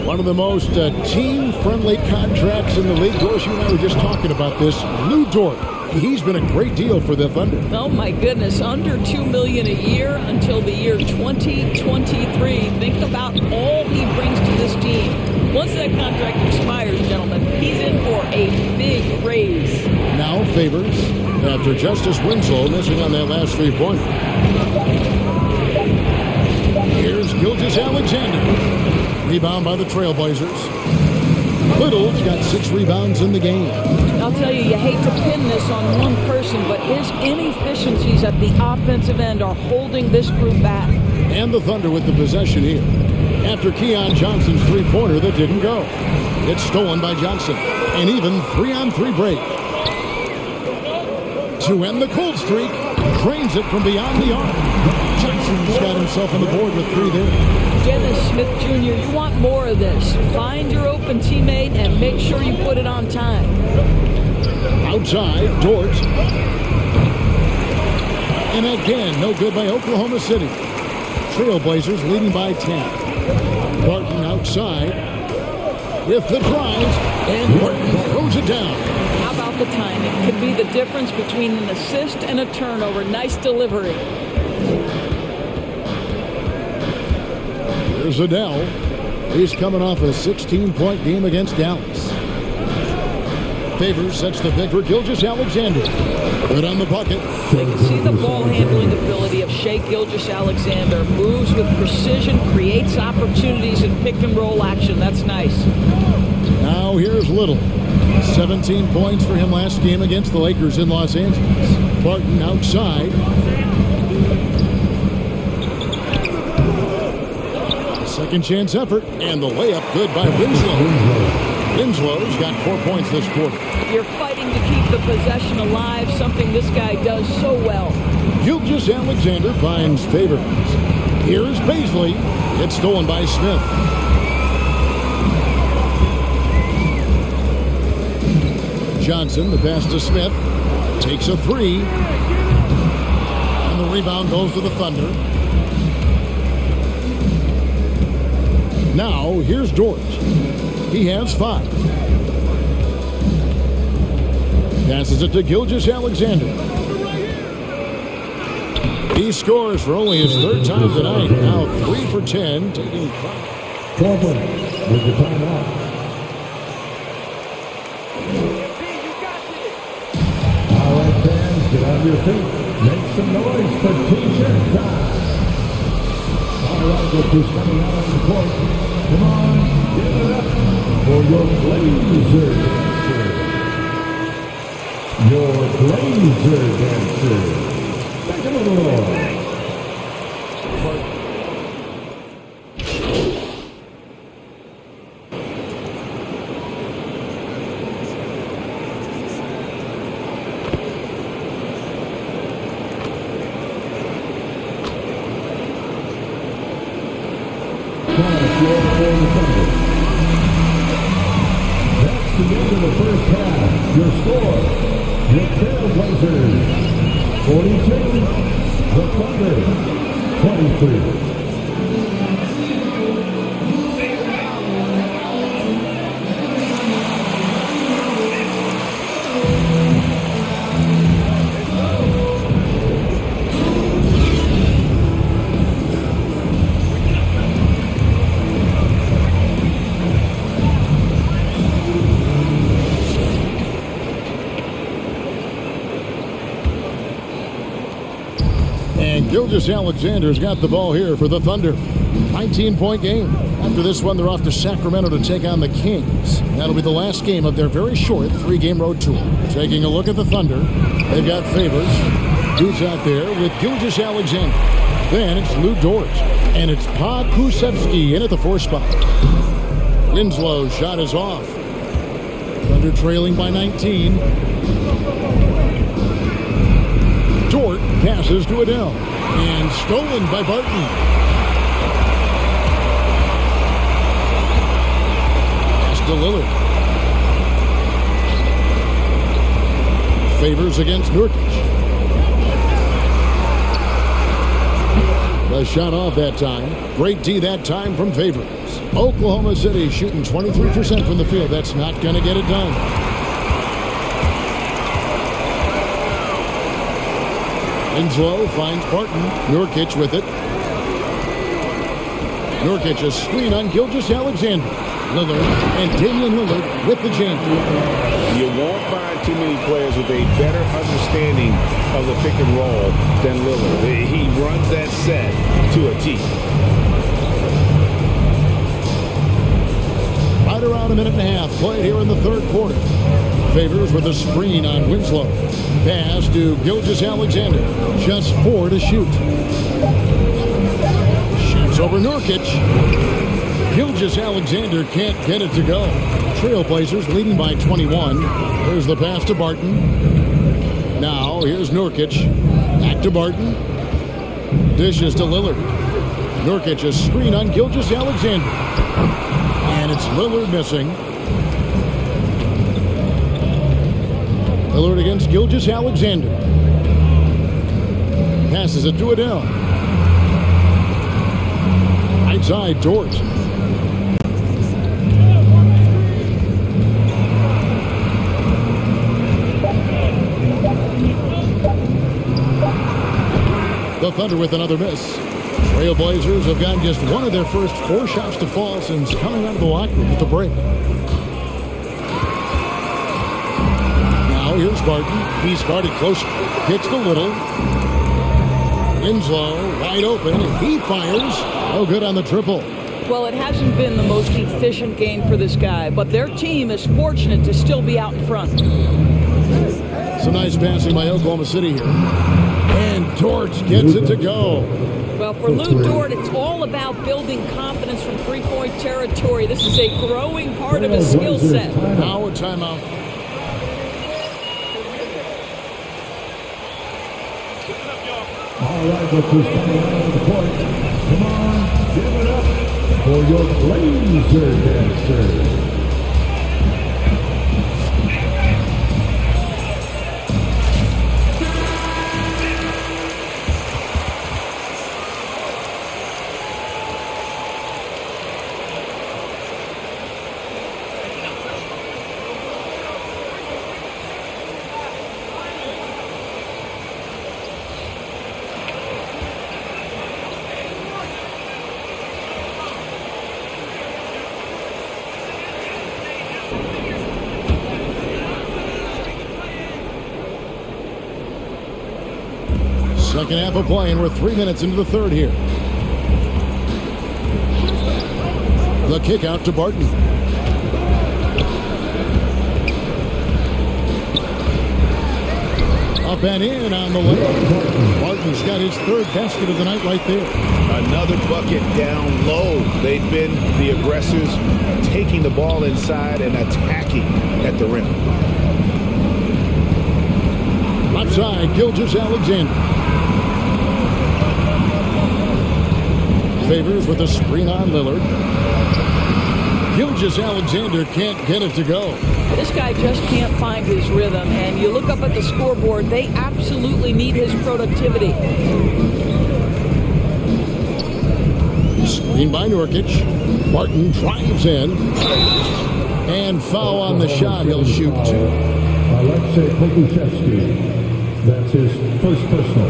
One of the most team-friendly contracts in the league. Doris, you and I were just talking about this. Lou Dort He's been a great deal for the Thunder. Oh my goodness, under $2 million a year until the year 2023. Think about all he brings to this team. Once that contract expires, gentlemen, he's in for a big raise. Now Favors, after Justice Winslow missing on that last three-pointer. Here's Gilgeous-Alexander. Rebound by the Trailblazers. Little's got 6 rebounds in the game. I'll tell you, you hate to pin this on one person, but his inefficiencies at the offensive end are holding this group back. And the Thunder with the possession here. After Keon Johnson's three-pointer that didn't go. It's stolen by Johnson. An even 3-on-3 break. To end the cold streak, trains it from beyond the arc. Johnson's got himself on the board with 3 there. Dennis Smith Jr., you want more of this. Find your open teammate and make sure you put it on time. Outside, Dort. And again, no good by Oklahoma City. Trailblazers leading by 10. Barton outside with the drive, and Barton throws it down. How about the timing? Could be the difference between an assist and a turnover. Nice delivery. Here's Adele. He's coming off a 16-point game against Dallas. Favors sets the pick for Gilgeous-Alexander. Good on the bucket. They can see the ball handling ability of Shai Gilgeous-Alexander. Moves with precision, creates opportunities in pick and roll action. That's nice. Now here's Little. 17 points for him last game against the Lakers in Los Angeles. Barton outside. Second chance effort, and the layup good by Winslow. Winslow's got 4 points this quarter. You're fighting to keep the possession alive, something this guy does so well. Gilgeous-Alexander finds Favors. Here's Baisley. It's stolen by Smith. Johnson, the pass to Smith. Takes a 3. And the rebound goes to the Thunder. Now, here's George. He has 5. Passes it to Gilgeous-Alexander. He scores for only his 3rd time tonight. Now 3 for 10. Taking 12 with the timeout. All right, fans, get on your feet. Make some noise for T-shirt time. All right, look who's coming out on the court. Come on, give it up for your Blazer dancer. Your Blazer dancer. Back in the roar. That's the end of the first half. Your score, your Trailblazers 42, the Thunder 23. Gilgeous-Alexander's got the ball here for the Thunder. 19-point game. After this one, they're off to Sacramento to take on the Kings. That'll be the last game of their very short 3-game road tour. Taking a look at the Thunder, they've got Favors. Who's out there with Gilgeous-Alexander. Then it's Lou Dort. And it's Pa Kusevsky in at the 4 spot. Winslow's shot is off. Thunder trailing by 19. Dort passes to Adele. And stolen by Barton. Pass to Lillard. Favors against Nurkic. The shot off that time. Great D that time from Favors. Oklahoma City shooting 23% from the field. That's not going to get it done. Winslow finds Barton. Nurkic with it. Nurkic a screen on Gilgeous-Alexander. Lillard and Damian Lillard with the jam. You won't find too many players with a better understanding of the pick and roll than Lillard. He runs that set to a T. Right around a minute and a half played here in the third quarter. Favors with a screen on Winslow. Pass to Gilgeous-Alexander. Just 4 to shoot. Shoots over Nurkic. Gilgeous-Alexander can't get it to go. Trailblazers leading by 21. There's the pass to Barton. Now here's Nurkic. Back to Barton. Dishes to Lillard. Nurkic a screen on Gilgeous-Alexander. And it's Lillard missing. Lillard against Gilgeous-Alexander. Passes it to Adele. Right side, Dort. The Thunder with another miss. Trailblazers have gotten just one of their first 4 shots to fall since coming out of the locker room at the break. Now here's Barton. He's guarded close. Kicks to Little. Winslow wide open. He fires. No good on the triple. Well, it hasn't been the most efficient game for this guy, but their team is fortunate to still be out in front. Some nice passing by Oklahoma City here. And Dort gets it to go. Well, for Lou Dort, it's all about building confidence from three-point territory. This is a growing part of his skill set. Now a timeout. All right, look who's coming out of the court. Come on, give it up for your Blazer dancers. Second half of play, and we're 3 minutes into the third here. The kick out to Barton. Up and in on the way. Barton's got his third basket of the night right there. Another bucket down low. They've been the aggressors, taking the ball inside and attacking at the rim. Left side, Gilgeous-Alexander. Favors with a screen on Lillard. Gilgeous-Alexander can't get it to go. This guy just can't find his rhythm, and you look up at the scoreboard, they absolutely need his productivity. Screen by Nurkic. Barton drives in. And foul on the shot. He'll shoot 2. Alexei Pokusevski. That's his first personal.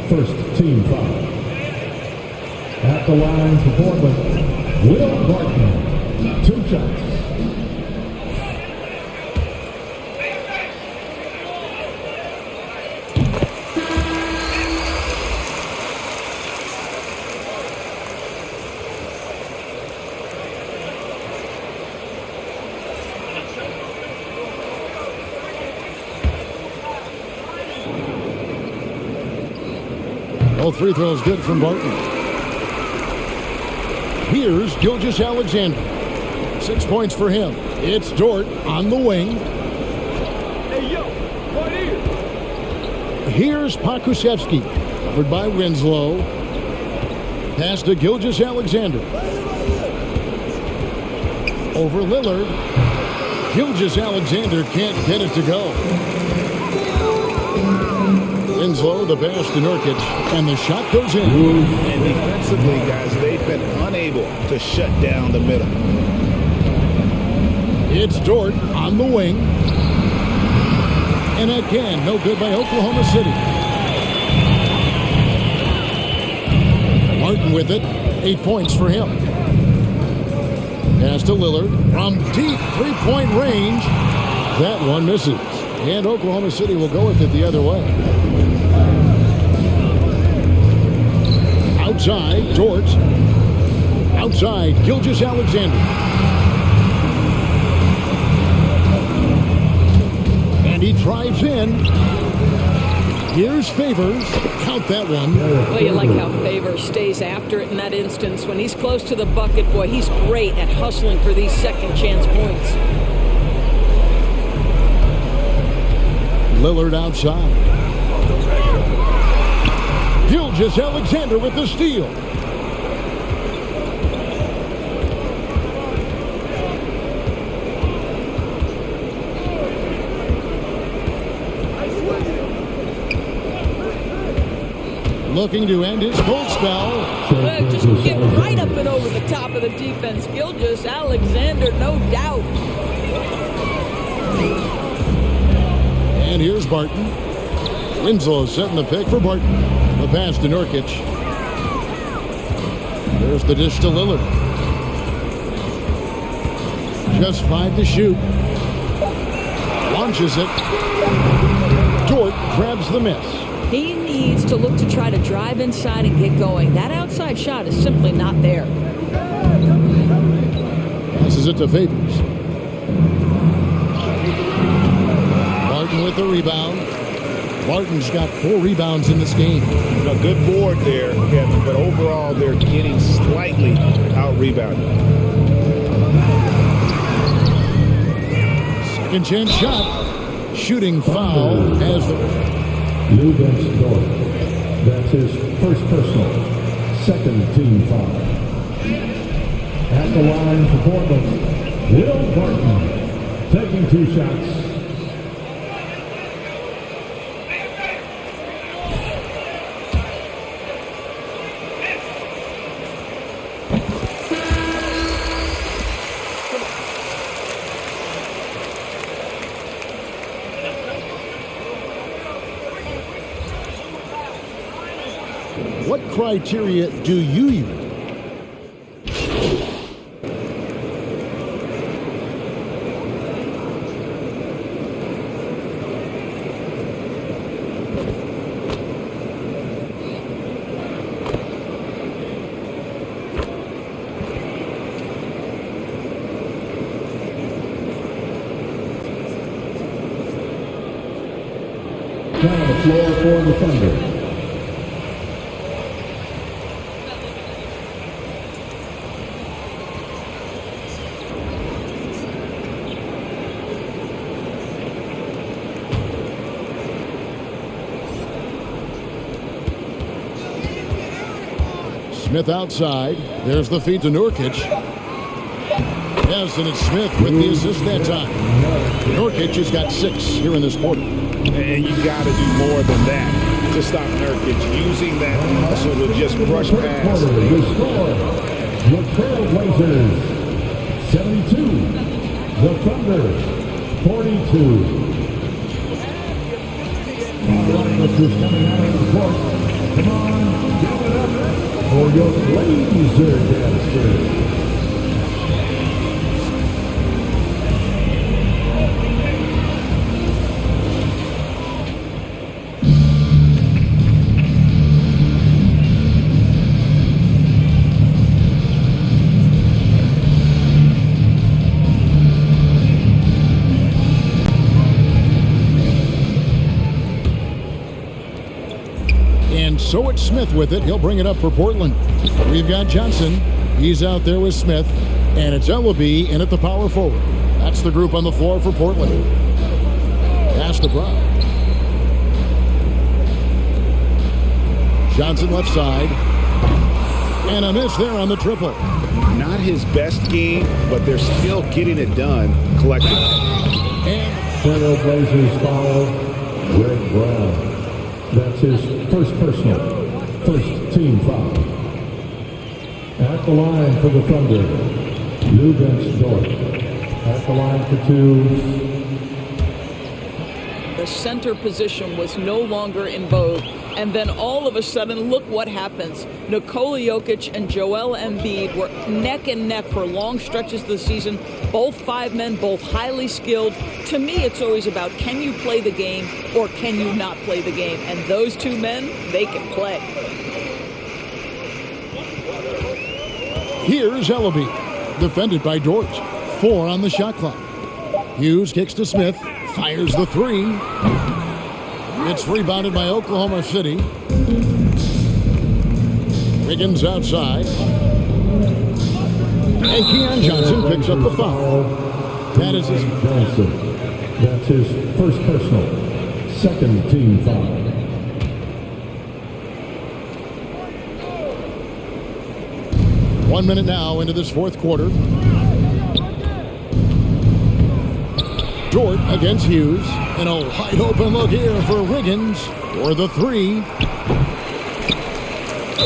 First team foul. At the line for Portland, Will Barton. 2 shots. All 3 throws good from Barton. Here's Gilgeous-Alexander. 6 points for him. It's Dort on the wing. Hey, yo, right here. Here's Pokusevski. Covered by Winslow. Pass to Gilgeous-Alexander. Over Lillard. Gilgeous-Alexander can't get it to go. Winslow, the pass to Nurkic, and the shot goes in. And defensively, guys, they've been unable to shut down the middle. It's Dort on the wing. And again, no good by Oklahoma City. Martin with it. 8 points for him. Pass to Lillard from deep three-point range. That one misses. And Oklahoma City will go with it the other way. Outside, Dort. Outside, Gilgeous-Alexander. And he drives in. Here's Favors. Count that one. Well, you like how Favors stays after it in that instance. When he's close to the bucket, boy, he's great at hustling for these second chance points. Lillard outside. Gilgeous-Alexander with the steal. Looking to end his cold spell. Well, just get right up and over the top of the defense. Gilgeous-Alexander, no doubt. And here's Barton. Winslow setting the pick for Barton. The pass to Nurkic. There's the dish to Lillard. Just 5 to shoot. Launches it. Dort grabs the miss. He needs to look to try to drive inside and get going. That outside shot is simply not there. Passes it to Favors. Martin with the rebound. Martin's got 4 rebounds in this game. A good board there, Kevin, but overall they're getting slightly out-rebounded. Second chance shot. Shooting foul as the... Lugan's Dort. That's his first personal. Second team foul. At the line for Portland, Will Barton. Taking 2 shots. What criteria do you use? Down the floor for the Thunder. Smith outside. There's the feed to Nurkic. Yes, and it's Smith with the assist that time. Nurkic has got 6 here in this quarter. And you got to do more than that to stop Nurkic. Using that hustle to just brush past. The score, the Trailblazers, 72. The Thunder, 42. This is coming out of the court. Come on, give it up for your laser dancers. And so it's Smith with it. He'll bring it up for Portland. We've got Johnson. He's out there with Smith. And it's Ellaby in at the power forward. That's the group on the floor for Portland. Pass to Brown. Johnson left side. And a miss there on the triple. Not his best game, but they're still getting it done collectively. And Trailblazers foul, Greg Brown. That's his first personal, first team foul. At the line for the Thunder, Lugan's Dort. At the line for 2. The center position was no longer in vogue. And then all of a sudden, look what happens. Nikola Jokic and Joel Embiid were neck and neck for long stretches of the season. Both 5 men, both highly skilled. To me, it's always about, can you play the game or can you not play the game? And those 2 men, they can play. Here's Ellaby, defended by Dort. 4 on the shot clock. Hughes kicks to Smith, fires the 3. It's rebounded by Oklahoma City. Wiggins outside. And Keon Johnson picks up the foul. That is his... Johnson. That's his first personal. Second team foul. One minute now into this fourth quarter. Dort against Hughes. And a wide open look here for Wiggins for the 3.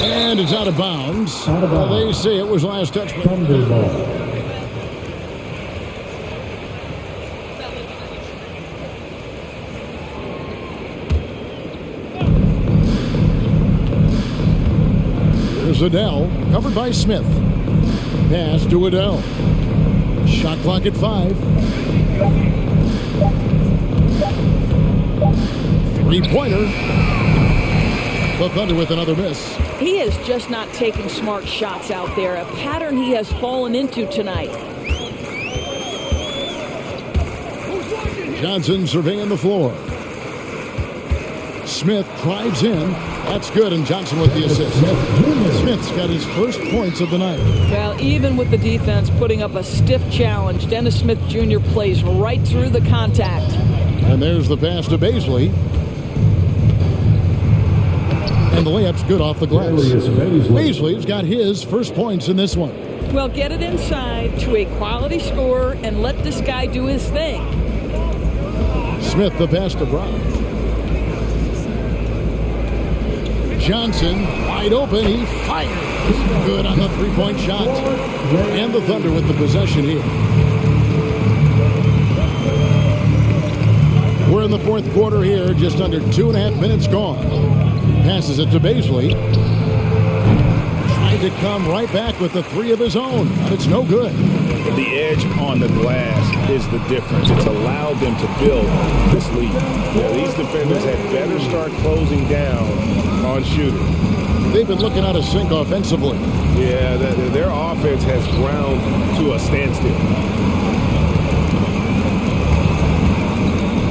And it's out of bounds. Well, they say it was last touch. Thunder ball. Here's Adele, covered by Smith. Pass to Adele. Shot clock at 5. 3-pointer. The Thunder with another miss. He is just not taking smart shots out there, a pattern he has fallen into tonight. Johnson surveying the floor. Smith drives in. That's good, and Johnson with the assist. Smith's got his first points of the night. Well, even with the defense putting up a stiff challenge, Dennis Smith Jr. plays right through the contact. And there's the pass to Baisley. And the layup's good off the glass. Baisley's got his first points in this one. Well, get it inside to a quality scorer and let this guy do his thing. Smith the pass to Brown. Johnson wide open. He fired. Good on the 3-point shot. And the Thunder with the possession here. We're in the fourth quarter here. Just under 2.5 minutes gone. Passes it to Baisley. Trying to come right back with the 3 of his own, but it's no good. The edge on the glass is the difference. It's allowed them to build this lead. Yeah, these defenders had better start closing down on shooting. They've been looking out of sync offensively. Yeah, their offense has ground to a standstill.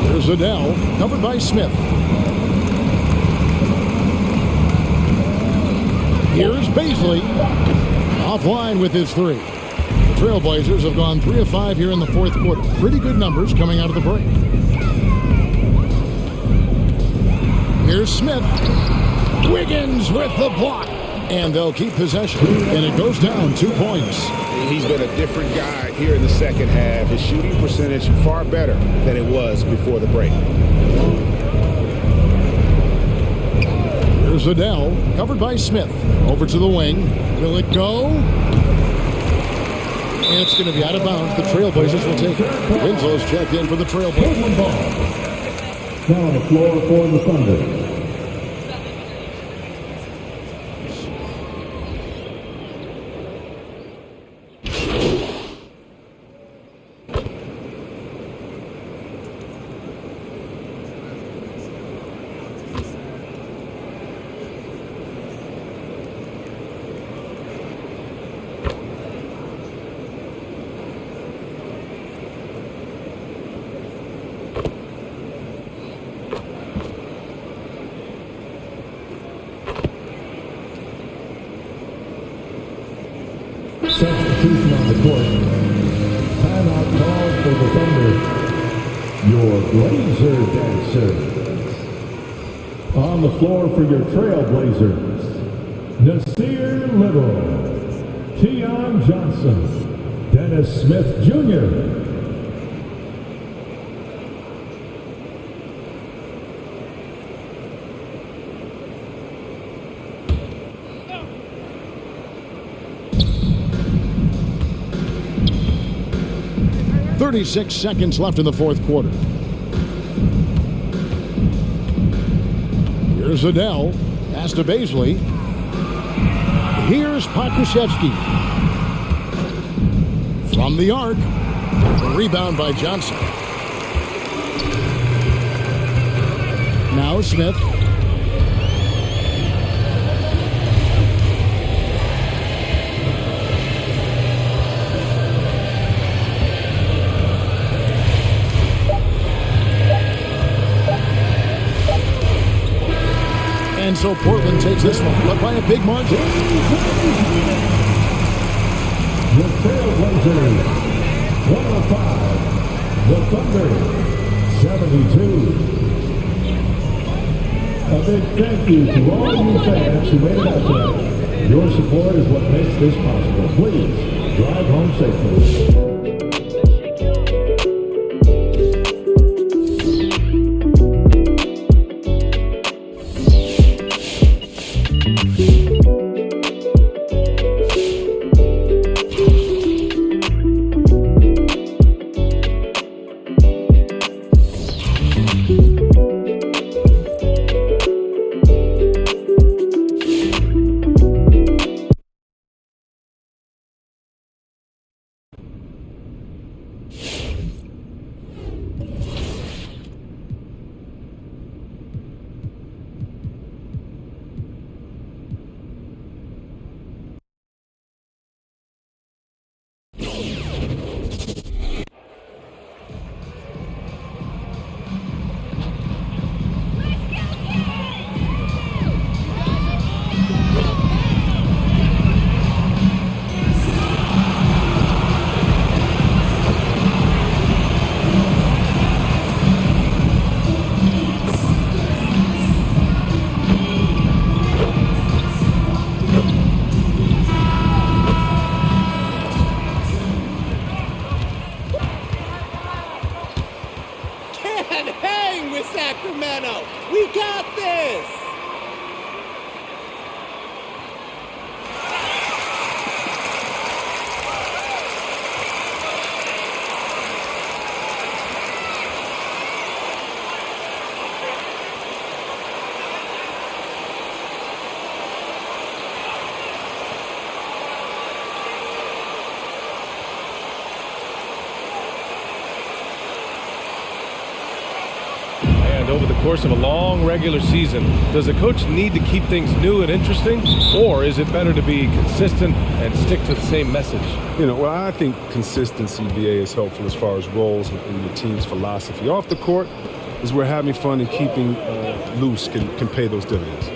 There's Adele, covered by Smith. Here's Baisley, offline with his 3. The Trailblazers have gone 3 of 5 here in the fourth quarter. Pretty good numbers coming out of the break. Here's Smith. Wiggins with the block. And they'll keep possession. And it goes down 2 points. He's been a different guy here in the second half. His shooting percentage far better than it was before the break. Here's Adele, covered by Smith. Over to the wing. Will it go? And it's going to be out of bounds. The Trailblazers will take it. Winslow's checked in for the Trailblazers. Now on the floor for the Thunder. Substitution on the court. Timeout called for the Thunder. Your Blazer dancers. On the floor for your Trailblazers. Nasir Little. Keon Johnson. Dennis Smith Jr. 36 seconds left in the fourth quarter. Here's Adele. Pass to Baisley. Here's Pokusevski. From the arc. Rebound by Johnson. Now Smith. And so Portland takes this one, but by a big margin. The Trailblazers, 105. The Thunder, 72. A big thank you to all you fans who made it out tonight. Your support is what makes this possible. Please, drive home safely. Sacramento. We got this. Over the course of a long regular season, does a coach need to keep things new and interesting, or is it better to be consistent and stick to the same message? You know, well, I think consistency, BA, is helpful as far as roles in your team's philosophy. Off the court is where having fun and keeping loose can pay those dividends.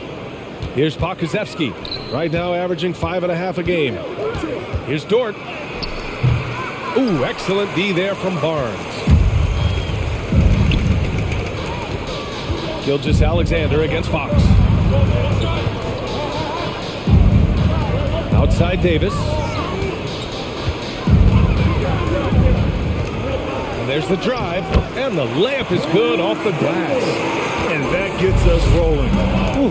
Here's Pokusevski, right now averaging 5.5 a game. Here's Dort. Ooh, excellent D there from Barnes. Gilgeous-Alexander against Fox. Outside Davis. And there's the drive, and the layup is good off the glass. And that gets us rolling. Ooh,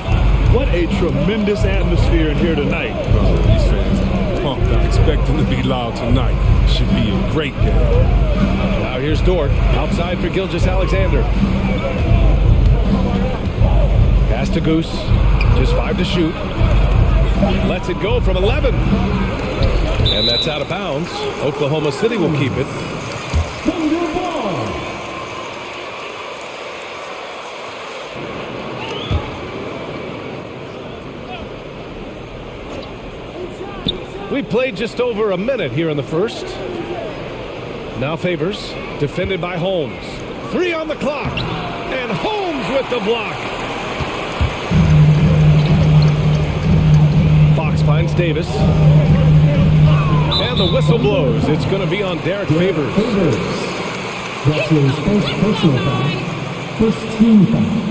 what a tremendous atmosphere in here tonight. These fans are pumped. I expect them to be loud tonight. Should be a great game. Now here's Dort, outside for Gilgeous-Alexander. Pass to Goose, just 5 to shoot. Lets it go from 11. And that's out of bounds. Oklahoma City will keep it. We played just over a minute here in the first. Now Favors, defended by Holmes. 3 on the clock, and Holmes with the block. Fox finds Davis. And the whistle blows. It's going to be on Derek Favors. That's his first personal foul. First team foul.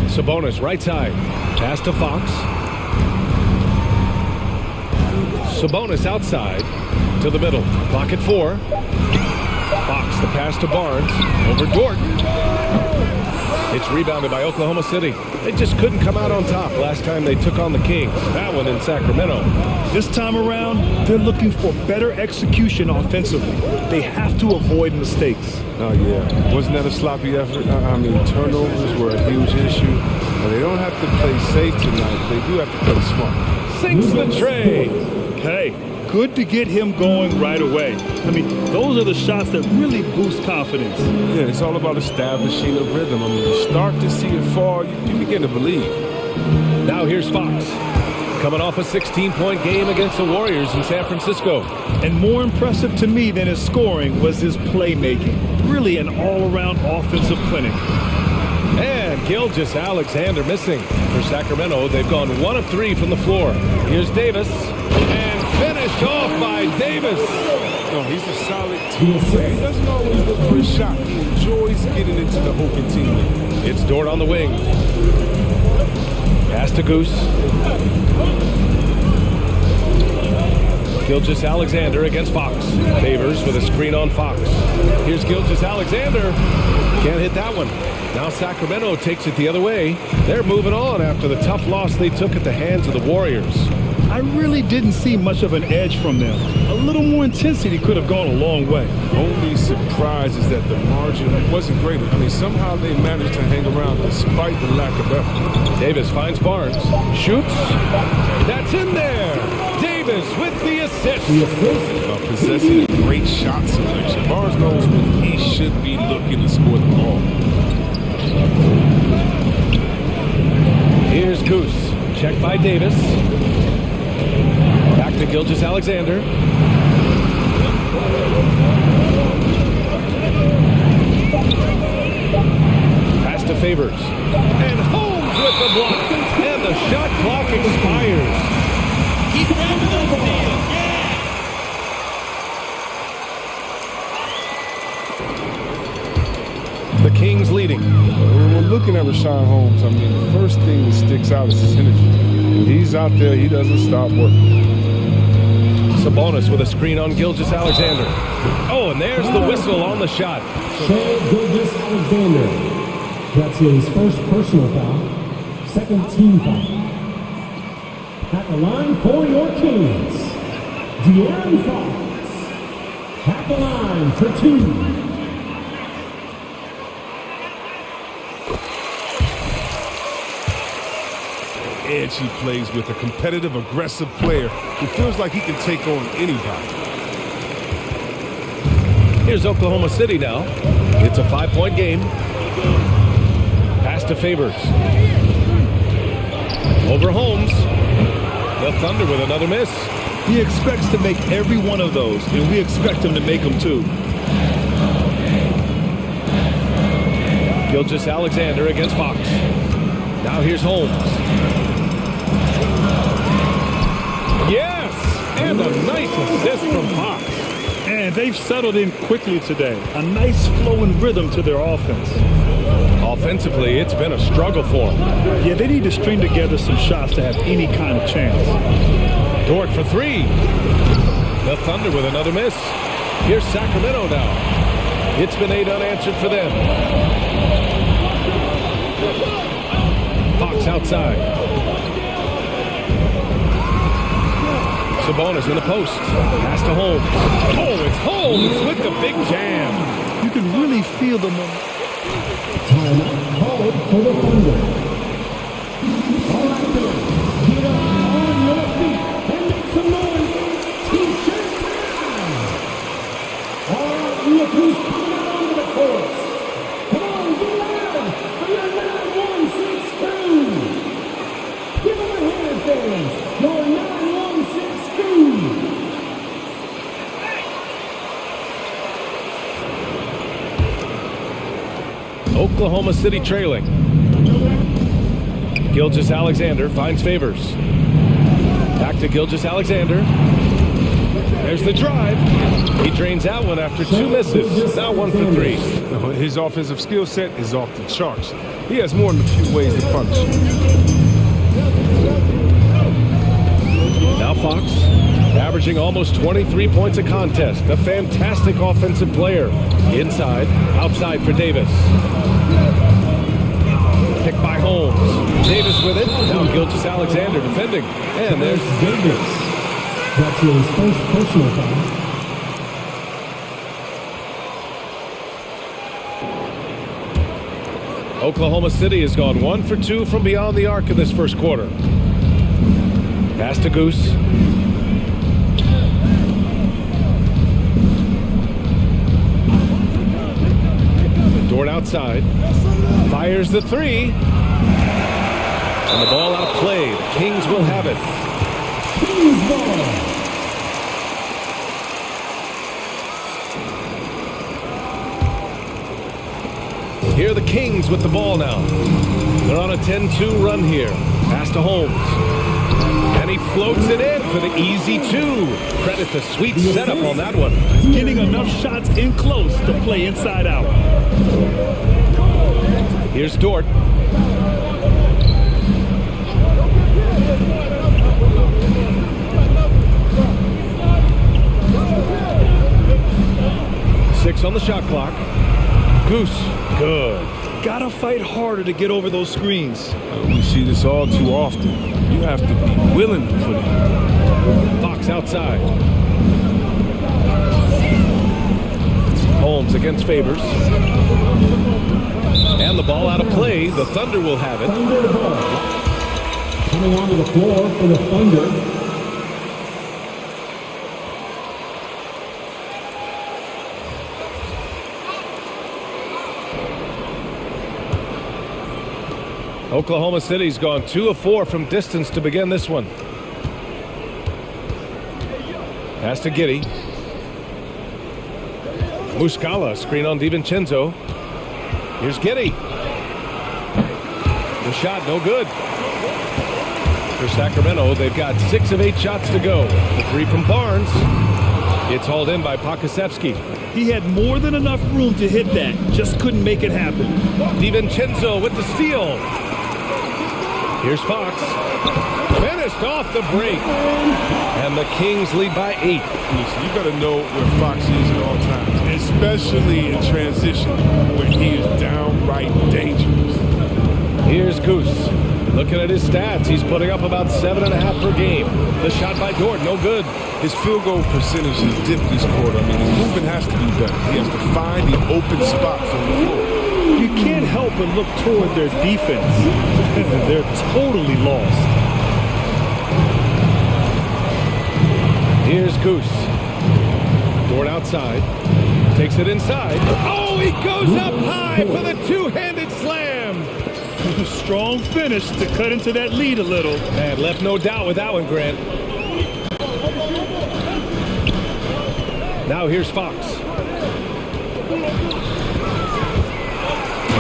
Sabonis, right side. Pass to Fox. Sabonis outside to the middle. Clock at 4. Fox, the pass to Barnes. Over Dort. It's rebounded by Oklahoma City. They just couldn't come out on top last time they took on the Kings. That one in Sacramento. This time around, they're looking for better execution offensively. They have to avoid mistakes. Oh, yeah. Wasn't that a sloppy effort? I mean, turnovers were a huge issue. But they don't have to play safe tonight. They do have to play smart. Sinks the tray. Hey, good to get him going right away. I mean, those are the shots that really boost confidence. Yeah, it's all about establishing a rhythm. I mean, you start to see it fall, you begin to believe. Now here's Fox. Coming off a 16-point game against the Warriors in San Francisco. And more impressive to me than his scoring was his playmaking. Really an all-around offensive clinic. And Gilgeous-Alexander missing. For Sacramento, they've gone 1 of 3 from the floor. Here's Davis. And finished off by Davis. No, he's a solid teammate. He doesn't always look for a shot. He enjoys getting into the open teammate. It's Dort on the wing. Pass to Goose. Gilgeous-Alexander against Fox. Favors with a screen on Fox. Here's Gilgeous-Alexander. Can't hit that one. Now Sacramento takes it the other way. They're moving on after the tough loss they took at the hands of the Warriors. I really didn't see much of an edge from them. A little more intensity could have gone a long way. Only surprise is that the margin wasn't great. I mean, somehow they managed to hang around despite the lack of effort. Davis finds Barnes. Shoots. That's in there. Davis with the assist. Possessing a great shot selection. Barnes knows when he should be looking to score the ball. Here's Goose. Checked by Davis. Back to Gilgeous-Alexander. Pass to Favors. And Holmes with the block. And the shot clock expires. Keep grabbing those steals. Yeah! The Kings leading. When we're looking at Rashawn Holmes, I mean, the first thing that sticks out is his energy. When he's out there, he doesn't stop working. Sabonis with a screen on Gilgeous-Alexander. Oh, and there's the whistle on the shot. Gilgeous-Alexander. That's his first personal foul. Second team foul. At the line for your Kings, De'Aaron Fox. At the line for 2. Edge he plays with, a competitive, aggressive player who feels like he can take on anybody. Here's Oklahoma City now. It's a 5-point game. Pass to Favors. Over Holmes. The Thunder with another miss. He expects to make every one of those, and we expect him to make them too. Gilgeous-Alexander against Fox. Now here's Holmes. Yes! And a nice assist from Fox. And they've settled in quickly today. A nice flowing rhythm to their offense. Offensively, it's been a struggle for them. Yeah, they need to string together some shots to have any kind of chance. Dort for 3. The Thunder with another miss. Here's Sacramento now. It's been 8 unanswered for them. Fox outside. Sabonis in the post. Pass to Holmes. Oh, it's Holmes with the big jam. You can really feel the momentum. Timeout called for the Thunder. All right, fans, get up on your feet and make some noise. It's T-shirt time. All right, look who's coming out onto the court. Come on, get loud for your 916 crew. Give them a hand, fans. Your 916 crew. Oklahoma City trailing. Gilgeous-Alexander finds Favors. Back to Gilgeous-Alexander. There's the drive. He drains that one after 2 misses. Now 1 for 3. His offensive skill set is off the charts. He has more than a few ways to punish. Now Fox, averaging almost 23 points a contest. A fantastic offensive player. Inside, outside for Davis. Holmes. Davis with it. Now Gilgeous Alexander defending. And there's Davis. That's his first personal foul. Oklahoma City has gone 1 for 2 from beyond the arc in this first quarter. Pass to Goose. Dort outside. Fires the three. And the ball outplayed. Kings will have it. Kings ball. Here are the Kings with the ball now. They're on a 10-2 run here. Pass to Holmes. And he floats it in for the easy two. Credit the sweet setup on that one. Getting enough shots in close to play inside out. Here's Dort. Six on the shot clock. Goose. Good. Gotta fight harder to get over those screens. We see this all too often. You have to be willing to put it in. Fox outside. Holmes against Favors. And the ball out of play. The Thunder will have it. Thunder ball. Coming onto the floor for the Thunder. Oklahoma City's gone 2 of 4 from distance to begin this one. Pass to Giddey. Muscala, screen on DiVincenzo. Here's Giddey. The shot, no good. For Sacramento, they've got 6 of 8 shots to go. The three from Barnes. It's hauled in by Pokusevski. He had more than enough room to hit that. Just couldn't make it happen. DiVincenzo with the steal. Here's Fox. Finished off the break. And the Kings lead by 8. Listen, you got to know where Fox is at all times, especially in transition, where he is downright dangerous. Here's Goose. Looking at his stats, he's putting up about 7.5 per game. The shot by Dort, no good. His field goal percentage has dipped this quarter. I mean, his movement has to be better. He has to find the open spot from the floor. You can't help but look toward their defense. They're totally lost. Here's Goose. Dort outside. Takes it inside. Oh, he goes up high for the two-handed slam. Strong finish to cut into that lead a little. Man, left no doubt with that one, Grant. Now here's Fox.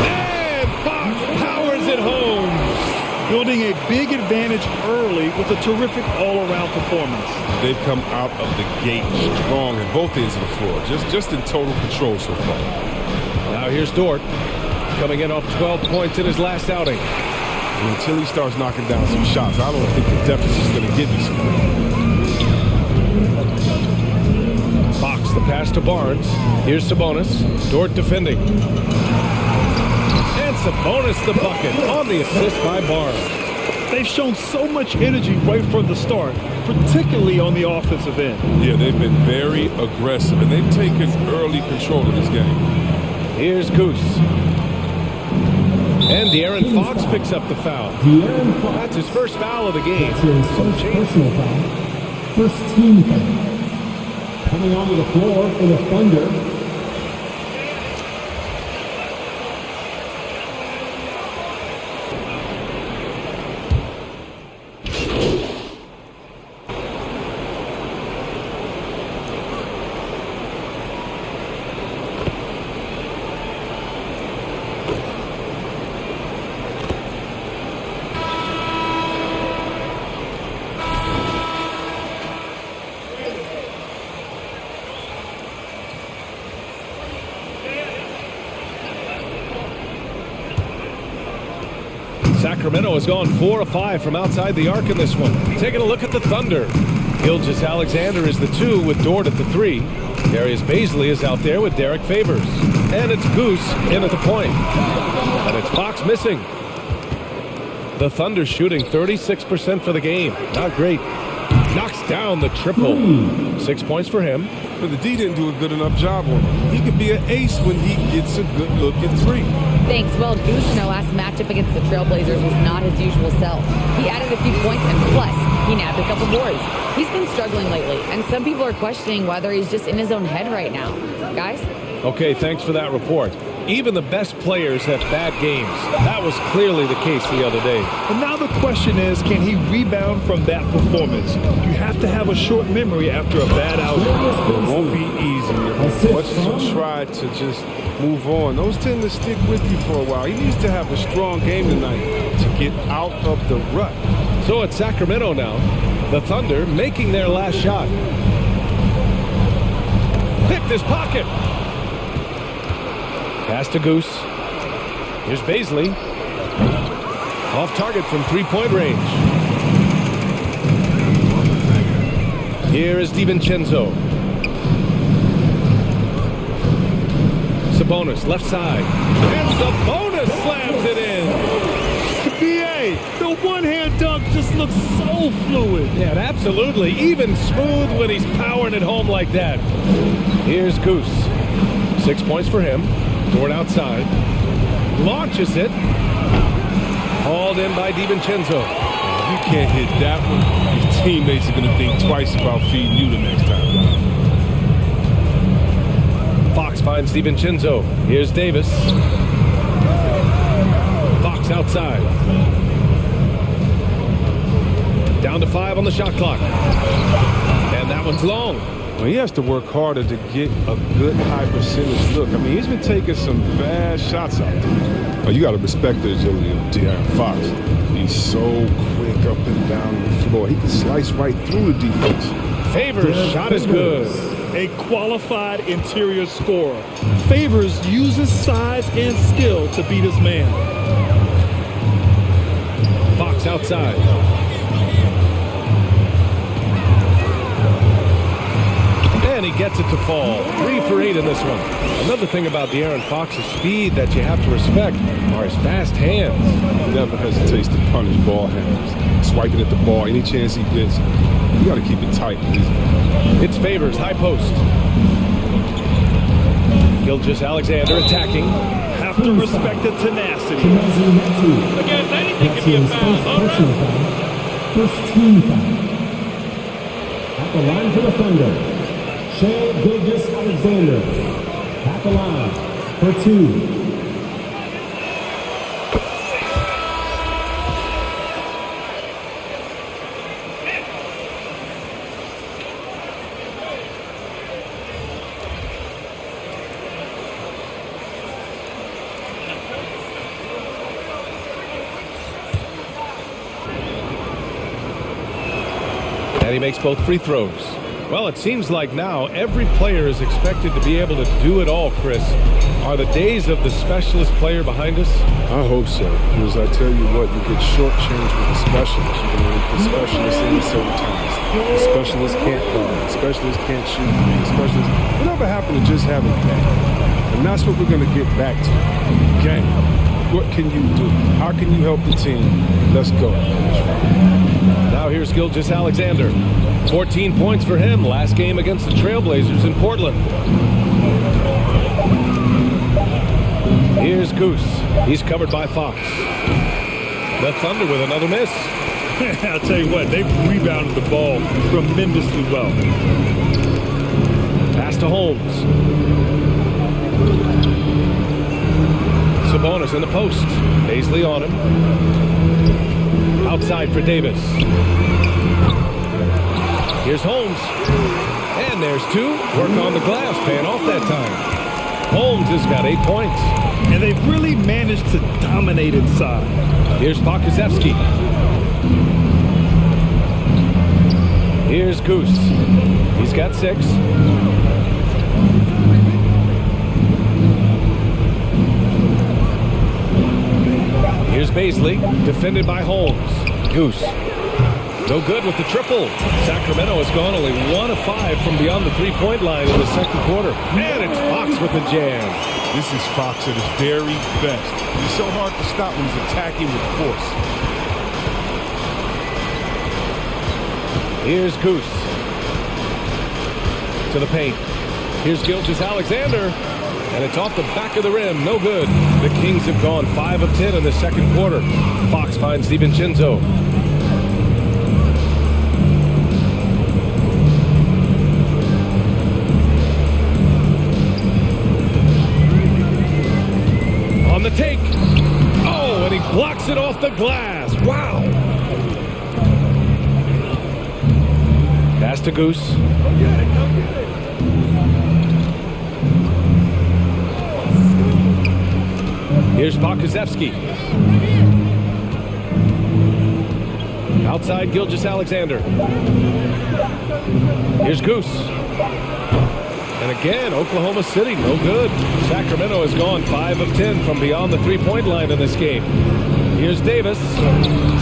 And Fox powers it home. Building a big advantage early with a terrific all-around performance. They've come out of the gate strong at both ends of the floor. Just in total control so far. Now here's Dort. Coming in off 12 points in his last outing. And until he starts knocking down some shots, I don't think the deficit's going to get this far. Fox, the pass to Barnes. Here's Sabonis. Dort defending. And Sabonis the bucket on the assist by Barnes. They've shown so much energy right from the start, particularly on the offensive end. Yeah, they've been very aggressive, and they've taken early control of this game. Here's Goose. And De'Aaron Fox picks up the foul. That's his first foul of the game. That's his first personal foul. First team foul. Coming onto the floor for the Thunder. Sacramento has gone 4 of 5 from outside the arc in this one. Taking a look at the Thunder. Gilgeous Alexander is the 2 with Dort at the 3. Darius Baisley is out there with Derek Favors. And it's Goose in at the point. And it's Fox missing. The Thunder shooting 36% for the game. Not great. Knocks down the triple. 6 points for him. But the D didn't do a good enough job on him. He could be an ace when he gets a good look at three. Thanks. Well, Goose in their last matchup against the Trailblazers was not his usual self. He added a few points and plus, he nabbed a couple boards. He's been struggling lately, and some people are questioning whether he's just in his own head right now. Guys? Okay, thanks for that report. Even the best players have bad games. That was clearly the case the other day. And now the question is, can he rebound from that performance? You have to have a short memory after a bad outing. It won't be easy. As much as you try to just move on, those tend to stick with you for a while. He needs to have a strong game tonight to get out of the rut. So it's Sacramento now. The Thunder making their last shot. Picked his pocket. Pass to Goose. Here's Baisley. Off target from three-point range. Here is DiVincenzo. Sabonis, left side. And Sabonis slams it in. BA, the one-hand dunk just looks so fluid. Yeah, absolutely. Even smooth when he's powering it home like that. Here's Goose. 6 points for him. Toward outside. Launches it. Hauled in by DiVincenzo. If you can't hit that one, your teammates are going to think twice about feeding you the next time. Fox finds DiVincenzo. Here's Davis. Fox outside. Down to 5 on the shot clock. And that one's long. Well, he has to work harder to get a good high percentage look. I mean, he's been taking some bad shots out there. Oh, you got to respect the agility of De'Aaron Fox. He's so quick up and down the floor. He can slice right through the defense. Favors shot is good. A qualified interior scorer. Favors uses size and skill to beat his man. Fox outside. And he gets it to fall. 3 for 8 in this one. Another thing about De'Aaron Fox's speed that you have to respect are his fast hands. He never hesitates to punish ball handlers. Swiping at the ball any chance he gets. You got to keep it tight. It's Favors, high post. Gilgeous-Alexander attacking. Have to respect the tenacity. Again, anything can be a foul. All right. First team foul. At the line for the Thunder, Shea Gilgeous-Alexander. At the line for 2. And he makes both free throws. Well, it seems like now every player is expected to be able to do it all, Chris. Are the days of the specialist player behind us? I hope so, because I tell you what, you get shortchanged with the specialists. You can put specialists in certain times. The specialists can't guard. The specialists can't shoot. The specialists, whatever happened to just having game? And that's what we're going to get back to. Game. What can you do? How can you help the team? Let's go. Now here's Gilgeous-Alexander. 14 points for him last game against the Trailblazers in Portland. Here's Goose. He's covered by Fox. The Thunder with another miss. I'll tell you what, they've rebounded the ball tremendously well. Pass to Holmes. Sabonis in the post. Baisley on him. Outside for Davis. Here's Holmes. And there's 2. Work on the glass, paying off that time. Holmes has got 8 points. And they've really managed to dominate inside. Here's Pokusevski. Here's Goose. He's got 6. Here's Baisley, defended by Holmes. Goose. No good with the triple. Sacramento has gone only 1 of 5 from beyond the three-point line in the second quarter. And it's Fox with the jam. This is Fox at his very best. He's so hard to stop when he's attacking with force. Here's Goose. To the paint. Here's Gilgeous-Alexander. And it's off the back of the rim. No good. The Kings have gone 5 of 10 in the second quarter. Fox finds DiVincenzo. On the take. Oh, and he blocks it off the glass. Wow. Pass to Goose. Here's Pokusevski. Outside Gilgeous-Alexander. Here's Goose. And again, Oklahoma City, no good. Sacramento has gone 5 of 10 from beyond the three-point line in this game. Here's Davis.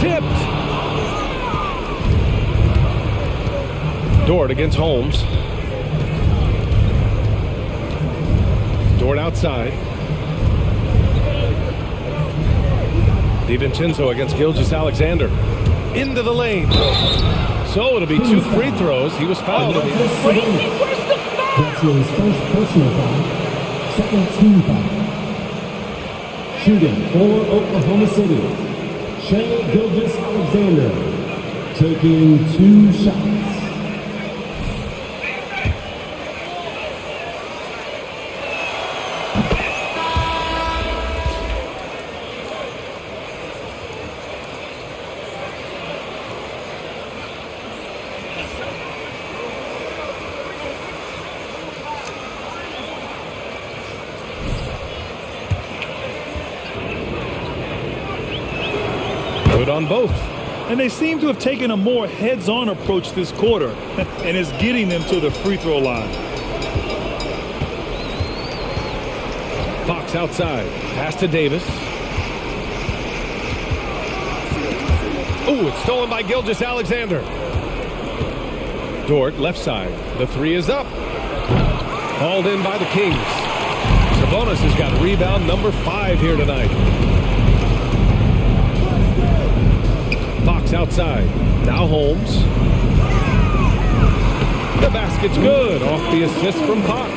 Tipped. Dort against Holmes. Dort outside. DiVincenzo against Gilgeous-Alexander. Into the lane. So it'll be 2 free throws. He was fouled. That's his first personal foul. Second team foul. Shooting for Oklahoma City, Shai Gilgeous-Alexander, taking 2 shots. Good on both. And they seem to have taken a more heads-on approach this quarter, and it's getting them to the free throw line. Fox outside. Pass to Davis. Oh, it's stolen by Gilgeous-Alexander. Dort, left side. The 3 is up. Hauled in by the Kings. Sabonis has got rebound number 5 here tonight. Fox outside. Now Holmes. The basket's good. Off the assist from Fox.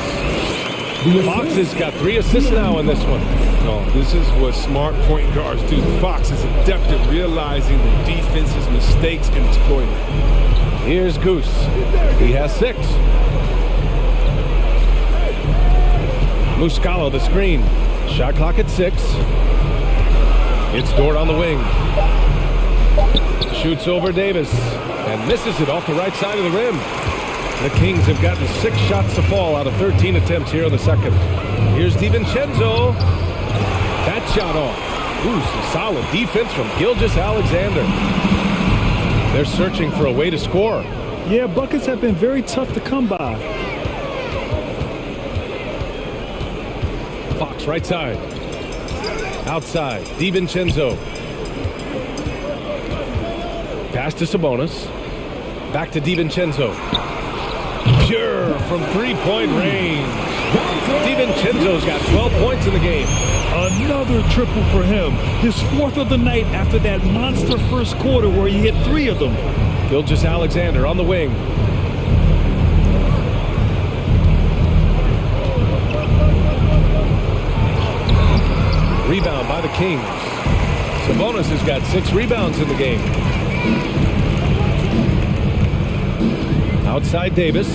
Fox has got 3 assists now in this one. No, this is what smart point guards do. Fox is adept at realizing the defense's mistakes and exploiting them. Here's Goose. He has 6. Muscala the screen. Shot clock at 6. It's Dort on the wing. Shoots over Davis and misses it off the right side of the rim. The Kings have gotten 6 shots to fall out of 13 attempts here in the second. Here's DiVincenzo. That shot off. Ooh, some solid defense from Gilgeous-Alexander. They're searching for a way to score. Yeah, buckets have been very tough to come by. Fox right side. Outside, DiVincenzo. Pass to Sabonis. Back to DiVincenzo. Pure from 3-point range. DiVincenzo's got 12 points in the game. Another triple for him. His 4th of the night after that monster first quarter where he hit 3 of them. Gilgeous-Alexander on the wing. Rebound by the Kings. Sabonis has got 6 rebounds in the game. Outside Davis.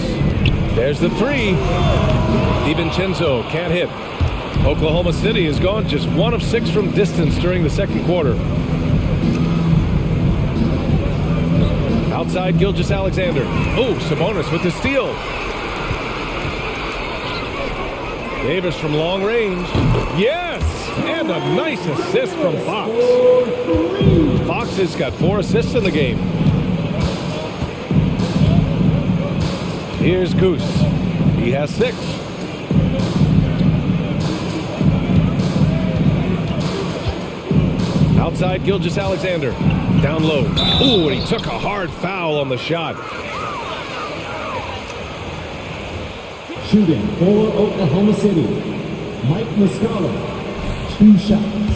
There's the 3. DiVincenzo can't hit. Oklahoma City has gone just 1 of 6 from distance during the second quarter. Outside Gilgeous-Alexander. Oh, Sabonis with the steal. Davis from long range. Yes! And a nice assist from Fox. Fox has got 4 assists in the game. Here's Goose. He has 6. Outside Gilgeous-Alexander. Down low. Ooh, and he took a hard foul on the shot. Shooting for Oklahoma City, Mike Muscala, 2 shots.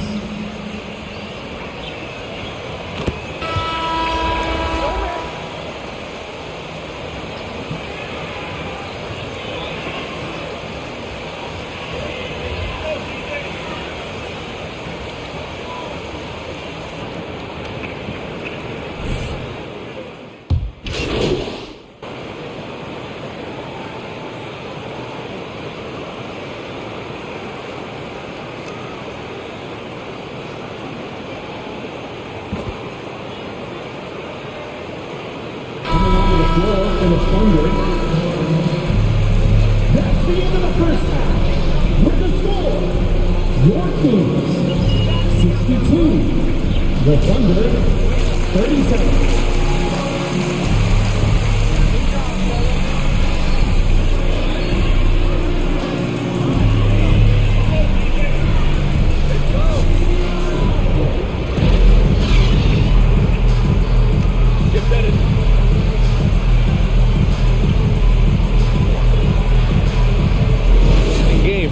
for the Thunder. That's the end of the first half. With the score, your Kings 62, the Thunder 37.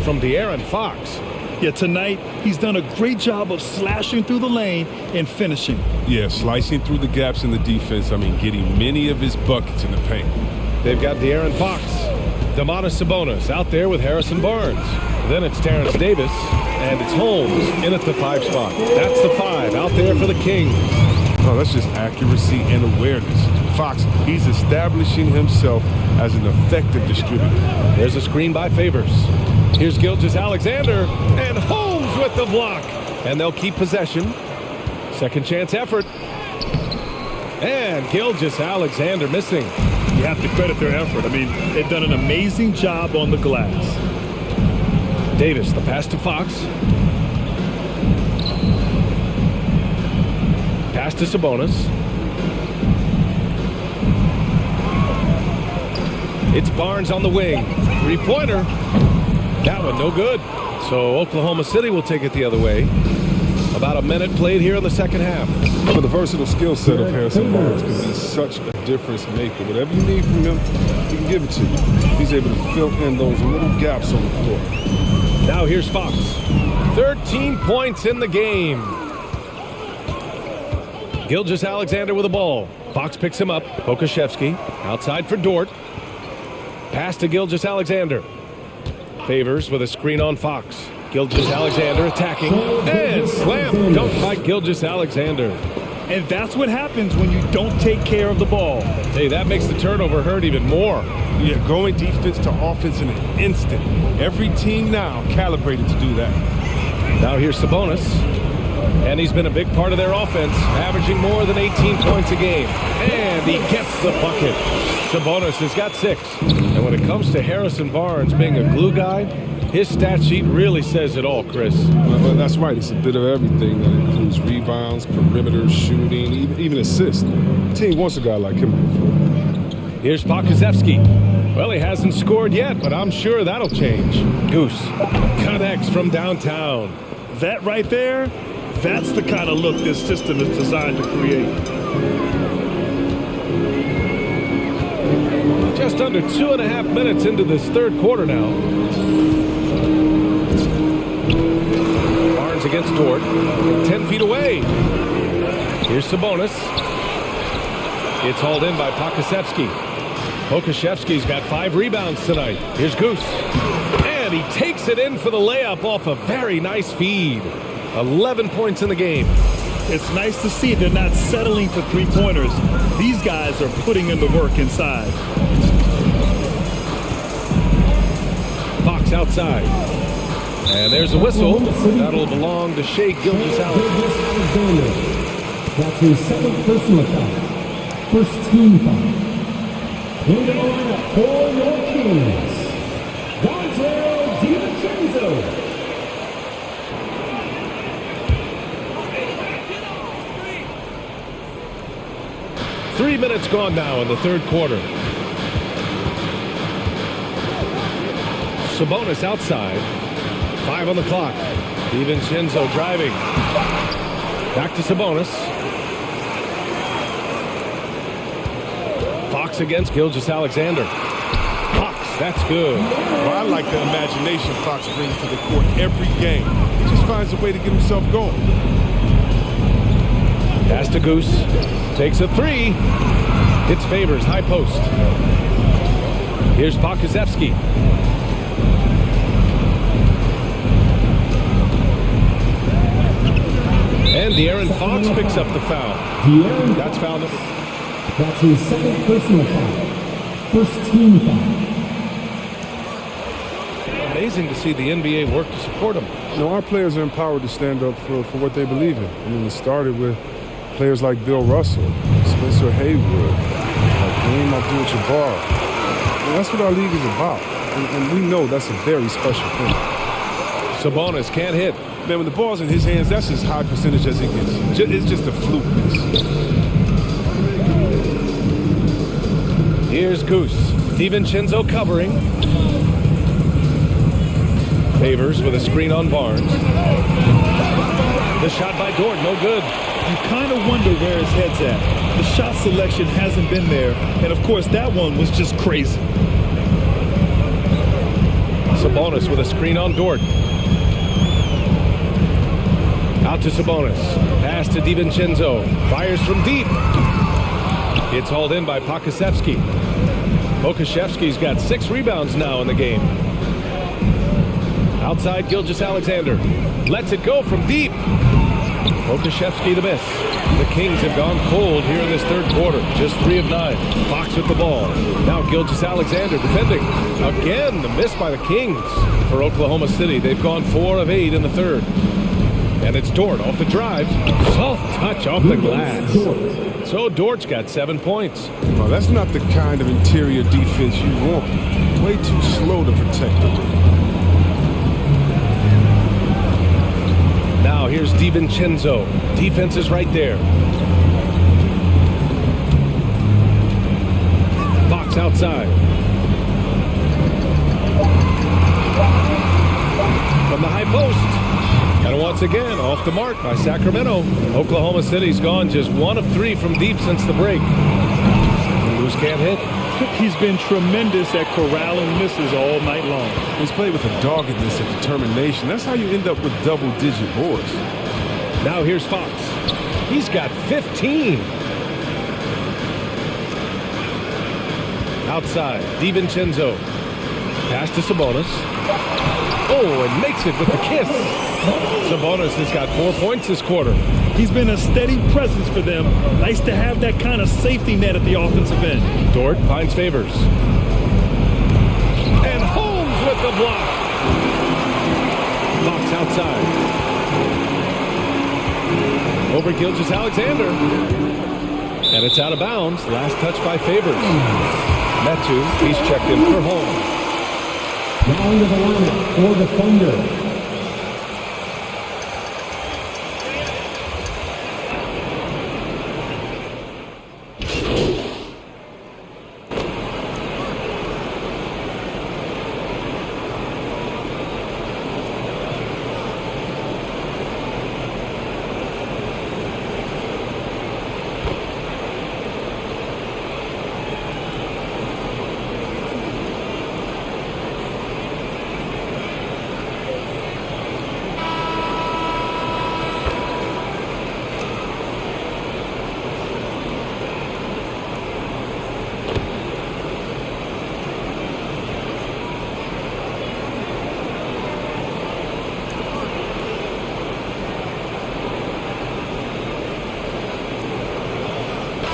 From De'Aaron Fox. Yeah, tonight he's done a great job of slashing through the lane and finishing. Yeah, slicing through the gaps in the defense. I mean, getting many of his buckets in the paint. They've got De'Aaron Fox, Domantas Sabonis out there with Harrison Barnes. Then it's Terrence Davis, and it's Holmes in at the 5 spot. That's the 5 out there for the Kings. Oh, that's just accuracy and awareness. Fox, he's establishing himself as an effective distributor. There's a screen by Favors. Here's Gilgeous-Alexander, and Holmes with the block. And they'll keep possession. Second chance effort. And Gilgeous-Alexander missing. You have to credit their effort. I mean, they've done an amazing job on the glass. Davis, the pass to Fox. Pass to Sabonis. It's Barnes on the wing. Three-pointer. That one no good. So Oklahoma City will take it the other way. About a minute played here in the second half. But the versatile skill set of Harrison Barnes can be such a difference maker. Whatever you need from him, he can give it to you. He's able to fill in those little gaps on the floor. Now here's Fox. 13 points in the game. Gilgeous-Alexander with the ball. Fox picks him up. Pokusevski outside for Dort. Pass to Gilgeous-Alexander. Favors with a screen on Fox. Gilgeous-Alexander attacking. And slam dunk by Gilgeous-Alexander. And that's what happens when you don't take care of the ball. Hey, that makes the turnover hurt even more. Yeah, going defense to offense in an instant. Every team now calibrated to do that. Now here's Sabonis. And he's been a big part of their offense, averaging more than 18 points a game. And he gets the bucket. Sabonis has got 6. And when it comes to Harrison Barnes being a glue guy, his stat sheet really says it all, Chris. Well, that's right. It's a bit of everything that includes rebounds, perimeter, shooting, even assists. The team wants a guy like him. Here's Pokusevski. Well, he hasn't scored yet, but I'm sure that'll change. Goose connects from downtown. That right there, that's the kind of look this system is designed to create. Just under 2.5 minutes into this third quarter now. Barnes against Dort. 10 feet away. Here's Sabonis. It's hauled in by Pokusevski. Pokusevski's got 5 rebounds tonight. Here's Goose. And he takes it in for the layup off a very nice feed. 11 points in the game. It's nice to see they're not settling for three-pointers. These guys are putting in the work inside. Fox outside. And there's a whistle. That'll belong to Shai Gilgeous-Alexander. That's his second personal foul. First team foul. In the lineup for your Kings, Dante DiVincenzo. 3 minutes gone now in the third quarter. Sabonis outside. 5 on the clock. DiVincenzo driving. Back to Sabonis. Fox against Gilgeous-Alexander. Fox, that's good. Well, I like the imagination Fox brings to the court every game. He just finds a way to get himself going. Pass to Goose. Takes a 3. Hits Favors, high post. Here's Pokusevski. And De'Aaron Fox picks up the foul. That's foul number. That's his second personal foul. First team foul. Amazing to see the NBA work to support him. You know, our players are empowered to stand up for what they believe in. I mean, it started with players like Bill Russell, Spencer Haywood, Kareem Abdul-Jabbar. That's what our league is about. And we know that's a very special thing. Sabonis can't hit. Man, when the ball's in his hands, that's as high percentage as it gets. It's just a fluke miss. Here's Goose. DiVincenzo covering. Favors with a screen on Barnes. The shot by Dort, no good. You kind of wonder where his head's at. The shot selection hasn't been there. And, of course, that one was just crazy. Sabonis with a screen on Dort. Out to Sabonis. Pass to DiVincenzo. Fires from deep. It's hauled in by Pokusevski. Pokusevski's got 6 rebounds now in the game. Outside Gilgeous-Alexander. Lets it go from deep. Pokusevski the miss. The Kings have gone cold here in this third quarter. Just 3 of 9. Fox with the ball. Now Gilgeous-Alexander defending. Again, the miss by the Kings. For Oklahoma City, they've gone 4 of 8 in the third. And it's Dort off the drive. Soft touch off the glass. So Dort's got 7 points. Well, that's not the kind of interior defense you want. Way too slow to protect the rim. Now here's DiVincenzo. Defense is right there. Fox outside. From the high post. And once again, off the mark by Sacramento. Oklahoma City's gone just 1 of 3 from deep since the break. Goose can't hit. He's been tremendous at corralling misses all night long. He's played with a doggedness and determination. That's how you end up with double-digit boards. Now here's Fox. He's got 15. Outside, DiVincenzo. Pass to Sabonis. Oh, and makes it with the kiss. Sabonis has got 4 points this quarter. He's been a steady presence for them. Nice to have that kind of safety net at the offensive end. Dort finds Favors. And Holmes with the block. Fox outside. Over Gilgeous-Alexander. And it's out of bounds. Last touch by Favors. Metu, he's checked in for Holmes. Down to the lineup for the Thunder.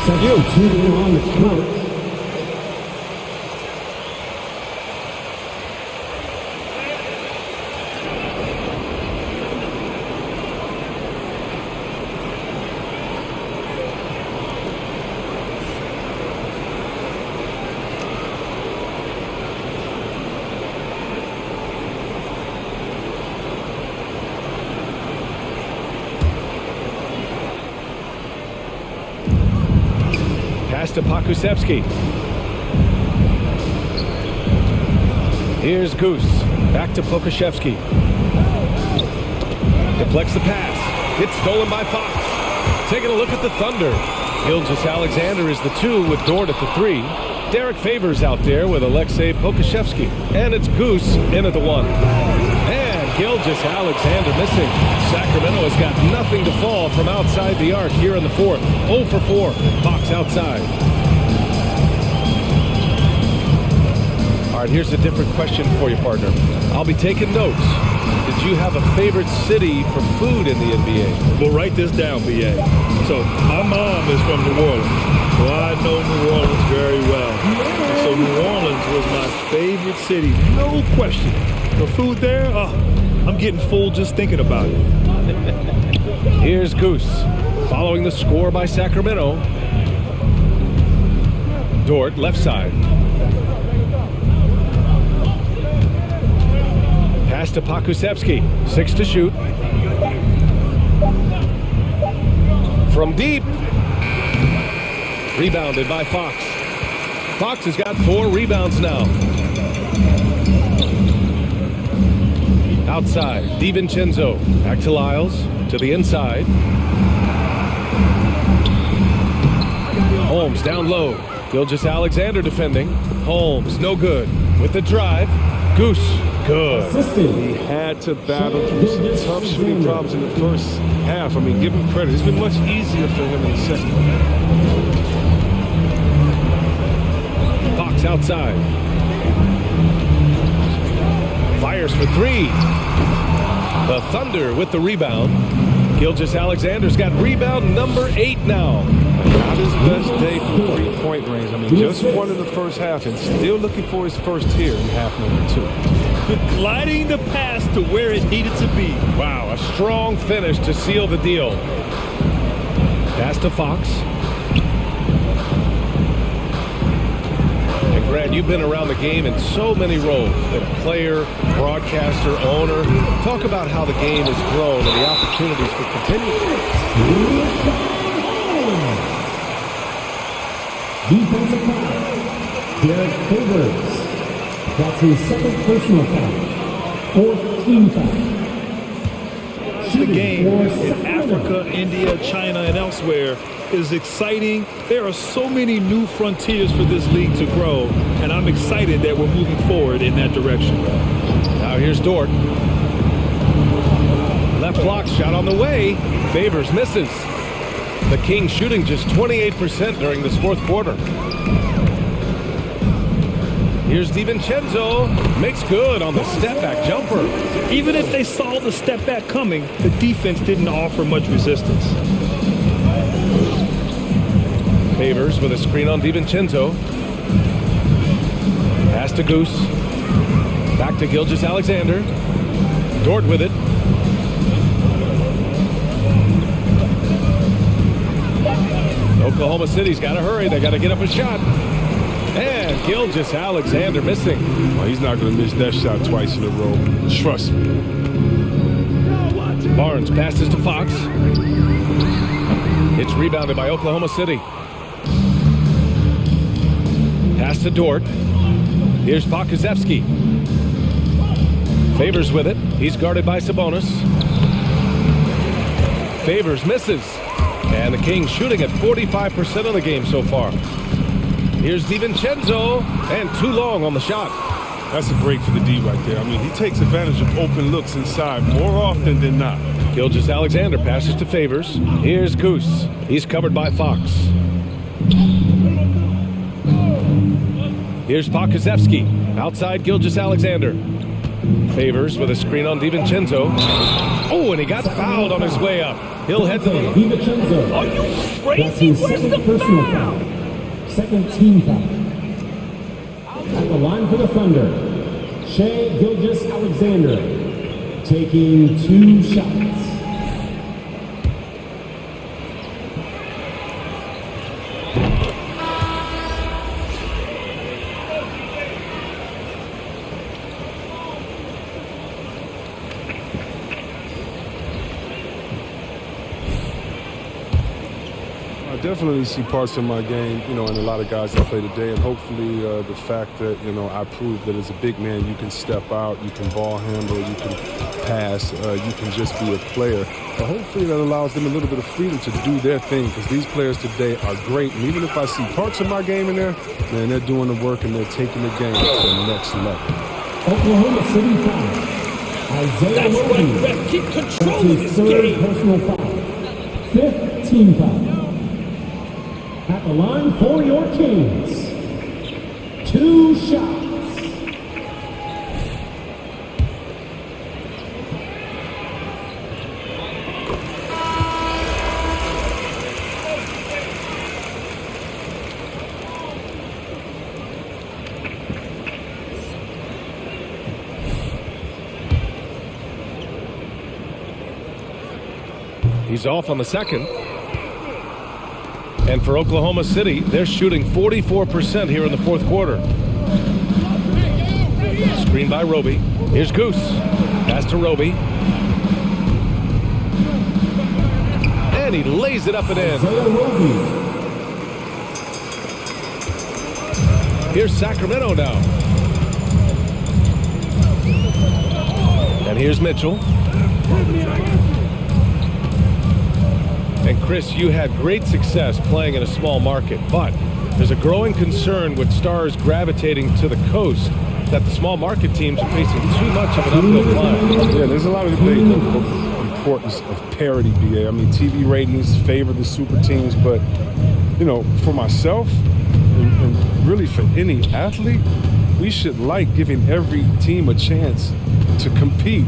Substituting on the court. Pass to Pokusevski. Here's Goose. Back to Pokusevski. Deflects the pass. It's stolen by Fox. Taking a look at the Thunder. Gilgeous-Alexander is the 2 with Dort at the 3. Derek Favors out there with Alexei Pokusevski. And it's Goose in at the 1. And Gilgeous-Alexander missing. Sacramento has got nothing to fall from outside the arc here in the 4th. 0 for 4. Fox outside. All right, here's a different question for you, partner. I'll be taking notes. Did you have a favorite city for food in the NBA? Well, write this down, B.A. So, my mom is from New Orleans. So I know New Orleans very well. And so New Orleans was my favorite city, no question. The food there, I'm getting full just thinking about it. Here's Goose. Following the score by Sacramento. Dort, left side. Pass to Pakusevsky. 6 to shoot. From deep. Rebounded by Fox. Fox has got 4 rebounds now. Outside, DiVincenzo. Back to Lyles. To the inside. Holmes down low. Gilgeous-Alexander defending. Holmes, no good. With the drive. Goose, good. He had to battle through some tough shooting problems in the first half. I mean, give him credit. It's been much easier for him in the second. Fox outside. Fires for 3. The Thunder with the rebound. Gilgeous-Alexander's got rebound number 8 now. Not his best day from three-point range. I mean, just one in the first half and still looking for his first here in half number 2. Gliding the pass to where it needed to be. Wow, a strong finish to seal the deal. Pass to Fox. And Grant, you've been around the game in so many roles. Been a player, broadcaster, owner. Talk about how the game has grown and the opportunities for continuing. Defensive foul. Derek Favors. That's his second personal foul. 4th team foul. The game in Africa, India, China, and elsewhere is exciting. There are so many new frontiers for this league to grow, and I'm excited that we're moving forward in that direction. Now here's Dort. Left block shot on the way. Favors misses. The Kings shooting just 28% during this 4th quarter. Here's DiVincenzo. Makes good on the step-back jumper. Even if they saw the step-back coming, the defense didn't offer much resistance. Favors with a screen on DiVincenzo. Pass to Goose. Back to Gilgeous-Alexander. Dort with it. Oklahoma City's got to hurry. They got to get up a shot. And Gilgeous-Alexander missing. Well, he's not going to miss that shot twice in a row. Trust me. Barnes passes to Fox. It's rebounded by Oklahoma City. Pass to Dort. Here's Pakusevsky. Favors with it. He's guarded by Sabonis. Favors misses. And the Kings shooting at 45% of the game so far. Here's DiVincenzo, and too long on the shot. That's a break for the D right there. I mean, he takes advantage of open looks inside more often than not. Gilgeous-Alexander passes to Favors. Here's Goose. He's covered by Fox. Here's Pakusevsky. Outside Gilgeous-Alexander. Favors with a screen on DiVincenzo. Oh, and he got fouled on his way up. He'll head to the... DiVincenzo. Are you crazy? That's his Where's the second personal foul? foul. Second team foul. At the line for the Thunder, Shai Gilgeous-Alexander taking 2 shots. I definitely see parts of my game, you know, in a lot of guys that play today, and hopefully the fact that, you know, I proved that as a big man, you can step out, you can ball handle, you can pass, you can just be a player. But hopefully that allows them a little bit of freedom to do their thing, because these players today are great. And even if I see parts of my game in there, man, they're doing the work and they're taking the game to the next level. Oklahoma City foul. Isaiah Williams. Keep That's controlling his this 3rd game. personal foul. 5th team foul. At the line for your Kings, 2 shots. He's off on the second. And for Oklahoma City, they're shooting 44% here in the fourth quarter. Screen by Roby. Here's Goose. Pass to Roby. And he lays it up and in. Here's Sacramento now. And here's Mitchell. And Chris, you had great success playing in a small market, but there's a growing concern with stars gravitating to the coast that the small market teams are facing too much of an uphill climb. Yeah, there's a lot of debate of the importance of parity, BA. I mean, TV ratings favor the super teams, but, you know, for myself and really for any athlete, we should like giving every team a chance to compete.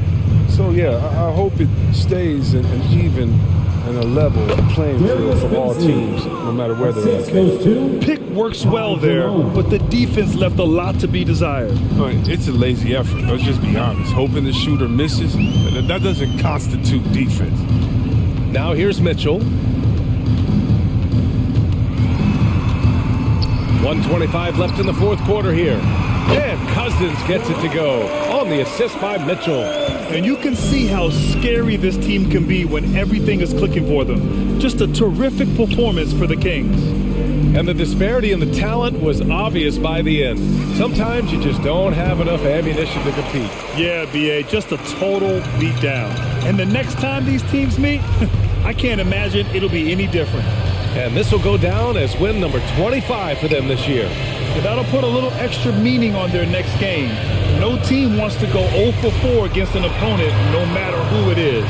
So, yeah, I hope it stays an even and a level playing field for all teams, no matter where they're located. Pick works well there, but the defense left a lot to be desired. I mean, it's a lazy effort. Let's just be honest. Hoping the shooter misses, that doesn't constitute defense. Now here's Mitchell. 1:25 left in the fourth quarter here. And Cousins gets it to go on the assist by Mitchell. And you can see how scary this team can be when everything is clicking for them. Just a terrific performance for the Kings. And the disparity in the talent was obvious by the end. Sometimes you just don't have enough ammunition to compete. Yeah, BA, just a total beatdown. And the next time these teams meet, I can't imagine it'll be any different. And this will go down as win number 25 for them this year. And that'll put a little extra meaning on their next game. No team wants to go 0 for 4 against an opponent, no matter who it is.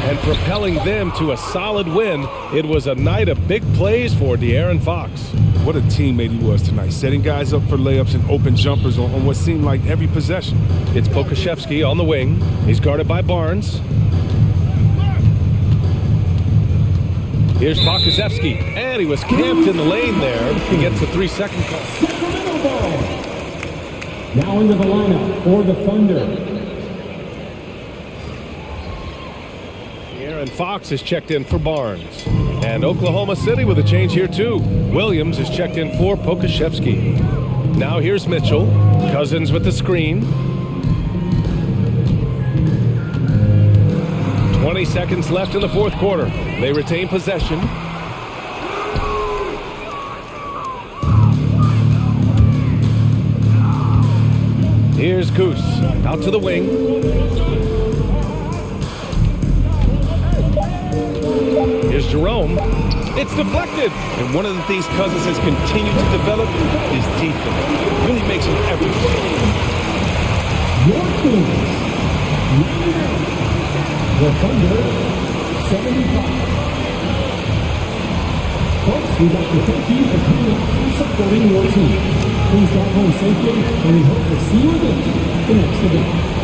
And propelling them to a solid win, it was a night of big plays for De'Aaron Fox. What a teammate he was tonight, setting guys up for layups and open jumpers on what seemed like every possession. It's Pokusevski on the wing. He's guarded by Barnes. Here's Pokusevski, and he was camped in the lane there. He gets a 3-second call. Now into the lineup for the Thunder. De'Aaron Fox is checked in for Barnes. And Oklahoma City with a change here too. Williams is checked in for Pokusevski. Now here's Mitchell. Cousins with the screen. 20 seconds left in the fourth quarter. They retain possession. Here's Goose out to the wing. Here's Jerome. It's deflected. And one of the things Cousins has continued to develop is defense. Really makes an effort. Your Kings. The Thunder, 75. Folks, we'd like to thank you for coming out and supporting your team. Please drive home safely, and we hope to see you again the next event.